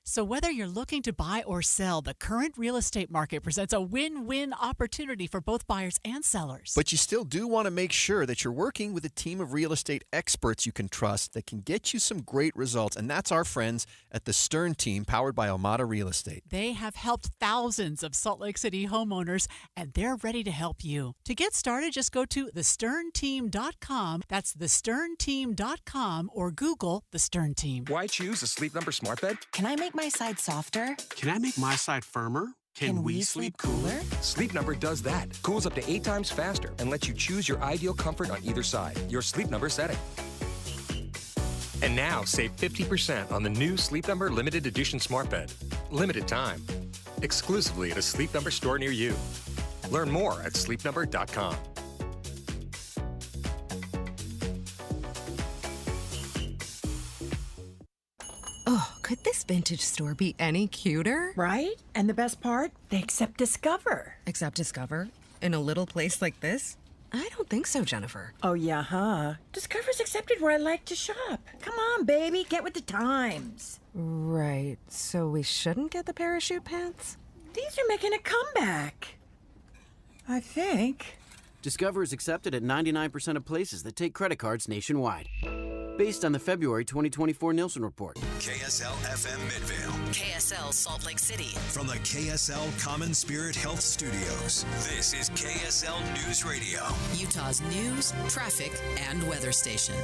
So whether you're looking to buy or sell, the current real estate market presents a win-win opportunity for both buyers and sellers. But you still do want to make sure that you're working with a team of real estate experts you can trust that can get you some great results. And that's our friends at the Stern Team, powered by Almada Real Estate. They have helped thousands of Salt Lake City homeowners, and they're ready to help you. To get started, just go to thesternteam.com. That's thesternteam.com, or Google The Stern Team. Why choose a Sleep Number smart bed? Can I make my side softer? Can I make my side firmer? Can we sleep cooler? Sleep Number does that. Cools up to 8 times faster and lets you choose your ideal comfort on either side. Your Sleep Number setting. And now save 50% on the new Sleep Number limited edition smart bed. Limited time. Exclusively at a Sleep Number store near you. Learn more at sleepnumber.com. Oh, could this vintage store be any cuter? Right? And the best part? They accept Discover. Accept Discover? In a little place like this? I don't think so, Jennifer. Oh, yeah, huh? Discover's accepted where I like to shop. Come on, baby, get with the times. Right, so we shouldn't get the parachute pants? These are making a comeback. I think. Discover is accepted at 99% of places that take credit cards nationwide. Based on the February 2024 Nielsen Report. KSL FM Midvale. KSL Salt Lake City. From the KSL Common Spirit Health Studios, this is KSL News Radio. Utah's news, traffic, and weather station.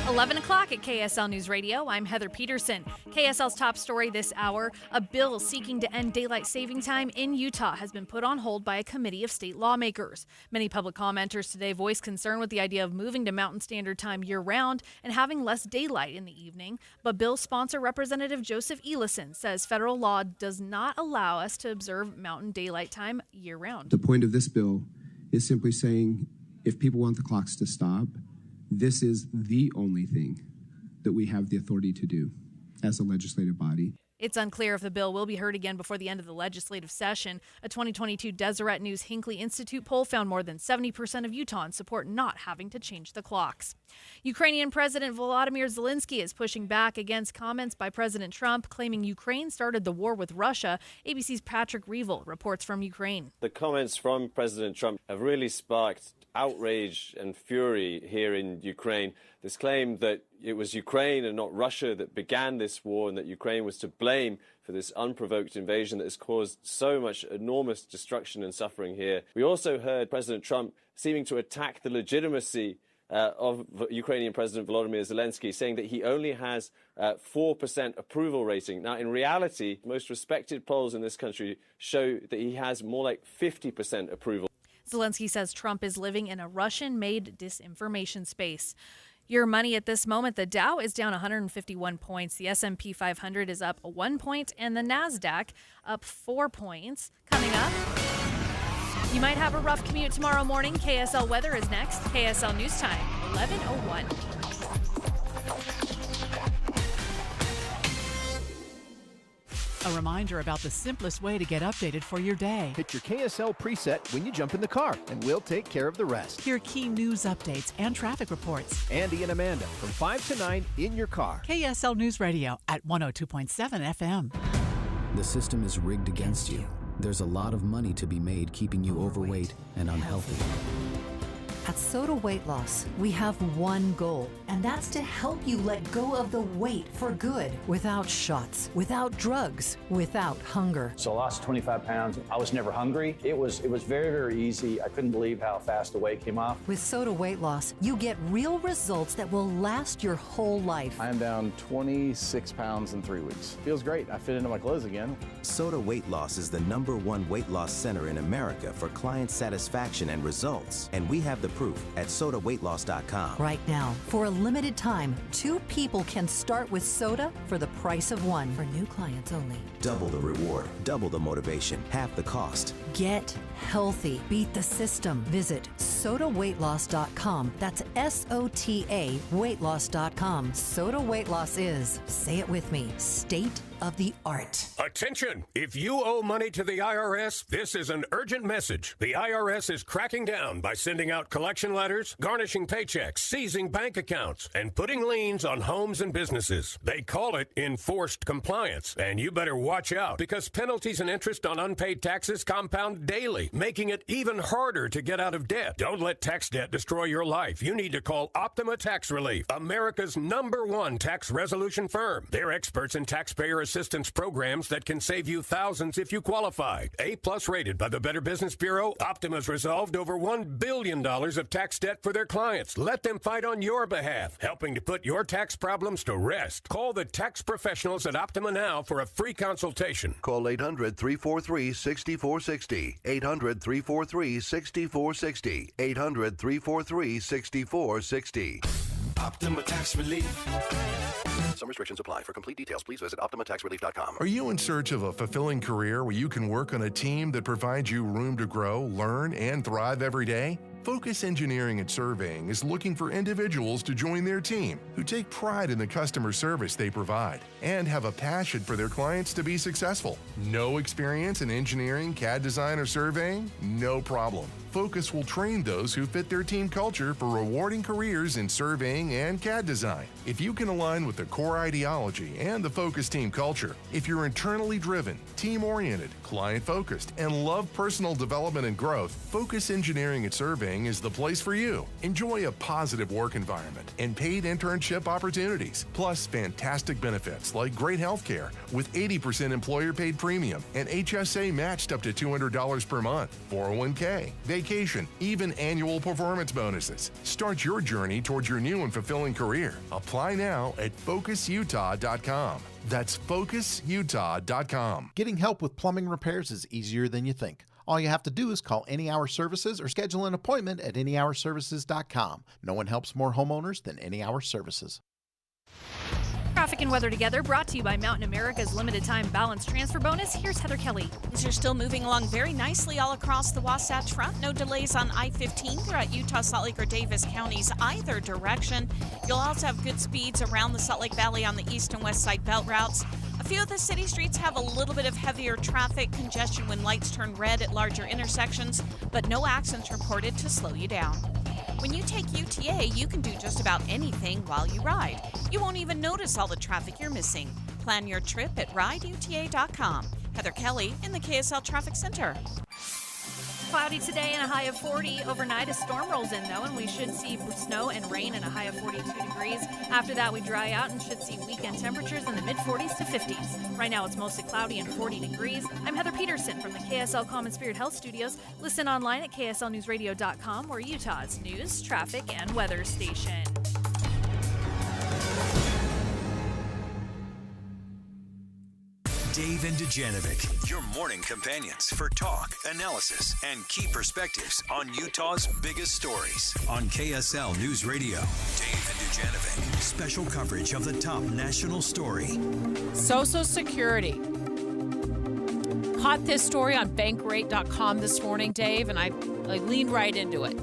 11 o'clock at KSL News Radio. I'm Heather Peterson. KSL's top story this hour, a bill seeking to end daylight saving time in Utah has been put on hold by a committee of state lawmakers. Many public commenters today voiced concern with the idea of moving to Mountain Standard Time year-round and having less daylight in the evening. But bill sponsor Representative Joseph Elison says federal law does not allow us to observe Mountain Daylight Time year-round. The point of this bill is simply saying if people want the clocks to stop, this is the only thing that we have the authority to do as a legislative body. It's unclear if the bill will be heard again before the end of the legislative session. A 2022 Deseret News Hinckley Institute poll found more than 70% of Utahns support not having to change the clocks. Ukrainian President Volodymyr Zelensky is pushing back against comments by President Trump, claiming Ukraine started the war with Russia. ABC's Patrick Reevell reports from Ukraine. The comments from President Trump have really sparked outrage and fury here in Ukraine. This claim that it was Ukraine and not Russia that began this war and that Ukraine was to blame for this unprovoked invasion that has caused so much enormous destruction and suffering here. We also heard President Trump seeming to attack the legitimacy of Ukrainian President Volodymyr Zelensky, saying that he only has 4% approval rating. Now, in reality, most respected polls in this country show that he has more like 50% approval. Zelensky says Trump is living in a Russian-made disinformation space. Your money at this moment, the Dow is down 151 points. The S&P 500 is up 1 point, and the NASDAQ up 4 points. Coming up, you might have a rough commute tomorrow morning. KSL weather is next. KSL News Time, 11:01. A reminder about the simplest way to get updated for your day. Hit your KSL preset when you jump in the car, and we'll take care of the rest. Hear key news updates and traffic reports. Andy and Amanda from 5 to 9 in your car. KSL News Radio at 102.7 FM. The system is rigged against you. There's a lot of money to be made keeping you overweight and unhealthy. At Soda Weight Loss, we have one goal, and that's to help you let go of the weight for good, without shots, without drugs, without hunger. So I lost 25 pounds. I was never hungry. It was very, very easy. I couldn't believe how fast the weight came off. With Soda Weight Loss, you get real results that will last your whole life. I am down 26 pounds in 3 weeks. Feels great. I fit into my clothes again. Soda Weight Loss is the #1 weight loss center in America for client satisfaction and results, and we have the proof at sodaweightloss.com. Right now, for a limited time, 2 people can start with soda for the price of 1. For new clients only. Double the reward, double the motivation, half the cost. Get healthy. Beat the system. Visit sodaweightloss.com. That's SOTA weightloss.com. Soda Weight Loss is, say it with me, state of the art. Attention! If you owe money to the IRS, this is an urgent message. The IRS is cracking down by sending out collection letters, garnishing paychecks, seizing bank accounts, and putting liens on homes and businesses. They call it enforced compliance, and you better watch out because penalties and interest on unpaid taxes compound daily, making it even harder to get out of debt. Don't let tax debt destroy your life. You need to call Optima Tax Relief, America's #1 tax resolution firm. They're experts in taxpayer assistance programs that can save you thousands if you qualify. A+ rated by the Better Business Bureau, Optima's resolved over $1 billion of tax debt for their clients. Let them fight on your behalf, helping to put your tax problems to rest. Call the tax professionals at Optima now for a free consultation. Call 800-343-6460. 800-343-6460. 800-343-6460. Optima Tax Relief. Some restrictions apply. For complete details, please visit OptimaTaxRelief.com. Are you in search of a fulfilling career where you can work on a team that provides you room to grow, learn, and thrive every day? Focus Engineering and Surveying is looking for individuals to join their team who take pride in the customer service they provide and have a passion for their clients to be successful. No experience in engineering, CAD design, or surveying? No problem. Focus will train those who fit their team culture for rewarding careers in surveying and CAD design. If you can align with the core ideology and the Focus team culture, if you're internally driven, team-oriented, client-focused, and love personal development and growth, Focus Engineering and Surveying is the place for you. Enjoy a positive work environment and paid internship opportunities, plus fantastic benefits like great health care with 80% employer-paid premium and HSA matched up to $200 per month, 401k, vacation, even annual performance bonuses. Start your journey towards your new and fulfilling career. Apply now at FocusUtah.com. That's FocusUtah.com. Getting help with plumbing repairs is easier than you think. All you have to do is call Any Hour Services or schedule an appointment at anyhourservices.com. No one helps more homeowners than Any Hour Services. Traffic and weather together, brought to you by Mountain America's limited time balance transfer bonus. Here's Heather Kelly. Things are still moving along very nicely all across the Wasatch Front. No delays on I-15 throughout Utah, Salt Lake, or Davis counties either direction. You'll also have good speeds around the Salt Lake Valley on the east and west side belt routes. A few of the city streets have a little bit of heavier traffic congestion when lights turn red at larger intersections, but no accidents reported to slow you down. When you take UTA, you can do just about anything while you ride. You won't even notice all the traffic you're missing. Plan your trip at rideuta.com. Heather Kelly in the KSL Traffic Center. Cloudy today and a high of 40. Overnight, a storm rolls in, though, and we should see snow and rain and a high of 42 degrees. After that, we dry out and should see weekend temperatures in the mid-40s to 50s. Right now, it's mostly cloudy and 40 degrees. I'm Heather Peterson from the KSL Common Spirit Health Studios. Listen online at kslnewsradio.com, or Utah's news, traffic, and weather station. Dave and Dujanovic, your morning companions for talk, analysis, and key perspectives on Utah's biggest stories on KSL News Radio. Dave and Dujanovic, special coverage of the top national story. Social Security. Caught this story on bankrate.com this morning, Dave, and I leaned right into it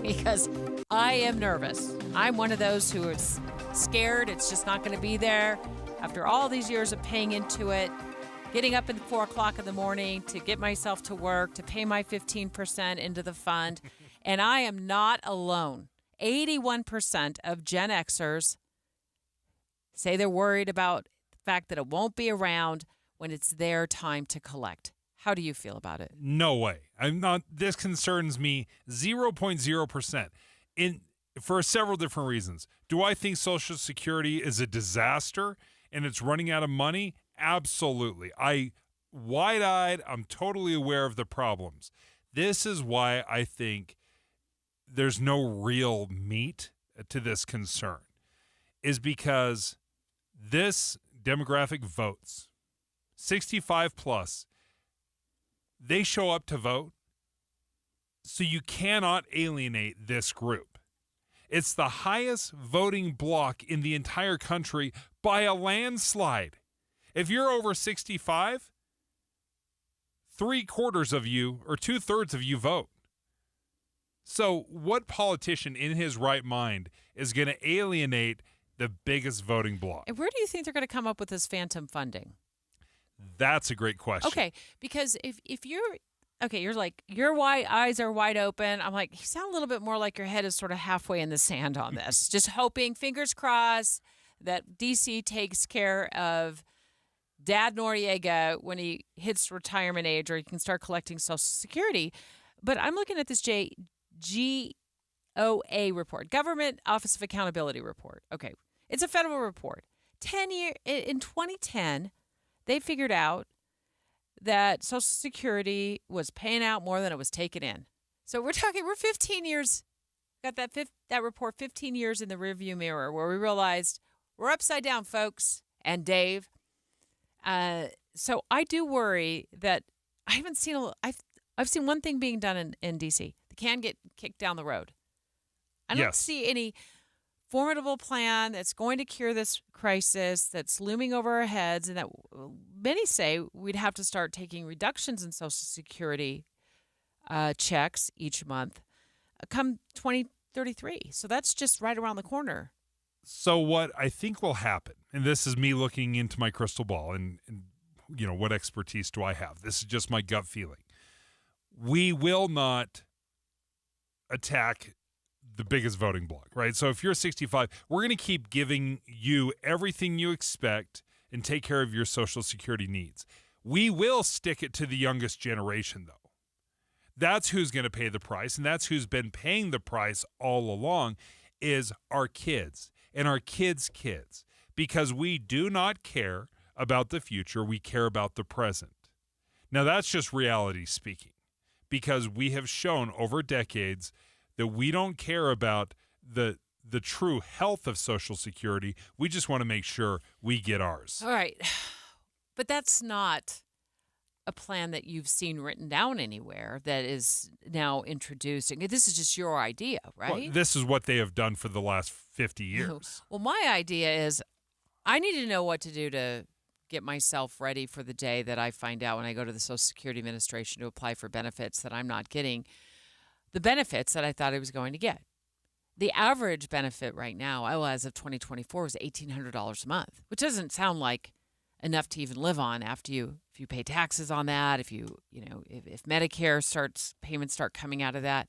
because I am nervous. I'm one of those who is scared it's just not going to be there. After all these years of paying into it, getting up at 4 o'clock in the morning to get myself to work, to pay my 15% into the fund. And I am not alone. 81% of Gen Xers say they're worried about the fact that it won't be around when it's their time to collect. How do you feel about it? No way. I'm not. This concerns me 0.0%. For several different reasons. Do I think Social Security is a disaster and it's running out of money? Absolutely. Wide-eyed, I'm totally aware of the problems. This is why I think there's no real meat to this concern, is because this demographic votes, 65 plus, they show up to vote, so you cannot alienate this group. It's the highest voting bloc in the entire country by a landslide. If you're over 65, 3/4 of you or 2/3 of you vote. So what politician in his right mind is going to alienate the biggest voting bloc? And where do you think they're going to come up with this phantom funding? That's a great question. Okay, because if you're you're like, your eyes are wide open. I'm like, you sound a little bit more like your head is sort of halfway in the sand on this. Just hoping, fingers crossed, that DC takes care of Dad Noriega when he hits retirement age, or he can start collecting Social Security. But I'm looking at this GOA report, Government Office of Accountability report. Okay, it's a federal report. In 2010, they figured out that Social Security was paying out more than it was taking in. So we're 15 years, got that report 15 years in the rearview mirror, where we realized we're upside down, folks. And Dave, so I do worry that I haven't seen I've seen one thing being done in DC. The can get kicked down the road. I don't see any formidable plan that's going to cure this crisis that's looming over our heads, and that many say we'd have to start taking reductions in Social Security checks each month come 2033. So that's just right around the corner. So what I think will happen, and this is me looking into my crystal ball, and what expertise do I have? This is just my gut feeling. We will not attack the biggest voting bloc, right? So if you're 65, we're going to keep giving you everything you expect and take care of your Social Security needs. We will stick it to the youngest generation, though. That's who's going to pay the price, and that's who's been paying the price all along is our kids and our kids' kids, because we do not care about the future. We care about the present. Now, that's just reality speaking, because we have shown over decades that we don't care about the true health of Social Security. We just want to make sure we get ours. All right. But that's not a plan that you've seen written down anywhere that is now introducing. This is just your idea, right? Well, this is what they have done for the last 50 years. Well, my idea is I need to know what to do to get myself ready for the day that I find out when I go to the Social Security Administration to apply for benefits that I'm not getting the benefits that I thought I was going to get. The average benefit right now, as of 2024, is $1,800 a month, which doesn't sound like enough to even live on if you pay taxes on that, if Medicare payments start coming out of that.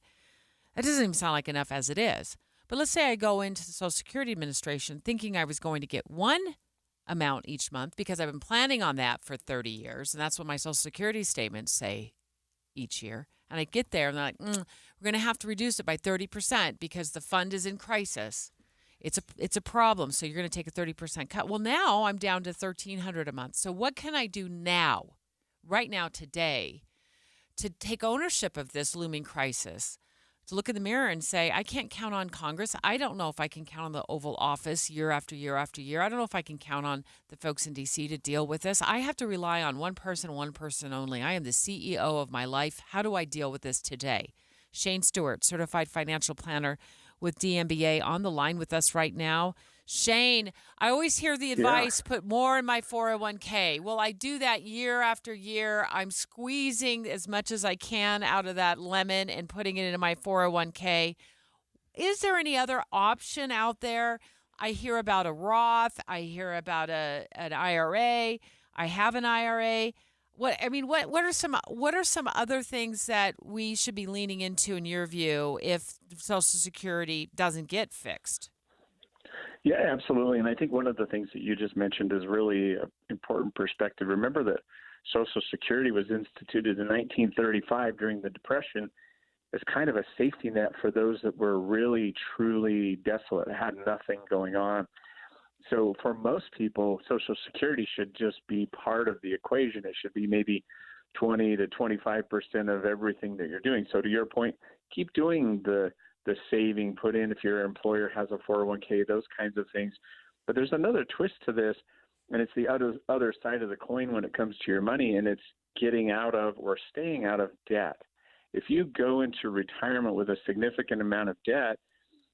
That doesn't even sound like enough as it is. But let's say I go into the Social Security Administration thinking I was going to get one amount each month because I've been planning on that for 30 years, and that's what my Social Security statements say each year. And I get there and they're like, we're going to have to reduce it by 30% because the fund is in crisis. It's a problem, so you're going to take a 30% cut. Well, now I'm down to $1,300 a month. So what can I do now, right now, today, to take ownership of this looming crisis? To look in the mirror and say, I can't count on Congress. I don't know if I can count on the Oval Office year after year after year. I don't know if I can count on the folks in D.C. to deal with this. I have to rely on one person only. I am the CEO of my life. How do I deal with this today? Shane Stewart, certified financial planner with DMBA, on the line with us right now. Shane, I always hear the advice, put more in my 401k. Well, I do that year after year. I'm squeezing as much as I can out of that lemon and putting it into my 401k. Is there any other option out there? I hear about a Roth. I hear about an IRA. I have an IRA. What are some other things that we should be leaning into in your view if Social Security doesn't get fixed? Yeah, absolutely. And I think one of the things that you just mentioned is really an important perspective. Remember that Social Security was instituted in 1935 during the Depression as kind of a safety net for those that were really, truly desolate, had nothing going on. So for most people, Social Security should just be part of the equation. It should be maybe 20 to 25% of everything that you're doing. So to your point, keep doing the saving, put in if your employer has a 401k, those kinds of things. But there's another twist to this, and it's the other side of the coin when it comes to your money, and it's getting out of or staying out of debt. If you go into retirement with a significant amount of debt,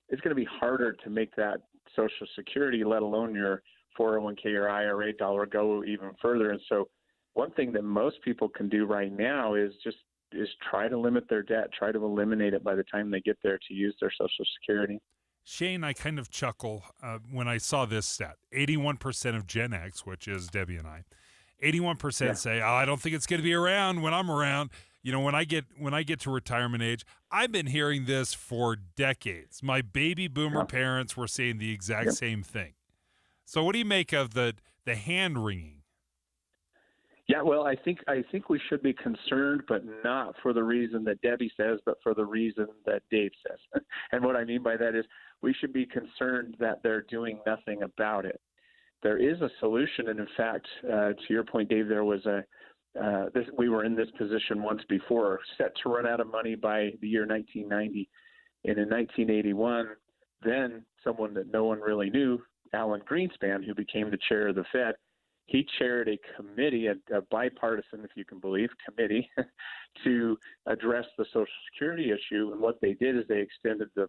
it's going to be harder to make that Social Security, let alone your 401k or IRA dollar, go even further. And so one thing that most people can do right now is try to limit their debt, try to eliminate it by the time they get there to use their Social Security. Shane, I kind of chuckle when I saw this stat. 81% of Gen X, which is Debbie and I, 81% say, I don't think it's going to be around when I'm around. You know, when I get to retirement age. I've been hearing this for decades. My baby boomer parents were saying the exact same thing. So what do you make of the hand wringing? Yeah, well, I think we should be concerned, but not for the reason that Debbie says, but for the reason that Dave says. And what I mean by that is we should be concerned that they're doing nothing about it. There is a solution, and in fact, to your point, Dave, there was we were in this position once before, set to run out of money by the year 1990. And in 1981, then someone that no one really knew, Alan Greenspan, who became the chair of the Fed, he chaired a committee, a bipartisan, if you can believe, committee to address the Social Security issue. And what they did is they extended the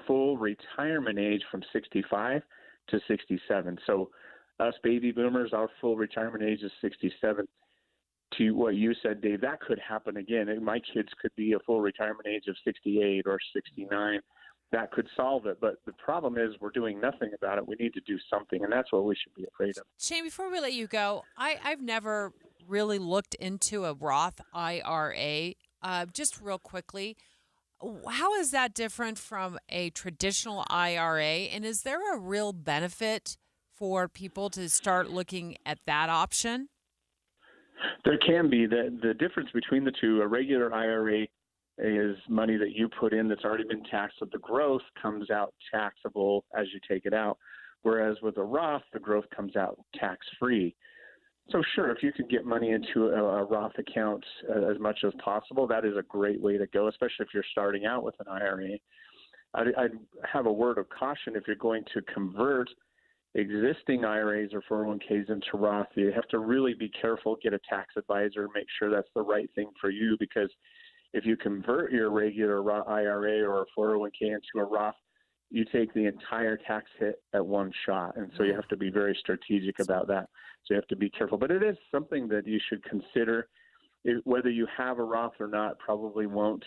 full retirement age from 65 to 67. So us baby boomers, our full retirement age is 67. To what you said, Dave, that could happen again. My kids could be a full retirement age of 68 or 69. That could solve it. But the problem is we're doing nothing about it. We need to do something, and that's what we should be afraid of. Shane, before we let you go, I've never really looked into a Roth IRA. Just real quickly, How is that different from a traditional IRA? And is there a real benefit for people to start looking at that option? There can be. The difference between the two, a regular IRA is money that you put in that's already been taxed, so the growth comes out taxable as you take it out. Whereas with a Roth, the growth comes out tax-free. So sure, if you can get money into a Roth account as much as possible, that is a great way to go, especially if you're starting out with an IRA. I'd have a word of caution if you're going to convert existing IRAs or 401ks into Roth. You have to really be careful, get a tax advisor, make sure that's the right thing for you, because if you convert your regular IRA or a 401k into a Roth, you take the entire tax hit at one shot. And so you have to be very strategic about that. So you have to be careful. But it is something that you should consider. Whether you have a Roth or not probably won't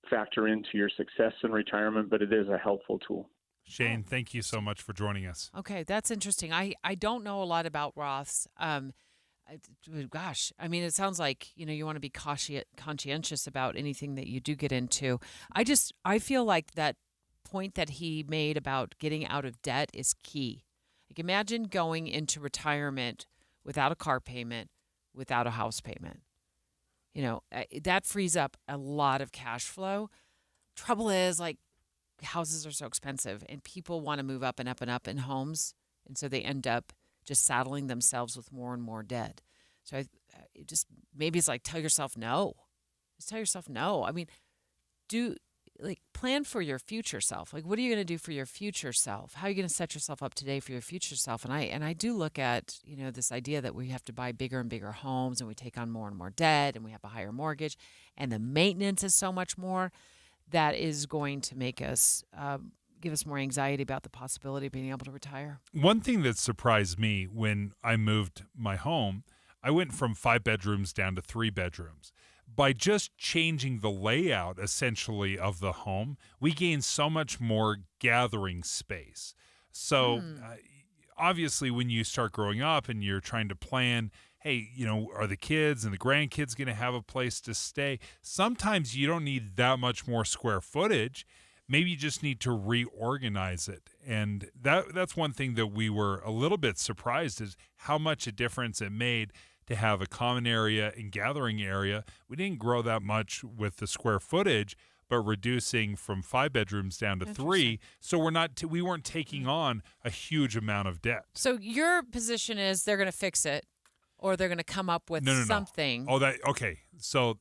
factor into your success in retirement, but it is a helpful tool. Shane, thank you so much for joining us. Okay, that's interesting. I don't know a lot about Roths. Gosh, I mean, it sounds like, you want to be conscientious about anything that you do get into. I feel like that point that he made about getting out of debt is key. Like, imagine going into retirement without a car payment, without a house payment. That frees up a lot of cash flow. Trouble is, like, houses are so expensive and people want to move up and up and up in homes. And so they end up just saddling themselves with more and more debt. So maybe it's like, tell yourself no. Just tell yourself no. I mean, plan for your future self. Like, what are you going to do for your future self? How are you going to set yourself up today for your future self? And I do look at, this idea that we have to buy bigger and bigger homes and we take on more and more debt and we have a higher mortgage and the maintenance is so much more. That is going to make us give us more anxiety about the possibility of being able to retire. One thing that surprised me when I moved my home, I went from 5 bedrooms down to 3 bedrooms. By just changing the layout, essentially, of the home, we gained so much more gathering space. So obviously, when you start growing up and you're trying to plan, hey, are the kids and the grandkids going to have a place to stay? Sometimes you don't need that much more square footage. Maybe you just need to reorganize it. And that's one thing that we were a little bit surprised is how much a difference it made to have a common area and gathering area. We didn't grow that much with the square footage, but reducing from 5 bedrooms down to 3. So we weren't taking on a huge amount of debt. So your position is they're going to fix it. Or they're going to come up with something. Oh, okay. So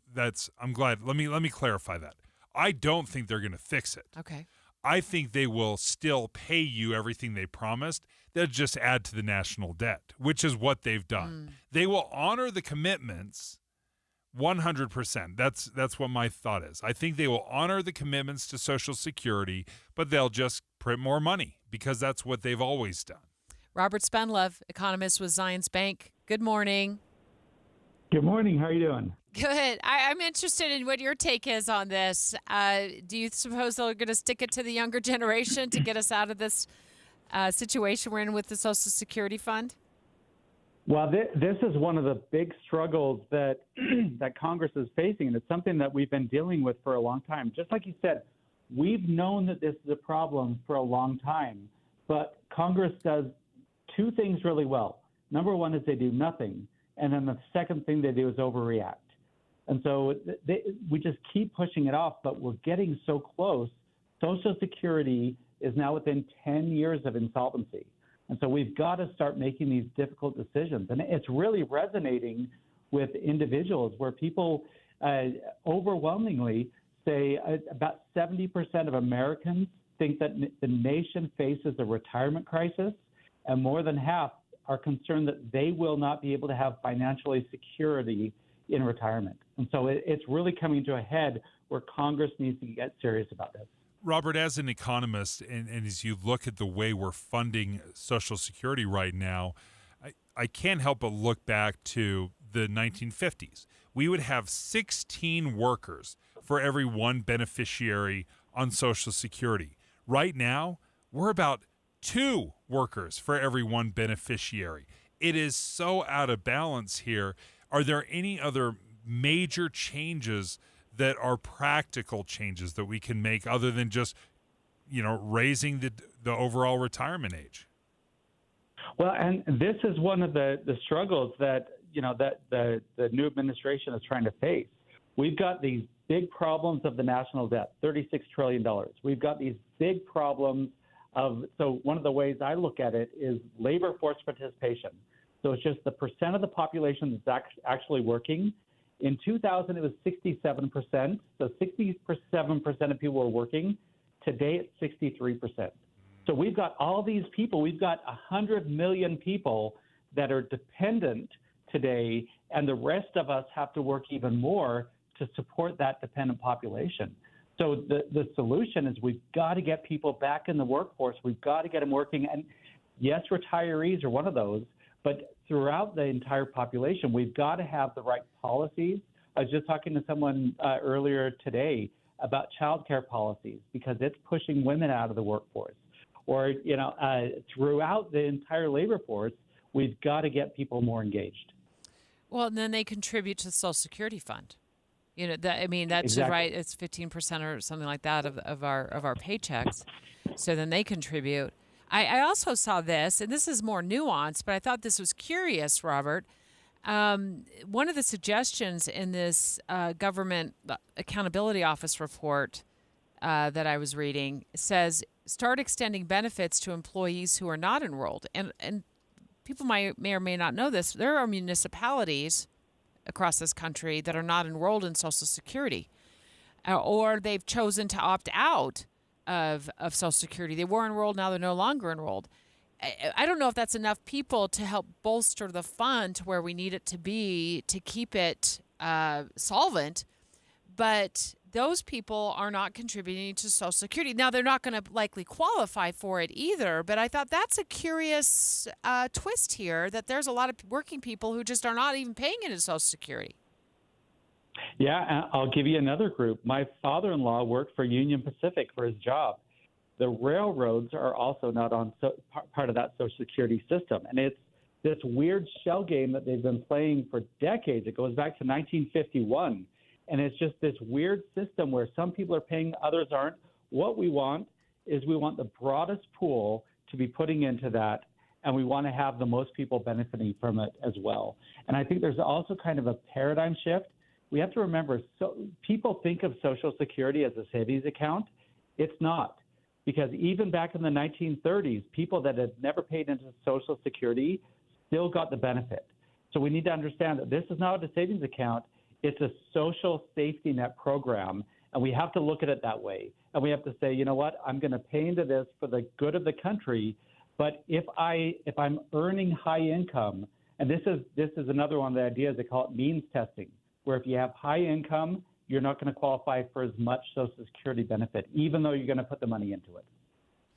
I'm glad. Let me clarify that. I don't think they're going to fix it. Okay. I think they will still pay you everything they promised. They'll just add to the national debt, which is what they've done. They will honor the commitments 100%. That's what my thought is. I think they will honor the commitments to Social Security, but they'll just print more money because that's what they've always done. Robert Spenlove, economist with Zions Bank. Good morning. Good morning. How are you doing? Good. I'm interested in what your take is on this. Do you suppose they're going to stick it to the younger generation to get us out of this situation we're in with the Social Security Fund? Well, this is one of the big struggles that that Congress is facing, and it's something that we've been dealing with for a long time. Just like you said, we've known that this is a problem for a long time, but Congress does two things really well. Number one is they do nothing, and then the second thing they do is overreact. And so we just keep pushing it off, but we're getting so close. Social Security is now within 10 years of insolvency. And so we've got to start making these difficult decisions. And it's really resonating with individuals where people overwhelmingly say about 70% of Americans think that the nation faces a retirement crisis, and more than half are concerned that they will not be able to have financially security in retirement. And so it's really coming to a head where Congress needs to get serious about this. Robert, as an economist, and as you look at the way we're funding Social Security right now, I can't help but look back to the 1950s. We would have 16 workers for every one beneficiary on Social Security. Right now, we're about 2 workers for every one beneficiary. It is so out of balance here. Are there any other major changes that are practical changes that we can make other than just, raising the overall retirement age? Well, and this is one of the struggles that, that the new administration is trying to face. We've got these big problems of the national debt, $36 trillion. We've got these big problems so one of the ways I look at it is labor force participation. So it's just the percent of the population that's actually working. In 2000, it was 67%. So 67% of people were working. Today, it's 63%. So we've got all these people. We've got 100 million people that are dependent today, and the rest of us have to work even more to support that dependent population. So the solution is we've got to get people back in the workforce. We've got to get them working. And yes, retirees are one of those, but throughout the entire population, we've got to have the right policies. I was just talking to someone earlier today about childcare policies because it's pushing women out of the workforce. Or, throughout the entire labor force, we've got to get people more engaged. Well, and then they contribute to the Social Security fund. That's Exactly. right. It's 15% or something like that of our paychecks. So then they contribute. I also saw this, and this is more nuanced, but I thought this was curious, Robert. One of the suggestions in this Government Accountability Office report that I was reading says start extending benefits to employees who are not enrolled. And people may or may not know this. There are municipalities across this country that are not enrolled in Social Security, or they've chosen to opt out of Social Security. They were enrolled, now they're no longer enrolled. I don't know if that's enough people to help bolster the fund to where we need it to be to keep it solvent, but those people are not contributing to Social Security. Now, they're not going to likely qualify for it either, but I thought that's a curious twist here, that there's a lot of working people who just are not even paying into Social Security. Yeah, and I'll give you another group. My father-in-law worked for Union Pacific for his job. The railroads are also not on part of that Social Security system, and it's this weird shell game that they've been playing for decades. It goes back to 1951. And it's just this weird system where some people are paying, others aren't. What we want is we want the broadest pool to be putting into that, and we want to have the most people benefiting from it as well. And I think there's also kind of a paradigm shift. We have to remember, so people think of Social Security as a savings account. It's not, because even back in the 1930s, people that had never paid into Social Security still got the benefit. So we need to understand that this is not a savings account. It's a social safety net program, and we have to look at it that way. And we have to say, you know what, I'm going to pay into this for the good of the country. But if I'm earning high income, and this is another one of the ideas, they call it means testing, where if you have high income, you're not going to qualify for as much Social Security benefit, even though you're going to put the money into it.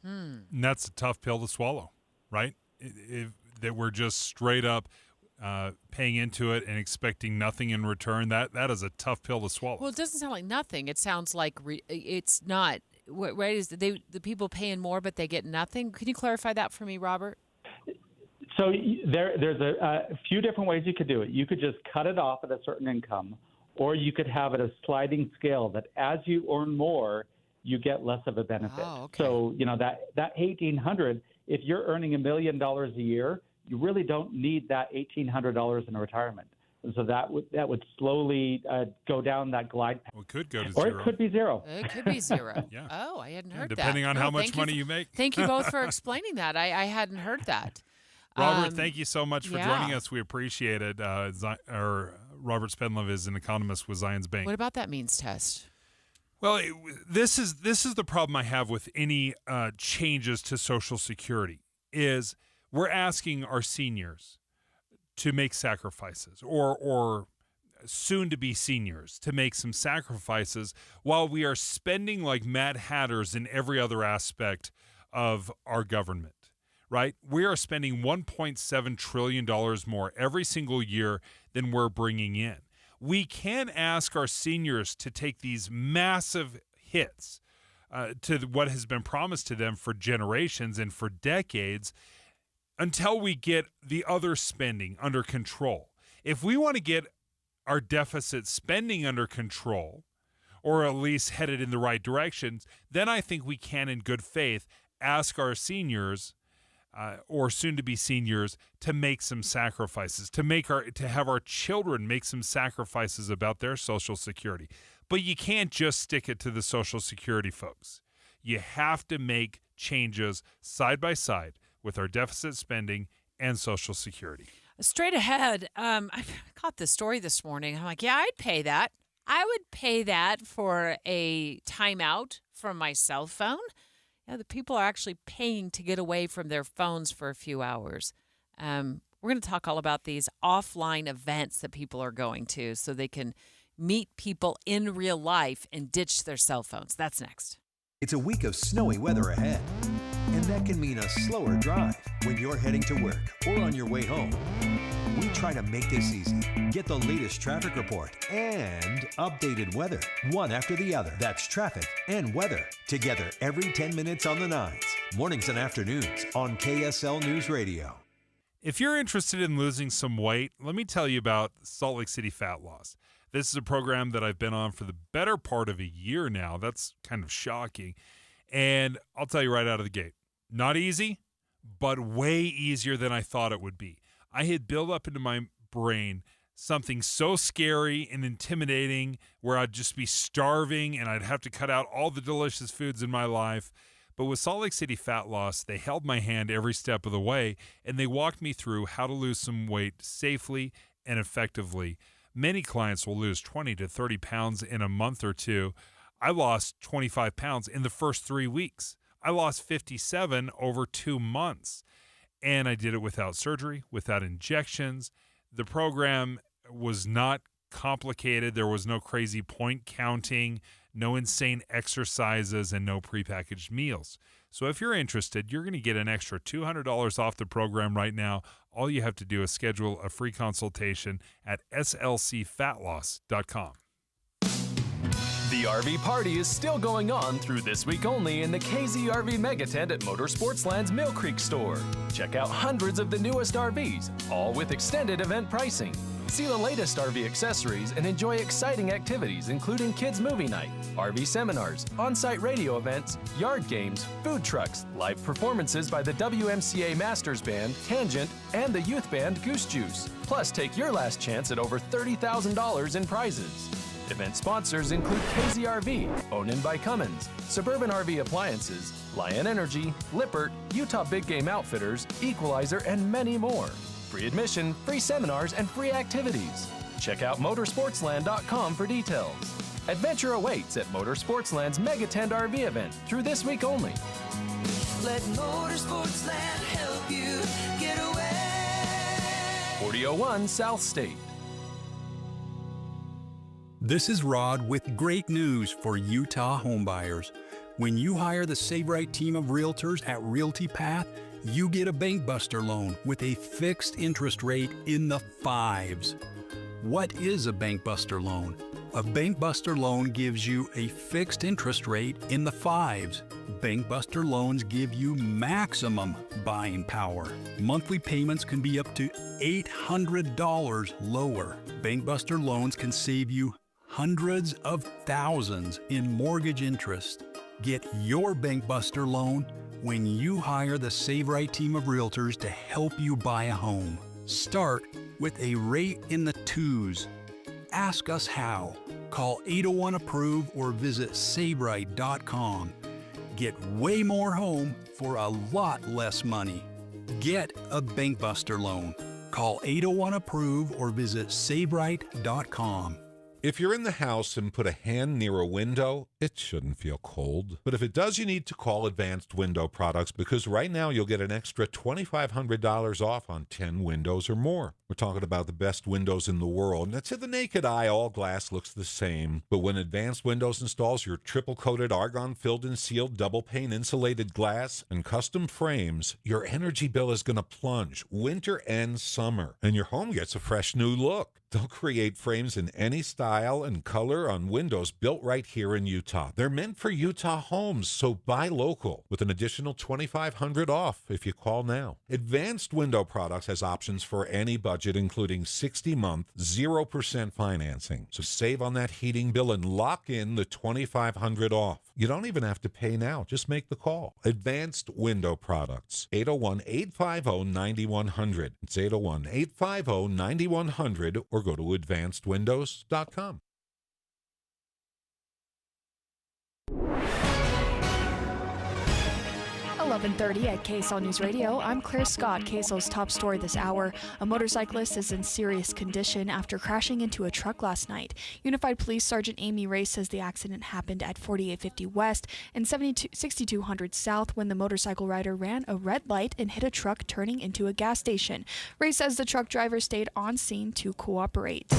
And that's a tough pill to swallow, right? That we're just straight up paying into it and expecting nothing in return. That is a tough pill to swallow. Well, it doesn't sound like nothing. It sounds like it's not. Right? Is the people paying more, but they get nothing? Can you clarify that for me, Robert? So there's a few different ways you could do it. You could just cut it off at a certain income, or you could have it a sliding scale that as you earn more, you get less of a benefit. Oh, okay. So, that $1,800, if you're earning $1 million a year, you really don't need that $1,800 in retirement. And so that would slowly go down that glide path. Well, it could go to or zero. It could be zero. It could be zero. Yeah. Oh, I hadn't heard that. Depending on how much money you make. Thank you both for explaining that. I hadn't heard that. Robert, thank you so much for joining us. We appreciate it. Robert Spendlove is an economist with Zions Bank. What about that means test? Well, this is the problem I have with any changes to Social Security is we're asking our seniors to make sacrifices or soon to be seniors to make some sacrifices while we are spending like mad hatters in every other aspect of our government, right? We are spending $1.7 trillion more every single year than we're bringing in. We can ask our seniors to take these massive hits to what has been promised to them for generations and for decades until we get the other spending under control. If we want to get our deficit spending under control, or at least headed in the right directions, then I think we can, in good faith, ask our seniors or soon-to-be seniors to make some sacrifices, to have our children make some sacrifices about their Social Security. But you can't just stick it to the Social Security folks. You have to make changes side by side with our deficit spending and Social Security. Straight ahead, I caught this story this morning. I'm like, yeah, I'd pay that. I would pay that for a timeout from my cell phone. Yeah, the people are actually paying to get away from their phones for a few hours. We're going to talk all about these offline events that people are going to so they can meet people in real life and ditch their cell phones. That's next. It's a week of snowy weather ahead, and that can mean a slower drive when you're heading to work or on your way home. We try to make this easy. Get the latest traffic report and updated weather, one after the other. That's traffic and weather together every 10 minutes on the 9s, mornings and afternoons on KSL News Radio. If you're interested in losing some weight, let me tell you about Salt Lake City Fat Loss. This is a program that I've been on for the better part of a year now. That's kind of shocking. And I'll tell you right out of the gate, not easy, but way easier than I thought it would be. I had built up into my brain something so scary and intimidating where I'd just be starving and I'd have to cut out all the delicious foods in my life. But with Salt Lake City Fat Loss, they held my hand every step of the way, and they walked me through how to lose some weight safely and effectively. Many clients will lose 20 to 30 pounds in a month or two. I lost 25 pounds in the first 3 weeks. I lost 57 over 2 months. And I did it without surgery, without injections. The program was not complicated. There was no crazy point counting, no insane exercises, and no prepackaged meals. So if you're interested, you're going to get an extra $200 off the program right now. All you have to do is schedule a free consultation at slcfatloss.com. The RV party is still going on through this week only in the KZRV Megatent at Motorsportsland's Mill Creek store. Check out hundreds of the newest RVs, all with extended event pricing. See the latest RV accessories and enjoy exciting activities including kids movie night, RV seminars, on-site radio events, yard games, food trucks, live performances by the WMCA Masters Band, Tangent, and the youth band Goose Juice. Plus, take your last chance at over $30,000 in prizes. Event sponsors include KZRV, Owned by Cummins, Suburban RV Appliances, Lion Energy, Lippert, Utah Big Game Outfitters, Equalizer, and many more. Free admission, free seminars, and free activities. Check out motorsportsland.com for details. Adventure awaits at Motorsportsland's Megatent RV event through this week only. Let Motorsportsland help you get away. 4001 South State. This is Rod with great news for Utah homebuyers. When you hire the Save Right team of realtors at Realty Path, you get a Bankbuster loan with a fixed interest rate in the 5s. What is a Bankbuster loan? A Bankbuster loan gives you a fixed interest rate in the 5s. Bankbuster loans give you maximum buying power. Monthly payments can be up to $800 lower. Bankbuster loans can save you hundreds of thousands in mortgage interest. Get your Bankbuster loan when you hire the Save Right team of realtors to help you buy a home. Start with a rate in the 2s. Ask us how. Call 801-APPROVE or visit SaveRight.com. Get way more home for a lot less money. Get a Bankbuster loan. Call 801-APPROVE or visit SaveRight.com. If you're in the house and put a hand near a window, it shouldn't feel cold. But if it does, you need to call Advanced Window Products because right now you'll get an extra $2,500 off on 10 windows or more. We're talking about the best windows in the world. And to the naked eye, all glass looks the same. But when Advanced Windows installs your triple-coated, argon-filled and sealed double-pane insulated glass and custom frames, your energy bill is going to plunge winter and summer. And your home gets a fresh new look. They'll create frames in any style and color on windows built right here in Utah. Utah. They're meant for Utah homes, so buy local with an additional $2,500 off if you call now. Advanced Window Products has options for any budget, including 60-month, 0% financing. So save on that heating bill and lock in the $2,500 off. You don't even have to pay now. Just make the call. Advanced Window Products, 801-850-9100. It's 801-850-9100 or go to advancedwindows.com. 11:30 at KSL News Radio. I'm Claire Scott. KSL's top story this hour. A motorcyclist is in serious condition after crashing into a truck last night. Unified Police Sergeant Amy Ray says the accident happened at 4850 West and 6200 South when the motorcycle rider ran a red light and hit a truck turning into a gas station. Ray says the truck driver stayed on scene to cooperate.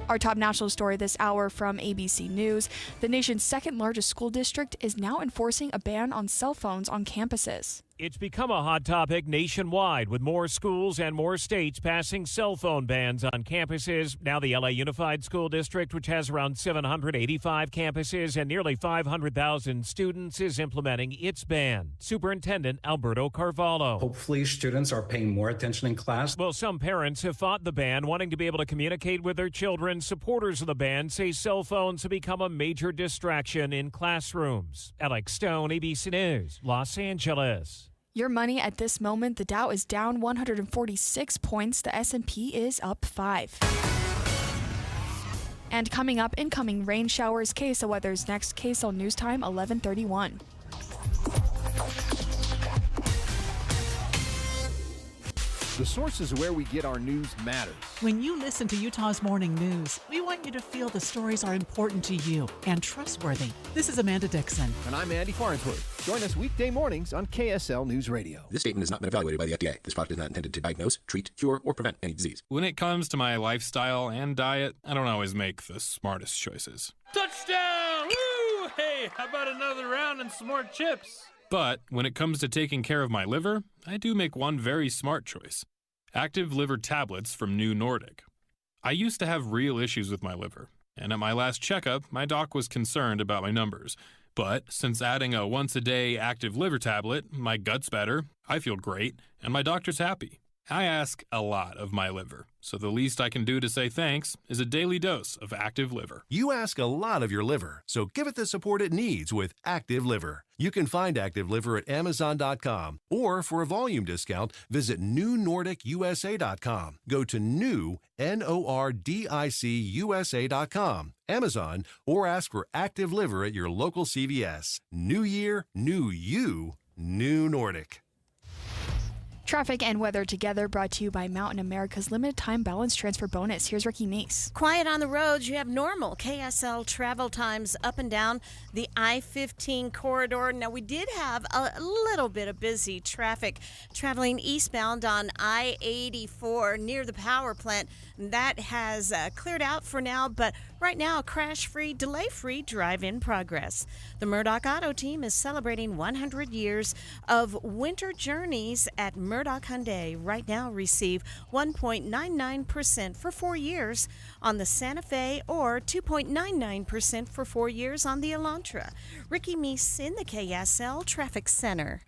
Our top national story this hour from ABC News. The nation's second largest school district is now enforcing a ban on cell phones on campuses. It's become a hot topic nationwide, with more schools and more states passing cell phone bans on campuses. Now the LA Unified School District, which has around 785 campuses and nearly 500,000 students, is implementing its ban. Superintendent Alberto Carvalho. Hopefully students are paying more attention in class. Well, some parents have fought the ban, wanting to be able to communicate with their children. Supporters of the ban say cell phones have become a major distraction in classrooms. Alex Stone, ABC News, Los Angeles. Your money at this moment, the Dow is down 146 points. The S&P is up 5. And coming up, incoming rain showers. KSL Weather's next. KSL News Time, 11:31. The sources where we get our news matters. When you listen to Utah's Morning News, we want you to feel the stories are important to you and trustworthy. This is Amanda Dixon. And I'm Andy Farnsworth. Join us weekday mornings on KSL News Radio. This statement has not been evaluated by the FDA. This product is not intended to diagnose, treat, cure, or prevent any disease. When it comes to my lifestyle and diet, I don't always make the smartest choices. Touchdown! Woo! Hey, how about another round and some more chips? But when it comes to taking care of my liver, I do make one very smart choice. Active liver tablets from New Nordic. I used to have real issues with my liver, and at my last checkup, my doc was concerned about my numbers. But since adding a once-a-day active liver tablet, my gut's better, I feel great, and my doctor's happy. I ask a lot of my liver, so the least I can do to say thanks is a daily dose of Active Liver. You ask a lot of your liver, so give it the support it needs with Active Liver. You can find Active Liver at Amazon.com, or for a volume discount, visit NewNordicUSA.com. Go to NewNordicUSA.com, Amazon, or ask for Active Liver at your local CVS. New year, new you, New Nordic. Traffic and weather together, brought to you by Mountain America's limited time balance transfer bonus. Here's Ricky Meese. Quiet on the roads. You have normal KSL travel times up and down the I-15 corridor. Now, we did have a little bit of busy traffic traveling eastbound on I-84 near the power plant. That has cleared out for now, but right now, a crash-free, delay-free drive in progress. The Murdoch Auto Team is celebrating 100 years of winter journeys at Murdoch Hyundai. Right now, receive 1.99% for 4 years on the Santa Fe or 2.99% for 4 years on the Elantra. Ricky Meese in the KSL Traffic Center.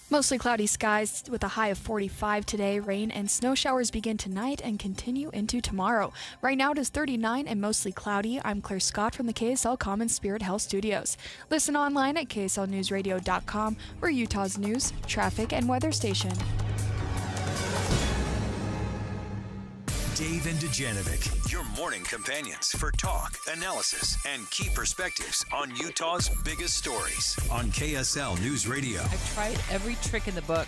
Mostly cloudy skies with a high of 45 today. Rain and snow showers begin tonight and continue into tomorrow. Right now it is 39 and mostly cloudy. I'm Claire Scott from the KSL Common Spirit Health Studios. Listen online at KSLNewsRadio.com. We're Utah's news, traffic, and weather station. Dave and Dujanovic, your morning companions for talk, analysis, and key perspectives on Utah's biggest stories on KSL News Radio. I've tried every trick in the book,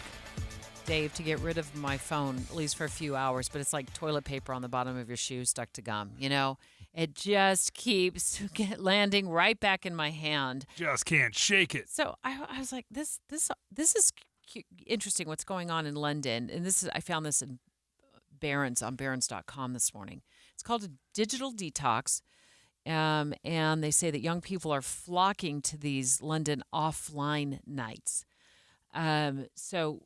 Dave, to get rid of my phone, at least for a few hours, but it's like toilet paper on the bottom of your shoe stuck to gum, you know? It just keeps landing right back in my hand. Just can't shake it. So I was like, this is interesting what's going on in London, and I found this in Barron's on Barron's.com this morning. It's called a digital detox, and they say that young people are flocking to these London offline nights. So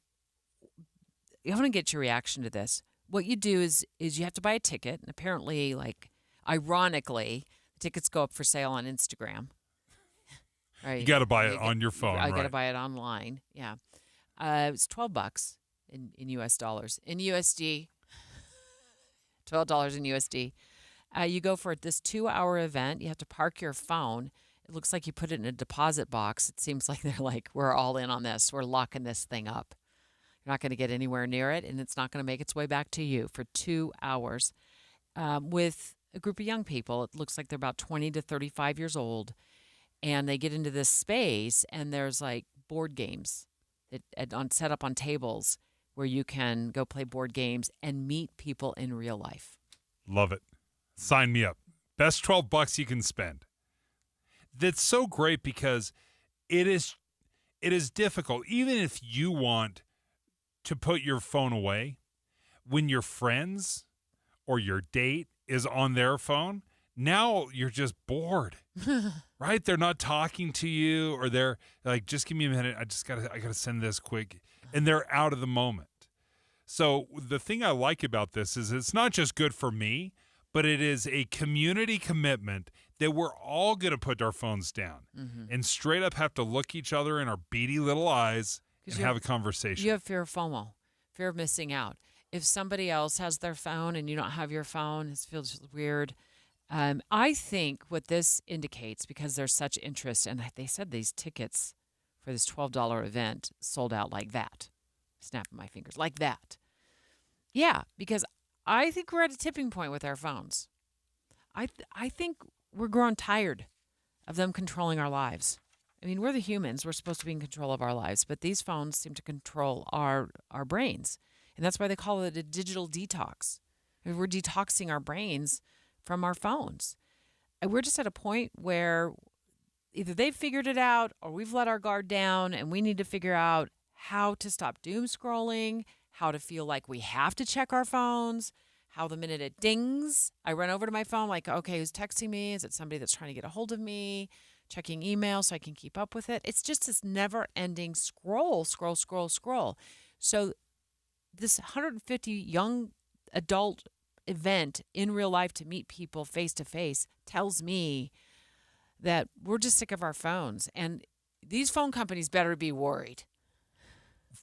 I want to get your reaction to this. What you do is you have to buy a ticket, and apparently, like, ironically, the tickets go up for sale on Instagram. Right. You got to buy it on your phone. I got to right. buy it online. Yeah. It's $12 in US dollars. In USD, $12 in USD. You go for this 2-hour event. You have to park your phone. It looks like you put it in a deposit box. It seems like they're like, we're all in on this. We're locking this thing up. You're not going to get anywhere near it, and it's not going to make its way back to you for 2 hours with a group of young people. It looks like they're about 20 to 35 years old, and they get into this space, and there's like board games set up on tables where you can go play board games and meet people in real life. Love it. Sign me up. Best $12 you can spend. That's so great because it is difficult. Even if you want to put your phone away, when your friends or your date is on their phone, now you're just bored, right? They're not talking to you, or they're like, just give me a minute. I gotta send this quick. And they're out of the moment. So the thing I like about this is it's not just good for me, but it is a community commitment that we're all going to put our phones down and straight up have to look each other in our beady little eyes and have a conversation. You have fear of FOMO, fear of missing out. If somebody else has their phone and you don't have your phone, it feels weird. I think what this indicates, because there's such interest, and they said these tickets for this $12 event sold out like that. Snapping my fingers, like that. Yeah, because I think we're at a tipping point with our phones. I think we're growing tired of them controlling our lives. I mean, we're the humans. We're supposed to be in control of our lives, but these phones seem to control our brains. And that's why they call it a digital detox. I mean, we're detoxing our brains from our phones. And we're just at a point where either they've figured it out or we've let our guard down, and we need to figure out how to stop doom scrolling, how to feel like we have to check our phones, how the minute it dings, I run over to my phone like, okay, who's texting me? Is it somebody that's trying to get a hold of me? Checking email so I can keep up with it. It's just this never-ending scroll. So this 150 young adult event in real life to meet people face-to-face tells me that we're just sick of our phones. And these phone companies better be worried.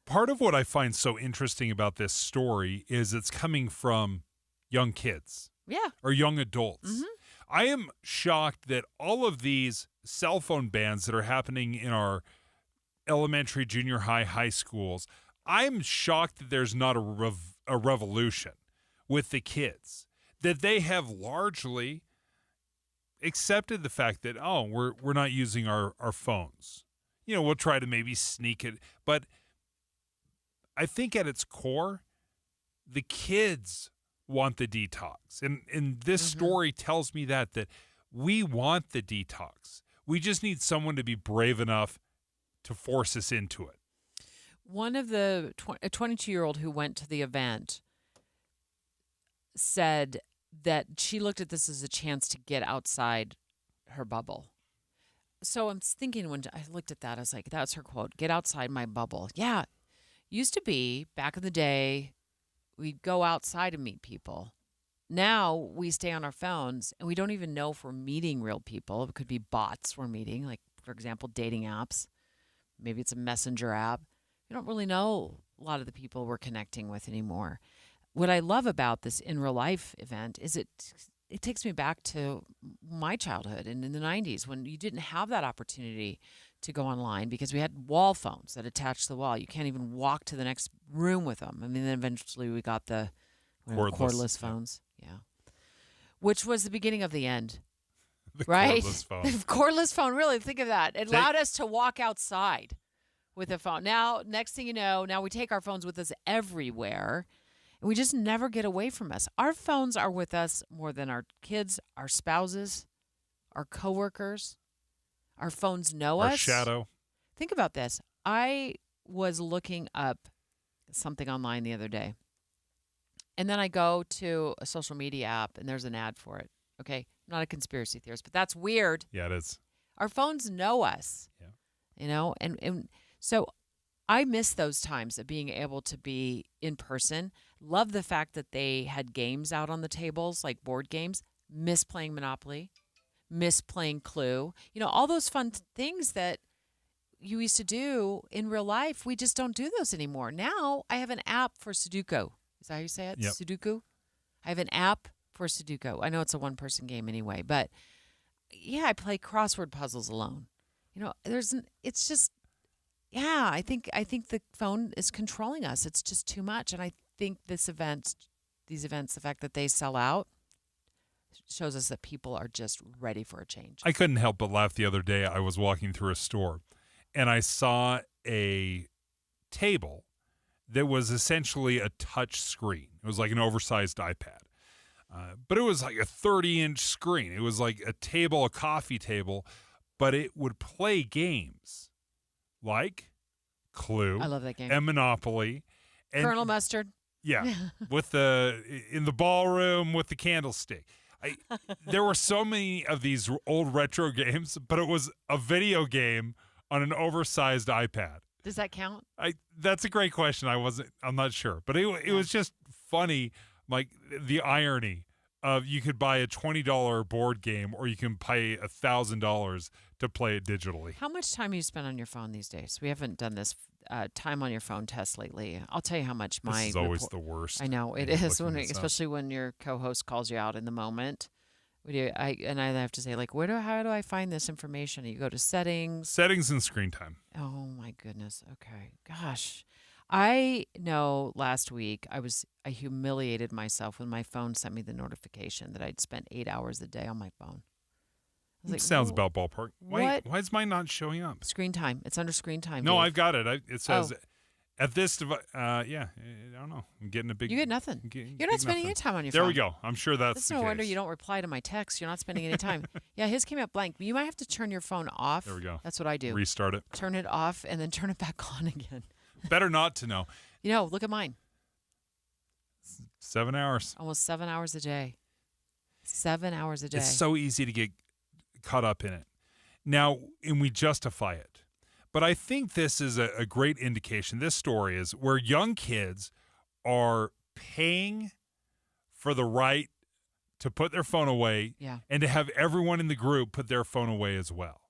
Part of what I find so interesting about this story is it's coming from young kids. Yeah. Or young adults. Mm-hmm. I am shocked that all of these cell phone bans that are happening in our elementary, junior high, high schools, I'm shocked that there's not a revolution with the kids, that they have largely accepted the fact that, oh, we're not using our phones. You know, we'll try to maybe sneak it. But I think at its core, the kids want the detox. And this story tells me that we want the detox. We just need someone to be brave enough to force us into it. One of a 22-year-old who went to the event said that she looked at this as a chance to get outside her bubble. So I'm thinking, when I looked at that, I was like, that's her quote, get outside my bubble. Yeah. Used to be, back in the day, we'd go outside and meet people. Now we stay on our phones, and we don't even know if we're meeting real people. It could be bots we're meeting, like, for example, dating apps. Maybe it's a messenger app. We don't really know a lot of the people we're connecting with anymore. What I love about this in real life event is it takes me back to my childhood and in the 90s when you didn't have that opportunity to go online because we had wall phones that attached to the wall. You can't even walk to the next room with them. I mean, then eventually we got the cordless phones. Yeah. Which was the beginning of the end. Right? Cordless phone. Cordless phone, really, think of that. It allowed us to walk outside with a phone. Now, next thing you know, now we take our phones with us everywhere, and we just never get away from us. Our phones are with us more than our kids, our spouses, our coworkers. Our phones know us. Our shadow. Think about this. I was looking up something online the other day, and then I go to a social media app, and there's an ad for it. Okay? I'm not a conspiracy theorist, but that's weird. Yeah, it is. Our phones know us. Yeah. You know, and so I miss those times of being able to be in person. Love the fact that they had games out on the tables, like board games. Miss playing Monopoly. miss playing Clue. All those fun things that you used to do in real life, we just don't do those anymore. Now I have an app for Sudoku. Is that how you say it? Yep. Sudoku? I have an app for Sudoku. I know it's a one-person game anyway, but yeah, I play crossword puzzles alone. It's just, yeah, I think the phone is controlling us. It's just too much. And I think these events, the fact that they sell out, shows us that people are just ready for a change. I couldn't help but laugh the other day. I was walking through a store and I saw a table that was essentially a touch screen. It was like an oversized iPad. But it was like a 30-inch screen. It was like a coffee table, but it would play games like Clue. I love that game. And Monopoly. And Colonel Mustard. Yeah, in the ballroom with the candlestick. There were so many of these old retro games, but it was a video game on an oversized iPad. Does that count? That's a great question. I'm not sure, but it was just funny, like the irony of you could buy a $20 board game or you can pay $1,000 to play it digitally. How much time you spend on your phone these days? We haven't done this time on your phone test lately. I'll tell you how much This is always the worst. I know it is, especially when your co-host calls you out in the moment. I have to say, like, how do I find this information? You go to settings. Settings and screen time. Oh my goodness. Okay. Gosh. I know last week I humiliated myself when my phone sent me the notification that I'd spent 8 hours a day on my phone. It sounds about ballpark. Why is mine not showing up? Screen time. It's under screen time. No, Dave. I've got it. It says at this device. Yeah, I don't know. I'm getting a big. You get nothing. You're not spending any time on your phone. There we go. I'm sure that's the no case. wonder you don't reply to my texts. You're not spending any time. Yeah, his came out blank. You might have to turn your phone off. There we go. That's what I do. Restart it. Turn it off and then turn it back on again. Better not to know. Look at mine. 7 hours. Almost 7 hours a day. 7 hours a day. It's so easy to get caught up in it. Now, and we justify it. But I think this is a great indication. This story is where young kids are paying for the right to put their phone away and to have everyone in the group put their phone away as well.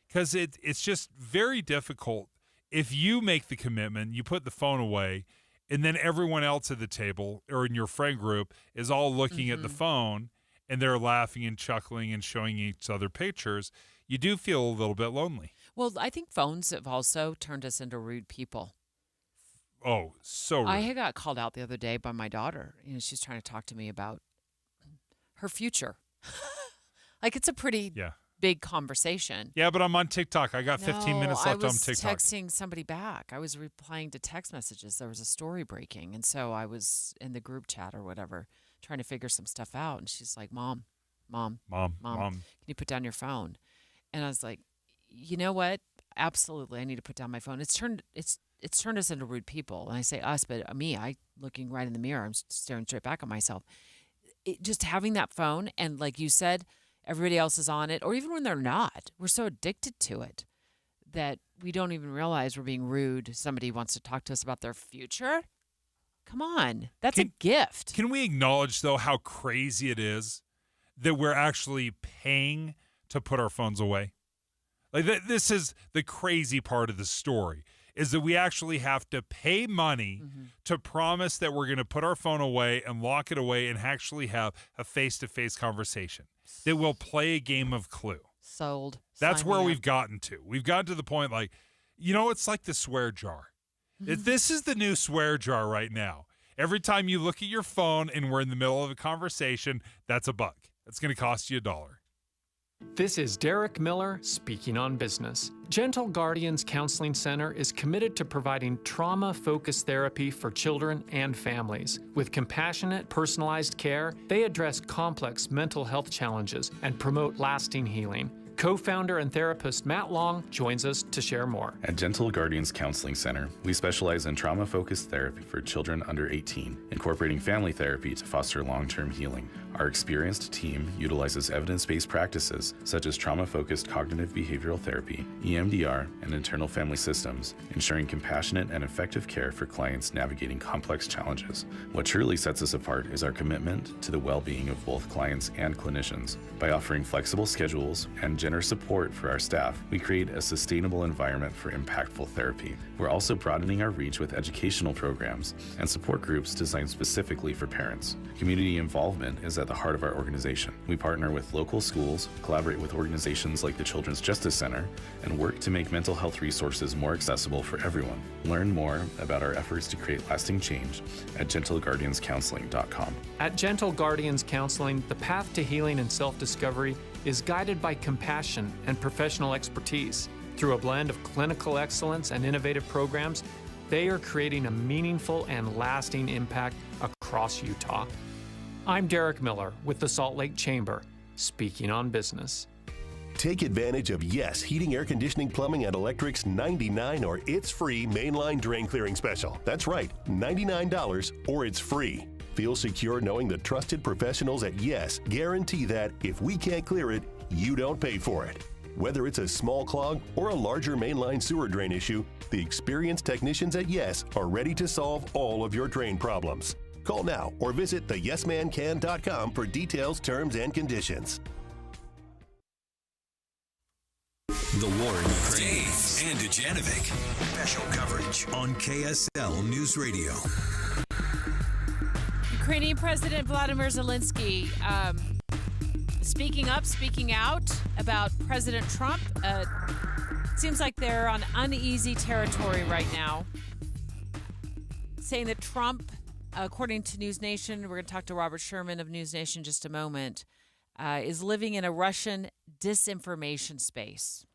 Because it's just very difficult. If you make the commitment, you put the phone away, and then everyone else at the table or in your friend group is all looking at the phone, and they're laughing and chuckling and showing each other pictures, you do feel a little bit lonely. Well, I think phones have also turned us into rude people. Oh, so rude. I got called out the other day by my daughter. She's trying to talk to me about her future. Like, it's a pretty big conversation. Yeah, but I'm on TikTok. I got 15 minutes left on TikTok. I was texting somebody back. I was replying to text messages. There was a story breaking, and so I was in the group chat or whatever trying to figure some stuff out. And she's like, Mom, can you put down your phone? And I was like, you know what? Absolutely, I need to put down my phone. It's turned us into rude people. And I say us, but me, I looking right in the mirror. I'm staring straight back at myself. Just having that phone, and like you said, everybody else is on it, or even when they're not. We're so addicted to it that we don't even realize we're being rude. Somebody wants to talk to us about their future. Come on. That's a gift. Can we acknowledge, though, how crazy it is that we're actually paying to put our phones away? Like, this is the crazy part of the story, is that we actually have to pay money to promise that we're going to put our phone away and lock it away and actually have a face-to-face conversation, that we'll play a game of Clue. Sold. That's where we've gotten to. We've gotten to the point, like, it's like the swear jar. This is the new swear jar right now. Every time you look at your phone and we're in the middle of a conversation, that's $1. It's going to cost you $1. This is Derek Miller speaking on business. Gentle Guardians Counseling Center is committed to providing trauma-focused therapy for children and families. With compassionate, personalized care, they address complex mental health challenges and promote lasting healing. Co-founder and therapist Matt Long joins us to share more. At Gentle Guardians Counseling Center, we specialize in trauma-focused therapy for children under 18, incorporating family therapy to foster long-term healing. Our experienced team utilizes evidence-based practices such as trauma-focused cognitive behavioral therapy, EMDR, and internal family systems, ensuring compassionate and effective care for clients navigating complex challenges. What truly sets us apart is our commitment to the well-being of both clients and clinicians. By offering flexible schedules and generous support for our staff, we create a sustainable environment for impactful therapy. We're also broadening our reach with educational programs and support groups designed specifically for parents. Community involvement is at the heart of our organization. We partner with local schools, collaborate with organizations like the Children's Justice Center, and work to make mental health resources more accessible for everyone. Learn more about our efforts to create lasting change at gentleguardianscounseling.com. At Gentle Guardians Counseling, the path to healing and self-discovery is guided by compassion and professional expertise. Through a blend of clinical excellence and innovative programs, they are creating a meaningful and lasting impact across Utah. I'm Derek Miller with the Salt Lake Chamber, speaking on business. Take advantage of Yes Heating, Air Conditioning, Plumbing, and Electric's $99 or it's free mainline drain clearing special. That's right, $99 or it's free. Feel secure knowing the trusted professionals at Yes guarantee that if we can't clear it, you don't pay for it. Whether it's a small clog or a larger mainline sewer drain issue, the experienced technicians at Yes are ready to solve all of your drain problems. Call now or visit theyesmancan.com for details, terms, and conditions. The war in Ukraine. Dave and Dujanovic. Special coverage on KSL News Radio. Ukrainian President Vladimir Zelensky speaking out about President Trump. Seems like they're on uneasy territory right now, saying that Trump, according to News Nation, we're going to talk to Robert Sherman of News Nation in just a moment, is living in a Russian disinformation space.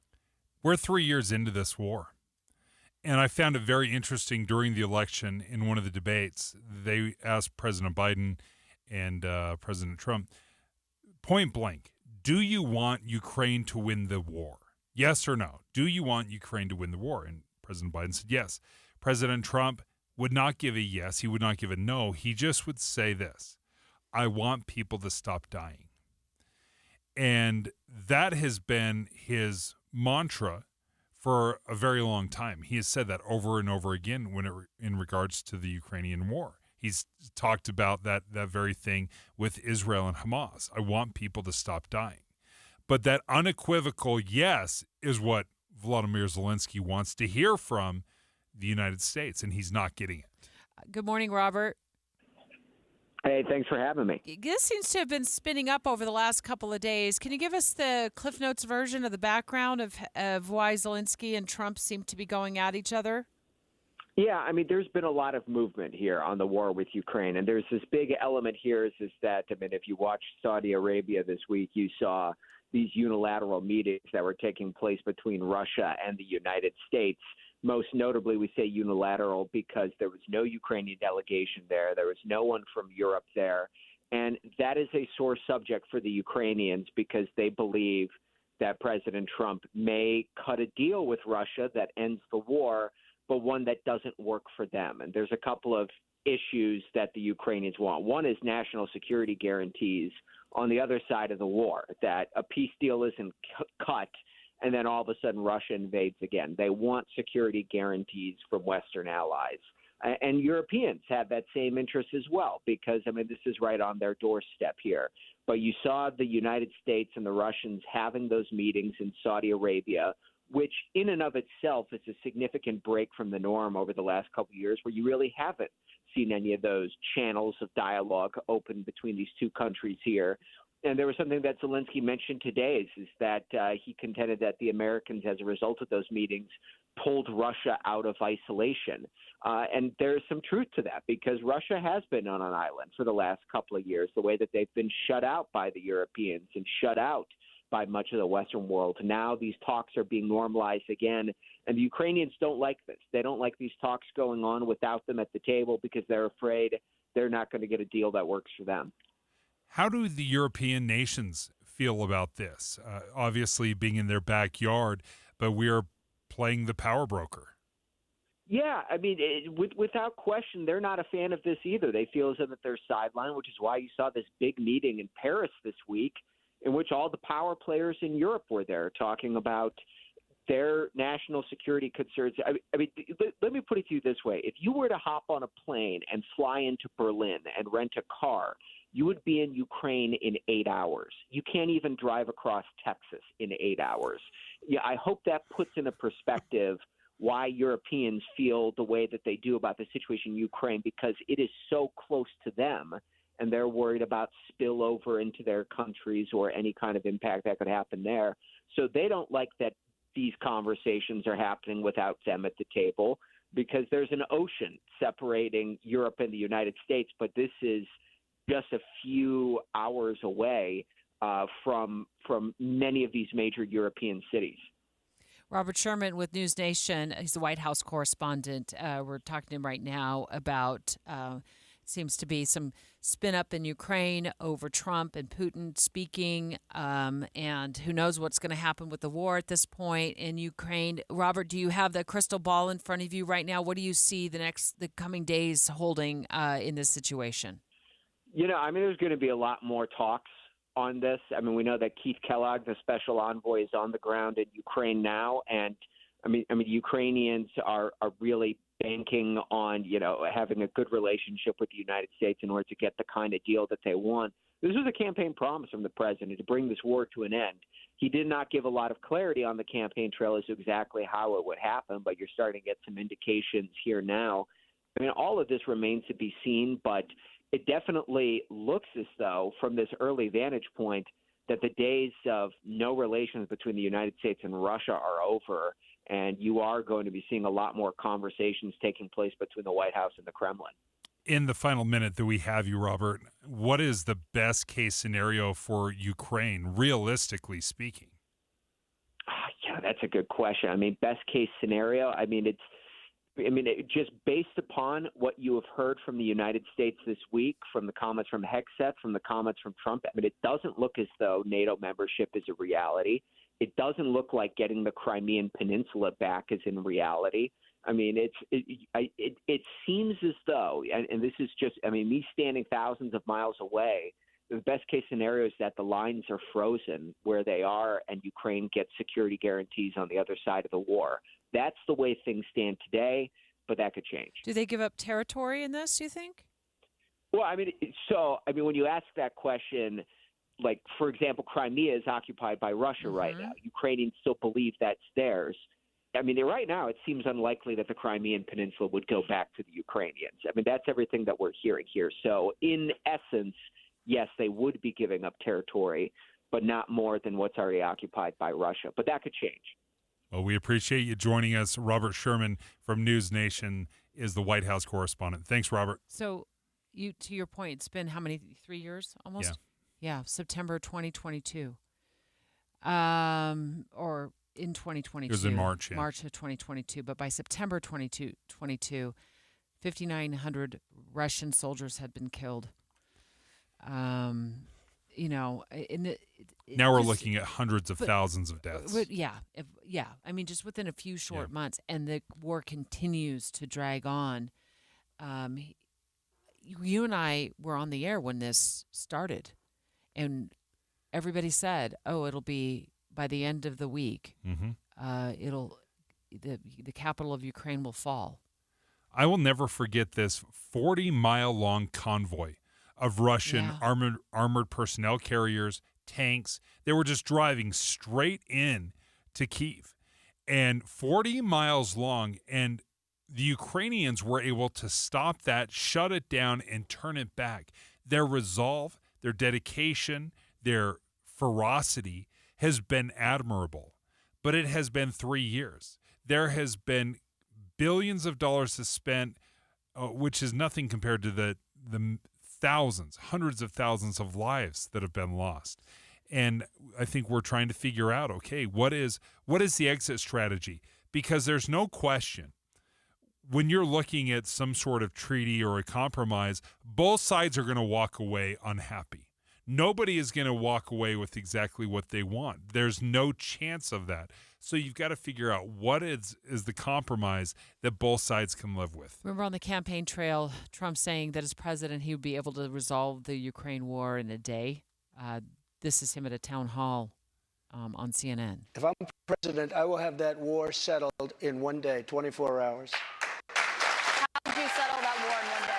We're 3 years into this war. And I found it very interesting during the election in one of the debates. They asked President Biden and President Trump, point blank, do you want Ukraine to win the war? Yes or no? Do you want Ukraine to win the war? And President Biden said yes. President Trump would not give a yes. He would not give a no. He just would say this: I want people to stop dying. And that has been his mantra for a very long time. He has said that over and over again in regards to the Ukrainian war. He's talked about that very thing with Israel and Hamas. I want people to stop dying. But that unequivocal yes is what Volodymyr Zelensky wants to hear from the United States, and he's not getting it. Good morning, Robert. Hey, thanks for having me. This seems to have been spinning up over the last couple of days. Can you give us the Cliff Notes version of the background of why Zelensky and Trump seem to be going at each other? Yeah, I mean, there's been a lot of movement here on the war with Ukraine, and there's this big element here is that, I mean, if you watched Saudi Arabia this week, you saw these unilateral meetings that were taking place between Russia and the United States. Most notably, we say unilateral because there was no Ukrainian delegation there. There was no one from Europe there. And that is a sore subject for the Ukrainians because they believe that President Trump may cut a deal with Russia that ends the war, but one that doesn't work for them. And there's a couple of issues that the Ukrainians want. One is national security guarantees on the other side of the war, that a peace deal isn't cut and then all of a sudden Russia invades again. They want security guarantees from Western allies. And Europeans have that same interest as well because, I mean, this is right on their doorstep here. But you saw the United States and the Russians having those meetings in Saudi Arabia, which in and of itself is a significant break from the norm over the last couple of years where you really haven't seen any of those channels of dialogue open between these two countries here. And there was something that Zelensky mentioned today is that he contended that the Americans, as a result of those meetings, pulled Russia out of isolation. And there's some truth to that because Russia has been on an island for the last couple of years, the way that they've been shut out by the Europeans and shut out by much of the Western world. Now these talks are being normalized again, and the Ukrainians don't like this. They don't like these talks going on without them at the table because they're afraid they're not going to get a deal that works for them. How do the European nations feel about this? Obviously, being in their backyard, but we are playing the power broker. Yeah, I mean, without question, they're not a fan of this either. They feel as though that they're sidelined, which is why you saw this big meeting in Paris this week in which all the power players in Europe were there talking about their national security concerns. I mean, let me put it to you this way. If you were to hop on a plane and fly into Berlin and rent a car, you would be in Ukraine in 8 hours. You can't even drive across Texas in 8 hours. Yeah, I hope that puts into perspective why Europeans feel the way that they do about the situation in Ukraine, because it is so close to them, and they're worried about spillover into their countries or any kind of impact that could happen there. So they don't like that these conversations are happening without them at the table, because there's an ocean separating Europe and the United States, but this is just a few hours away from many of these major European cities. Robert Sherman with News Nation. He's the White House correspondent. We're talking to him right now about seems to be some spin up in Ukraine over Trump and Putin speaking, and who knows what's going to happen with the war at this point in Ukraine. Robert, do you have the crystal ball in front of you right now? What do you see the coming days holding in this situation? You know, I mean, there's going to be a lot more talks on this. I mean, we know that Keith Kellogg, the special envoy, is on the ground in Ukraine now, and I mean, Ukrainians are really banking on, you know, having a good relationship with the United States in order to get the kind of deal that they want. This was a campaign promise from the president to bring this war to an end. He did not give a lot of clarity on the campaign trail as to exactly how it would happen, but you're starting to get some indications here now. I mean, all of this remains to be seen, but it definitely looks as though, from this early vantage point, that the days of no relations between the United States and Russia are over, and you are going to be seeing a lot more conversations taking place between the White House and the Kremlin. In the final minute that we have you, Robert, what is the best case scenario for Ukraine, realistically speaking? Yeah, that's a good question. I mean, best case scenario, just based upon what you have heard from the United States this week, from the comments from Hegseth, from the comments from Trump, I mean, it doesn't look as though NATO membership is a reality. It doesn't look like getting the Crimean Peninsula back is in reality. I mean, it seems as though, and this is just, I mean, me standing thousands of miles away, the best case scenario is that the lines are frozen where they are and Ukraine gets security guarantees on the other side of the war. That's the way things stand today, but that could change. Do they give up territory in this, do you think? Well, when you ask that question, like, for example, Crimea is occupied by Russia right now. Ukrainians still believe that's theirs. I mean, right now it seems unlikely that the Crimean Peninsula would go back to the Ukrainians. I mean, that's everything that we're hearing here. So in essence, yes, they would be giving up territory, but not more than what's already occupied by Russia. But that could change. Well, we appreciate you joining us. Robert Sherman from News Nation is the White House correspondent. Thanks, Robert. So to your point, it's been how many, 3 years almost? Yeah, September 2022. Or in 2022. It was in March, yeah. March of 2022. But by September 2022, 5,900 Russian soldiers had been killed. Now we're looking at hundreds of thousands of deaths. Yeah. I mean, just within a few short months, and the war continues to drag on. You and I were on the air when this started, and everybody said, "Oh, it'll be by the end of the week. The capital of Ukraine will fall." I will never forget this 40-mile-long convoy of Russian armored personnel carriers, tanks. They were just driving straight in to Kyiv, and 40 miles long, and the Ukrainians were able to stop that, shut it down, and turn it back. Their resolve, their dedication, their ferocity has been admirable, but it has been 3 years. There has been billions of dollars spent, which is nothing compared to the thousands, hundreds of thousands of lives that have been lost. And I think we're trying to figure out, okay, what is the exit strategy? Because there's no question, when you're looking at some sort of treaty or a compromise, both sides are going to walk away unhappy. Nobody is going to walk away with exactly what they want. There's no chance of that. So you've got to figure out what is the compromise that both sides can live with. Remember on the campaign trail, Trump saying that as president, he would be able to resolve the Ukraine war in a day. This is him at a town hall on CNN. If I'm president, I will have that war settled in one day, 24 hours. How would you settle that war in one day?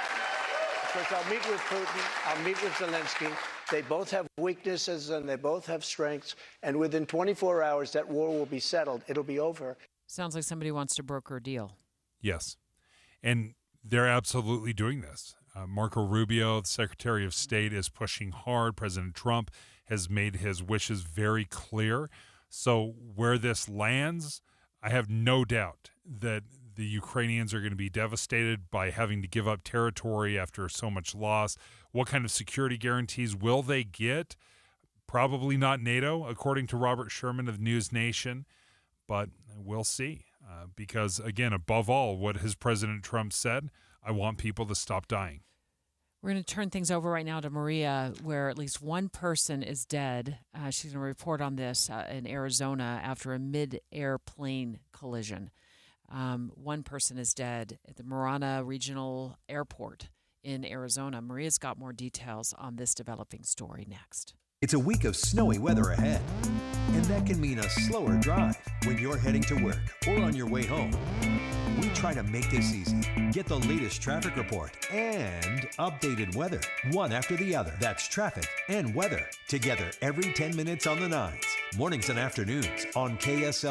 First, I'll meet with Putin. I'll meet with Zelensky. They both have weaknesses and they both have strengths. And within 24 hours, that war will be settled. It'll be over. Sounds like somebody wants to broker a deal. Yes. And they're absolutely doing this. Marco Rubio, the Secretary of State, is pushing hard. President Trump has made his wishes very clear. So where this lands, I have no doubt that the Ukrainians are going to be devastated by having to give up territory after so much loss. What kind of security guarantees will they get? Probably not NATO, according to Robert Sherman of News Nation, but we'll see. Because, again, above all, what has President Trump said? I want people to stop dying. We're going to turn things over right now to Maria, where at least one person is dead. She's going to report on this in Arizona after a mid-air plane collision. One person is dead at the Marana Regional Airport in Arizona. Maria's got more details on this developing story next. It's a week of snowy weather ahead, and that can mean a slower drive when you're heading to work or on your way home. We try to make this easy. Get the latest traffic report and updated weather, one after the other. That's traffic and weather together every 10 minutes on the 9s, mornings and afternoons on KSL.